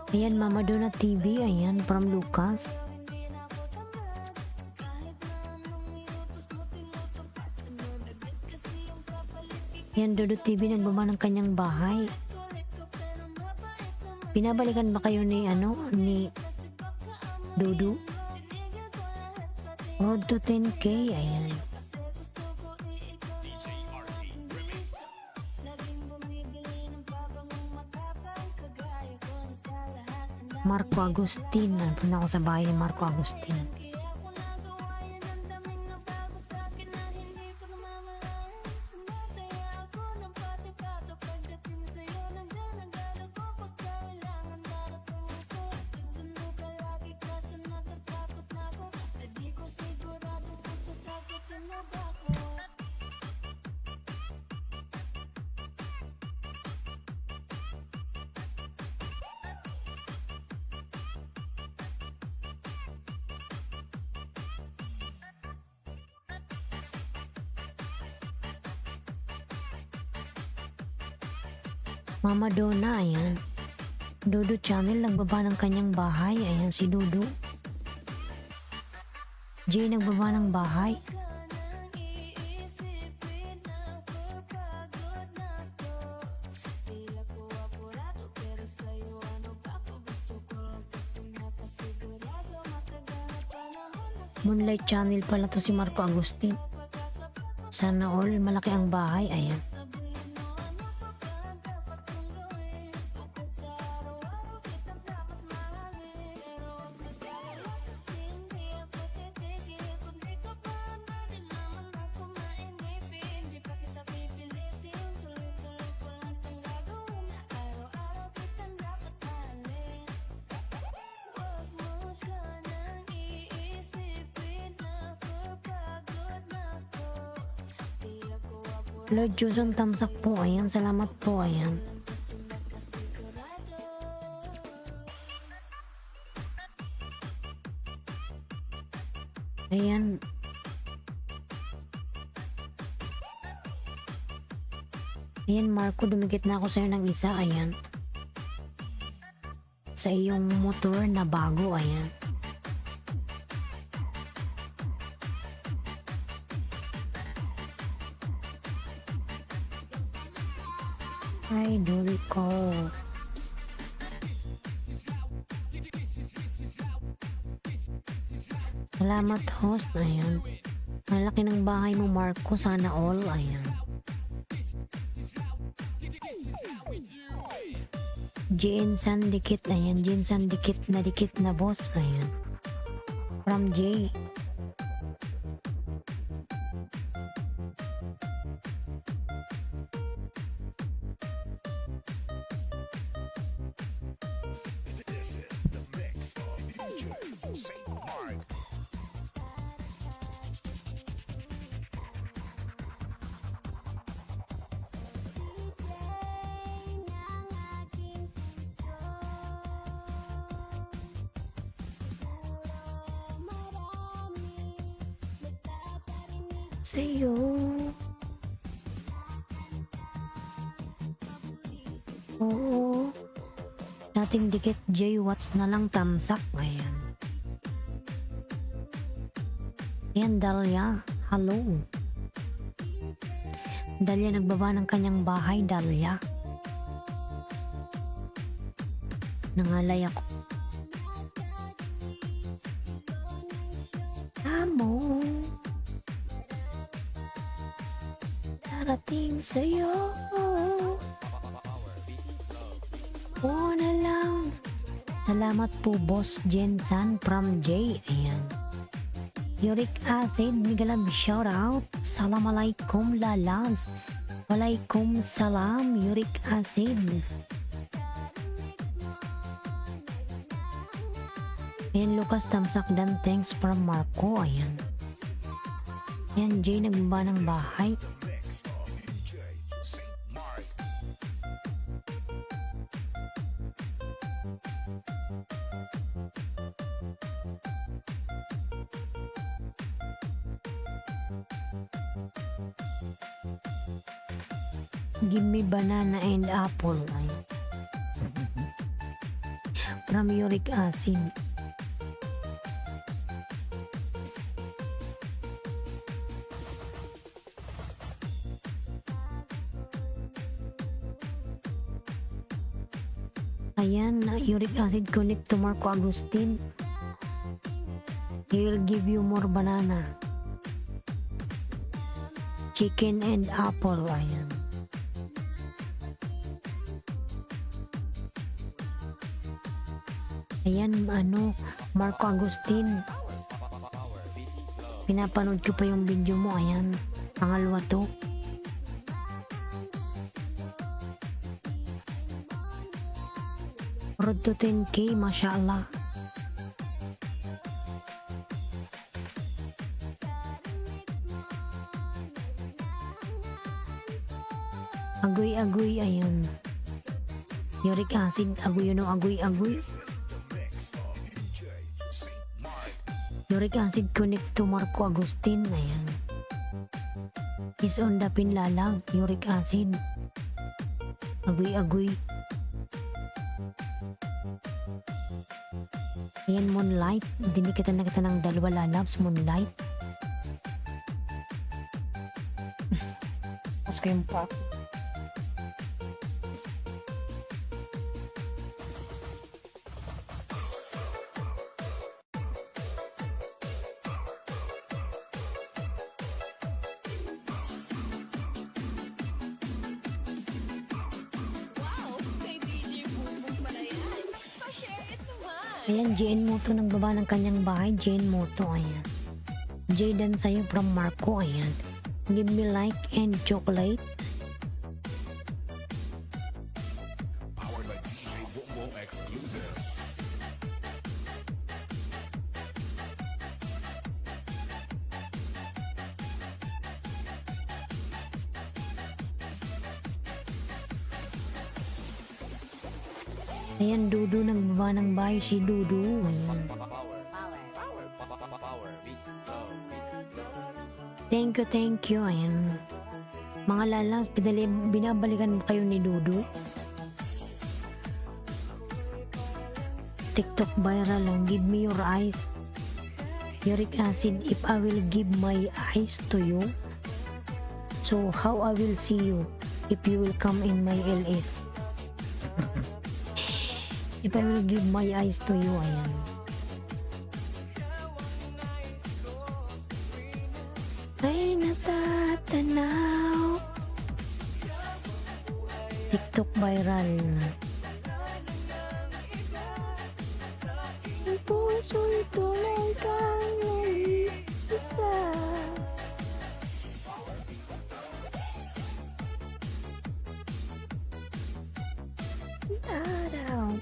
Ayan, Mama Donna TV, ayan, from Lucas. Ayan, Dodo TV, nagbaba ng kanyang bahay. Pinabalikan ba kayo ni Dodo? Road to 10k, ayan. Marco Agustin. Napunta ako sa bahay ni Marco Agustin. Mama Donna, ayan. Dudu Channel, nagbaba ng kanyang bahay. Ayan si Dudu. Jay, nagbaba ng bahay. Moonlight Channel pala to si Marco Agustin. Sana all, malaki ang bahay. Ayan. Lord Joson Tamsak po, ayan, salamat po, ayan. Ayan. Ayan Marco, dumikit na ako sa'yo ng isa, ayan. Sa iyong motor na bago, ayan. Idol ko. Salamat host, ayan. Malaki ng bahay mo Marco, sana all, ayan. Jinsan dikit, ayan. Jinsan dikit na boss, ayan. From J. This is the mix of DJ Saint Mark. Sa'yo. Oo. Dating dikit J Watts na lang tamsak. Ayan. Ayan Dalia. Hello. Dalia nagbaba ng kanyang bahay. Dalia. Nangalay ako. Amo. Darating sa'yo. Oo na lang. Salamat po Boss Jensan from J. Ayan. Uric Acid, Migalab shout out. Assalamualaikum lalans. Walaikum salam Uric Acid. Ayan Lucas Tamsak dan thanks from Marco. Ayan. Ayan J nagbaba ng bahay. Mix of DJ Saint Mark. Give me banana and apple. Ay. From Uric Acid. Ayan, Uric Acid connect to Marco Agustin. He will give you more banana. Chicken and apple. Ayan. Ayan, Marco Agustin. Pinapanood ko pa yung video mo. Ayan, pangalawa to. Road to 10K, Masya Allah. Agoy-agoy, ayun. Uric acid, agoy yun o agoy-agoy. Uric acid connect to Marco Agustin, ayan. Is on the pinlalang, uric acid. Agoy-agoy. Ayan, Moonlight. Hindi kita nakita ng dalawa lalabs, Moonlight. Tapos ko yung pop. Ayan, JN Moto nagbaba ng kanyang bahay. JN Moto, ayan. Jayden sa'yo from Marco, ayan. Give me like and chocolate. Powered by DJ Bongbong exclusive. Ayan, Dudu nagbaba ng bahay. Si Dudu, ayan. Thank you, ayan. Mga lalas, binabalikan mo kayo ni Dudu. TikTok viral lang, give me your eyes. Uric acid, if I will give my eyes to you, so how I will see you if you will come in my LS. If I will give my eyes to you, ayan. Ay natatanaw. TikTok viral. Ang puso'y tulay kang isa. Araw.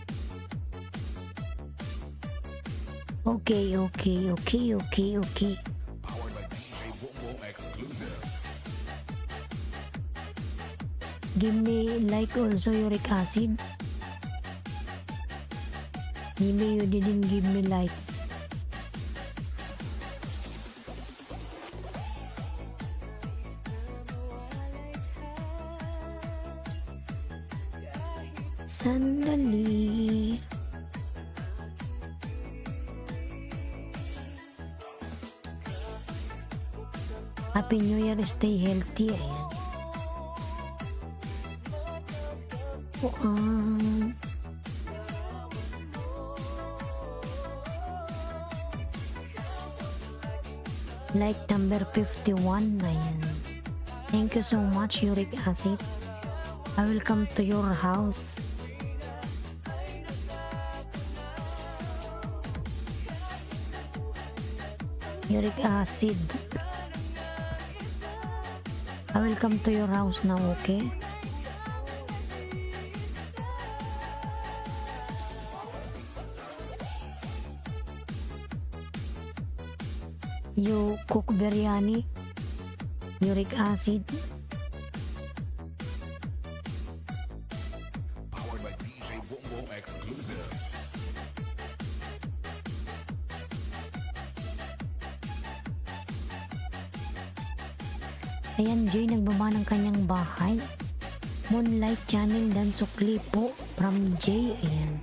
Okay. Powered by DJ Bongbong exclusive. Give me like also uric acid. Maybe you didn't give me like. Sandali. Happy New Year, stay healthy. Ayan. Like number 51. Ayan. Thank you so much, uric acid. I will come to your house. Uric acid. I will come to your house now, okay? You cook biryani, uric acid. Powered by DJ Bongbong exclusive. Ayan, Jay nagbaba ng kanyang bahay. Moonlight Channel dan sukli po from Jay. Ayan.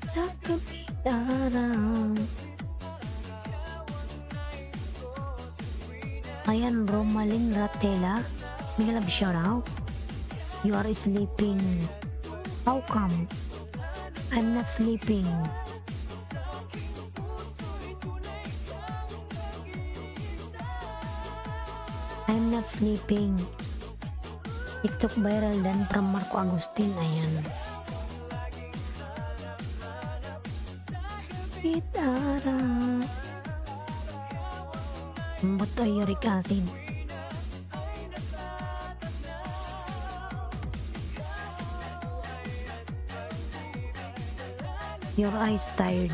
Sa kapitaran. Ayan, Romalyn Ratela. Big love shout out. You are sleeping. How come? I'm not sleeping. I'm not sleeping. TikTok viral dan from Marco Agustin. Ayan. Gitara. Buto uric acid. Your eyes tired.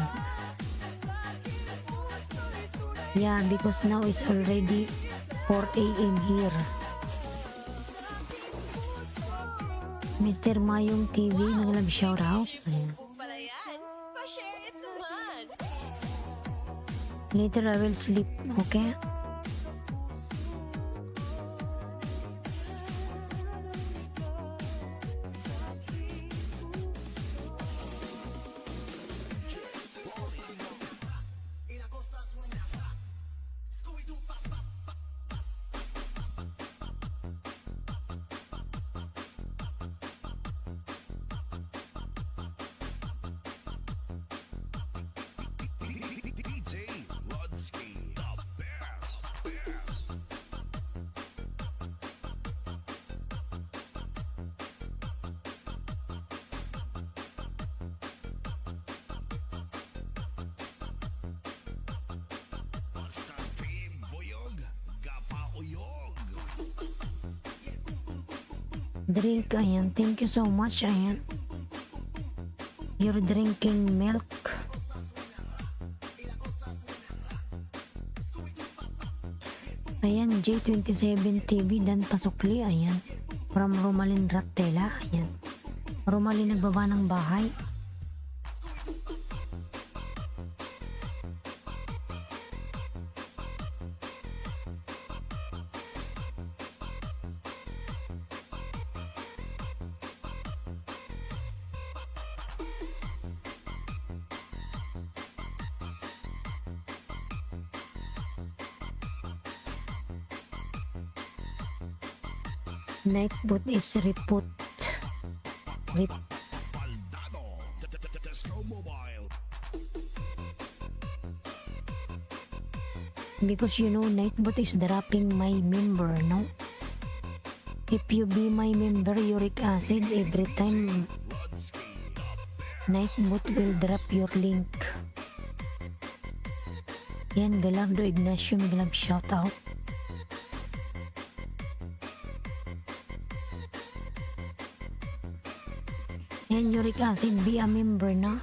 Yeah, because now it's already 4 a.m. here. Mr. Mayong TV, nag-love shoutout. Ayan. Pa-share it naman. Later I will sleep, okay? DJ Rodsky, the best. Basta team Boyog, Gapauyog. Drink, ayan. Thank you so much, ayan. You're drinking milk. Ayan, J27 TV dan Pasukli, ayan. From Romalin Rattela, ayan. Romalin nagbaba ng bahay. Nightbot is reput. Baldado, Tesco Mobile. Because you know, Nightbot is dropping my member, no? If you be my member, uric acid, every time Nightbot will drop your link. Yan, Galardo Ignacio, mag-love shoutout. Yan, uric acid, be a member na.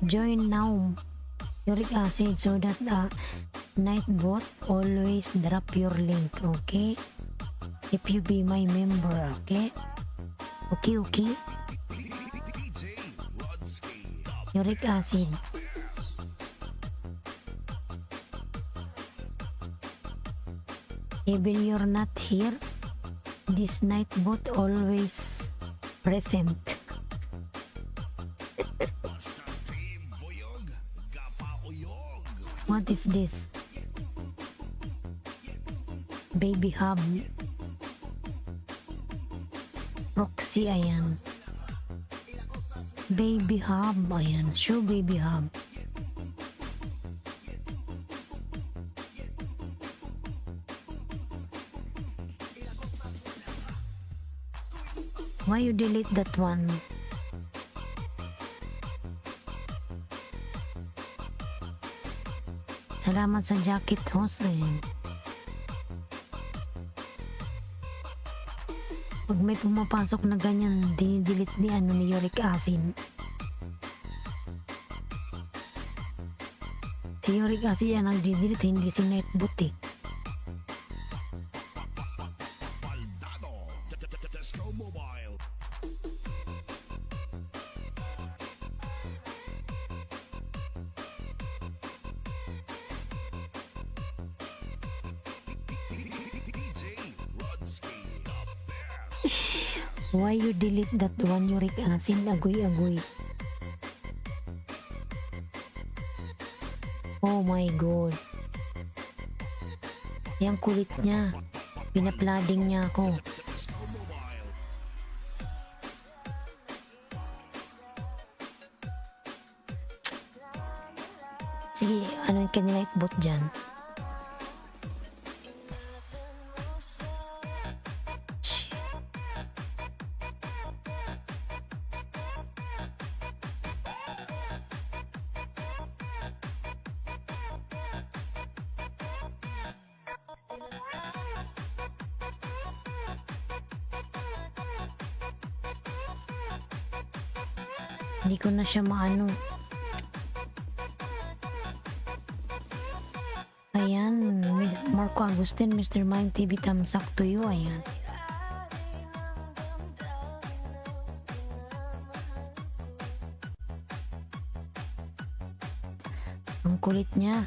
Join now, uric acid, so that Nightbot always drop your link, okay? If you be my member, okay? Okay. DJ Rodsky, Uric acid. Even you're not here, this Nightbot always present. Basta team Boyog, Gapauyog. What is this? Baby Hub. Roxy, ayan. Baby Hub, ayan. Show Baby Hub. Why you delete that one? Salamat sa jacket, host. Ayan. Pag may pumapasok na ganyan, dinidelete ni uric acid. Si uric acid yan ang didelete, hindi si Nightbot eh. Baldado, Tesco Mobile. DJ Rodsky, the best. Why you delete that one, uric acid? Agoy. Oh my god. Yang kulit niya. Pinaplading niya ako. Tesco Mobile. Sige, ano yung kanila ikbot dyan? Shit. Hindi ko na siya maano. Ayan, Marco Agustin, Mr. Mind TV, tamsak to you. Ayan. Ang kulit niya.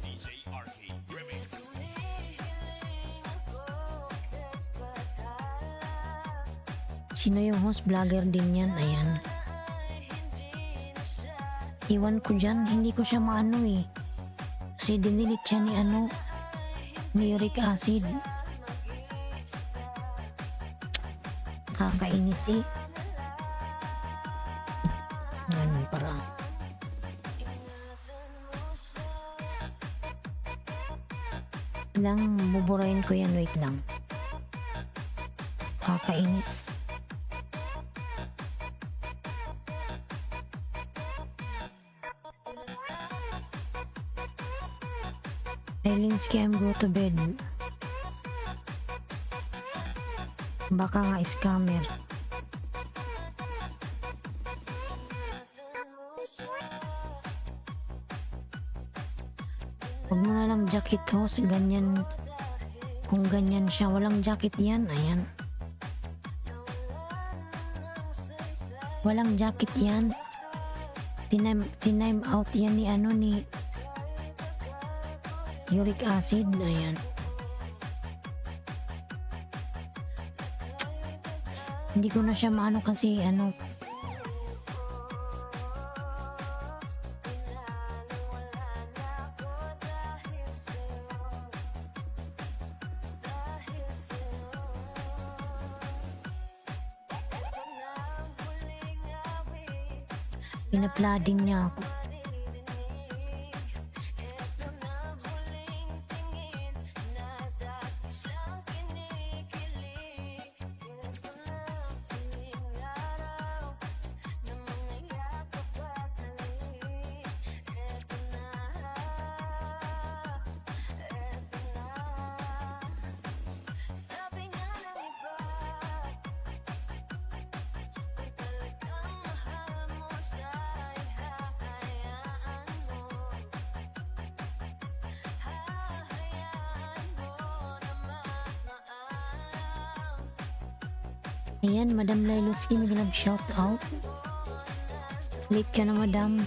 DJ Arcade Remix. Sino yung host? Vlogger din yan. Ayan. Iwan ko dyan. Hindi ko siya maano eh. Kasi dinilit siya ni ano, ni uric acid. Kakainis eh. Ganun parang. Lang, buburahin ko yan. Wait lang. Kakainis. Ailinski, I'm go to bed. Baka nga scammer. Huwag mo na lang jacket host. Ganyan. Kung ganyan siya, walang jacket yan. Ayan. Walang jacket yan. Tinime out yan ni ano ni uric acid. Ayan. Hindi ko na siya maano kasi ano. Pinaplading niya ako. Ayan, Madam Lailutsky, may nag-shout out. Late ka na, Madam.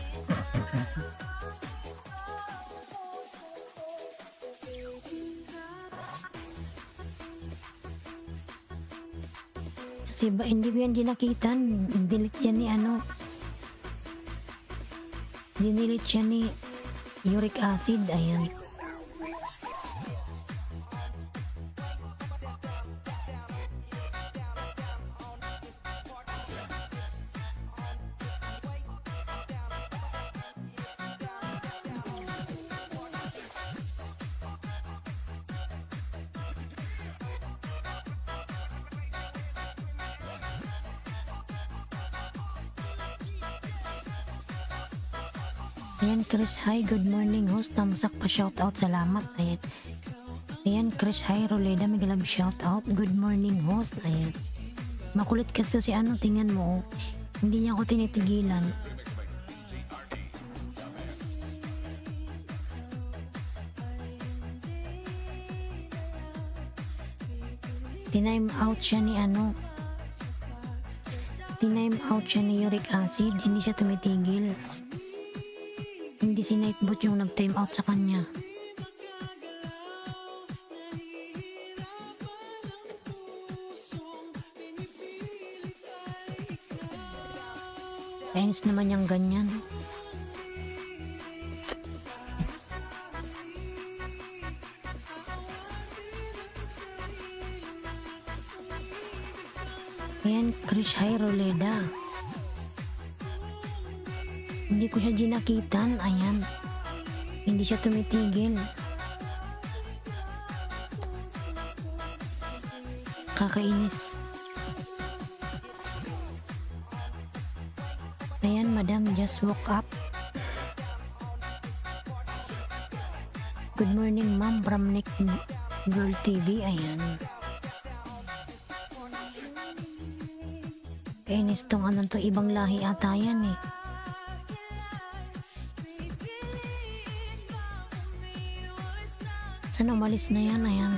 Kasi ba, hindi ko yan dinakitan. Delete yan ni ano. Dinilit siya ni uric acid. Ayan. Ayan, Chris, hi, good morning, host. Tamsak pa, shout out, salamat. Ayan. Ayan, Chris, hi, Roleda, may galab, shout out. Good morning, host. Ayan. Makulit kasi si ano, tingnan mo. Hindi niya ako tinitigilan. Tinime out siya ni ano. Tinime out siya ni uric acid. Hindi siya tumitigil. Hindi si Nightbot yung nag-time out sa kanya. Kainis naman yung ganyan. Ayan, Krish Roleda. Hindi ko siya ginakitan. Ayan. Hindi siya tumitigil. Kakainis. Ayan, madam, just woke up. Good morning, ma'am, from Nick Girl TV. Ayan. Kainis tong ano to, ibang lahi ata yan eh. Sana umalis na yan, ayan.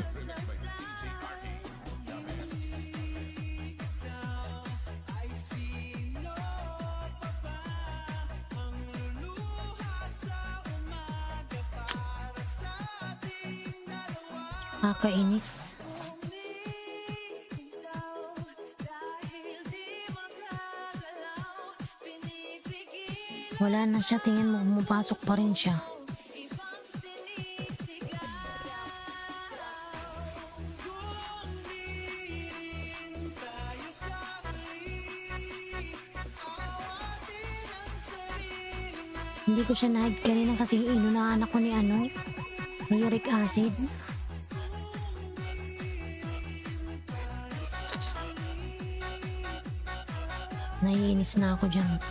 Nakakainis. Wala na siya, tingin mo pumapasok pa rin siya. Hindi ko siya na-hide kanina kasi inunahan ako ni ano, ni uric acid. Naiinis na ako dyan.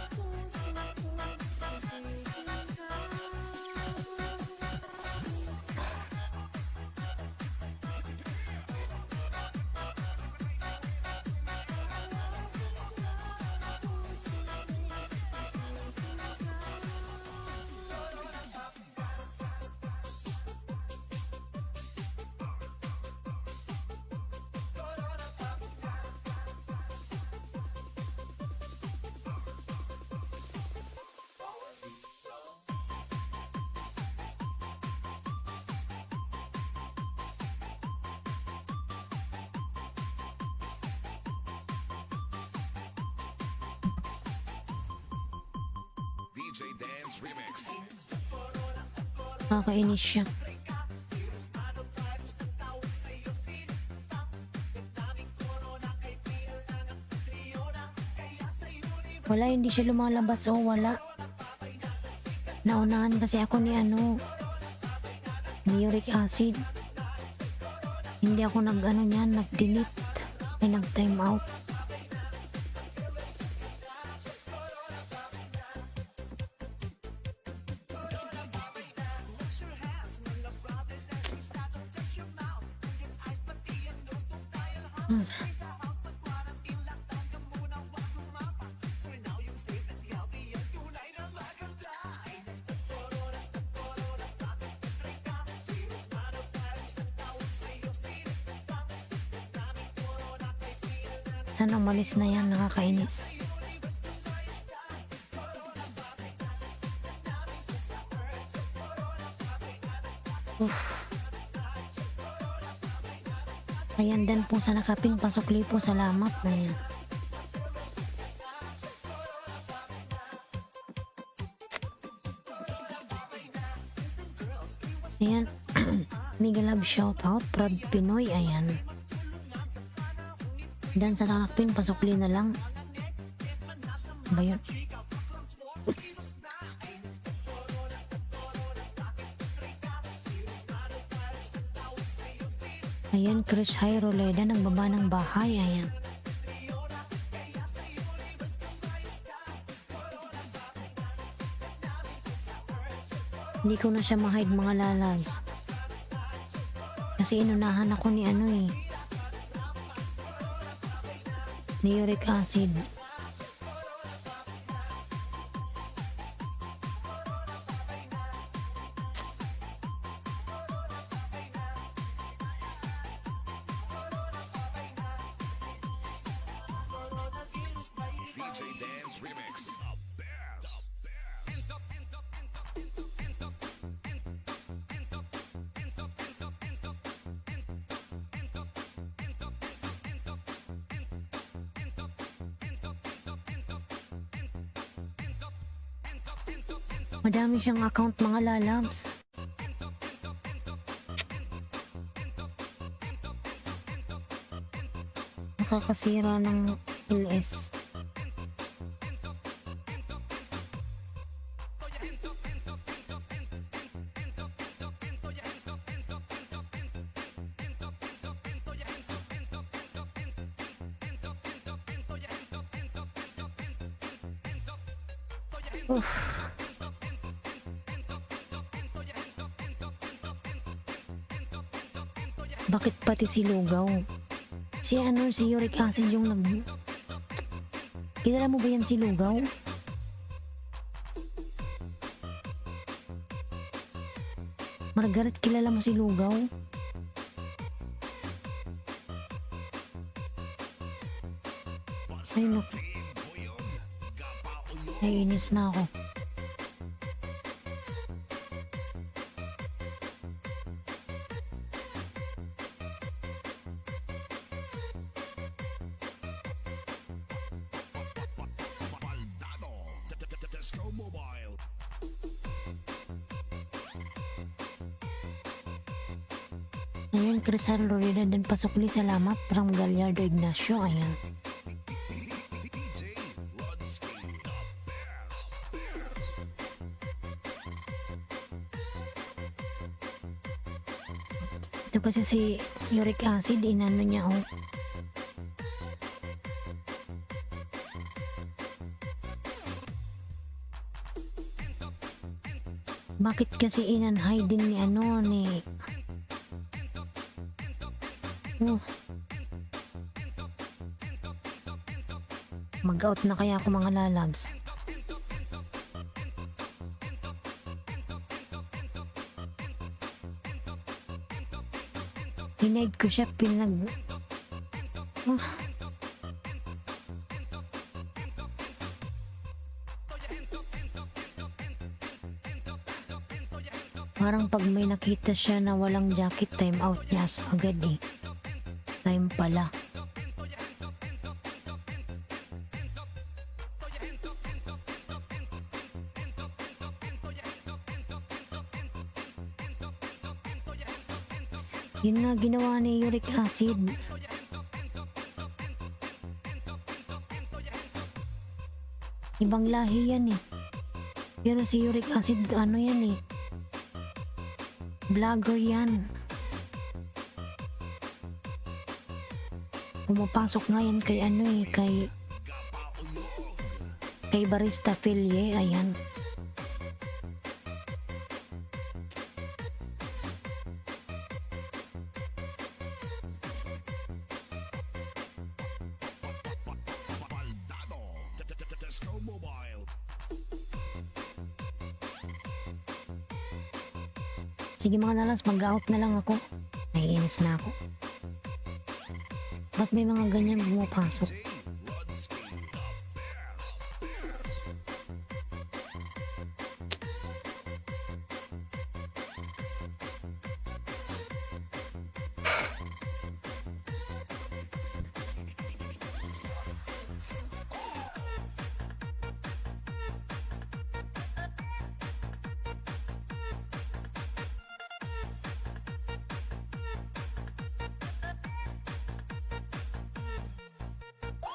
DJ Dance Remix. Nakakainis siya. Wala, hindi siya lumalabas. Oh, wala. Naunahan kasi ako ni ano, ni uric acid. Hindi ako nag-ano niyan, nag-delete. Ay, nag-time out. Sana umalis na yan, nakakainis. Ayan din po sa nakaping pasukli po, salamat na yan. Ayan. Mega love shoutout, Proud Pinoy, ayan. Dan sa nakaping pasukli na lang. Ba yun? Ayan, Krish Roleda, nagbaba ng bahay, ayan. Hindi ko na siya ma-hide, mga lalay. Kasi inunahan ako ni ano eh, ni uric acid. DJ Dance Remix. The best. Madami siyang account mga lalabs. Nakakasira ng LS. Bakit pati si Lugaw? Si Uric Acid yung nag... Kilala mo ba yan si Lugaw? Margaret, kilala mo si Lugaw? Ay, naku. Naiinis na ako. Baldado. Tesco Mobile. Ayan, Chris Lorida dan pasukli, salamat. From Gallardo Ignacio, ayan. DJ Rodsky. The best. Ito kasi si Uric Acid, inano niya, oh. Bakit kasi inanhay din ni Oh. Mag-out na kaya ako mga lalabs. Hinaid ko siya, Ah. Parang pag may nakita siya na walang jacket, time out niya agad eh. Time pala. Yun nga ginawa ni Uric Acid. Ibang lahi yan eh. Pero si Uric Acid, ano yan eh. Vlogger yan. Pumapasok nga yan kay kay Barista Filye, ayan. Baldado. Tesco Mobile. Sige mga nalas, mag-out na lang ako. Naiinis na ako. Ba't may mga ganyan pumapasok? DJ Rodsky. The best.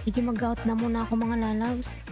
Sige, mag-out na muna ako mga lalabs.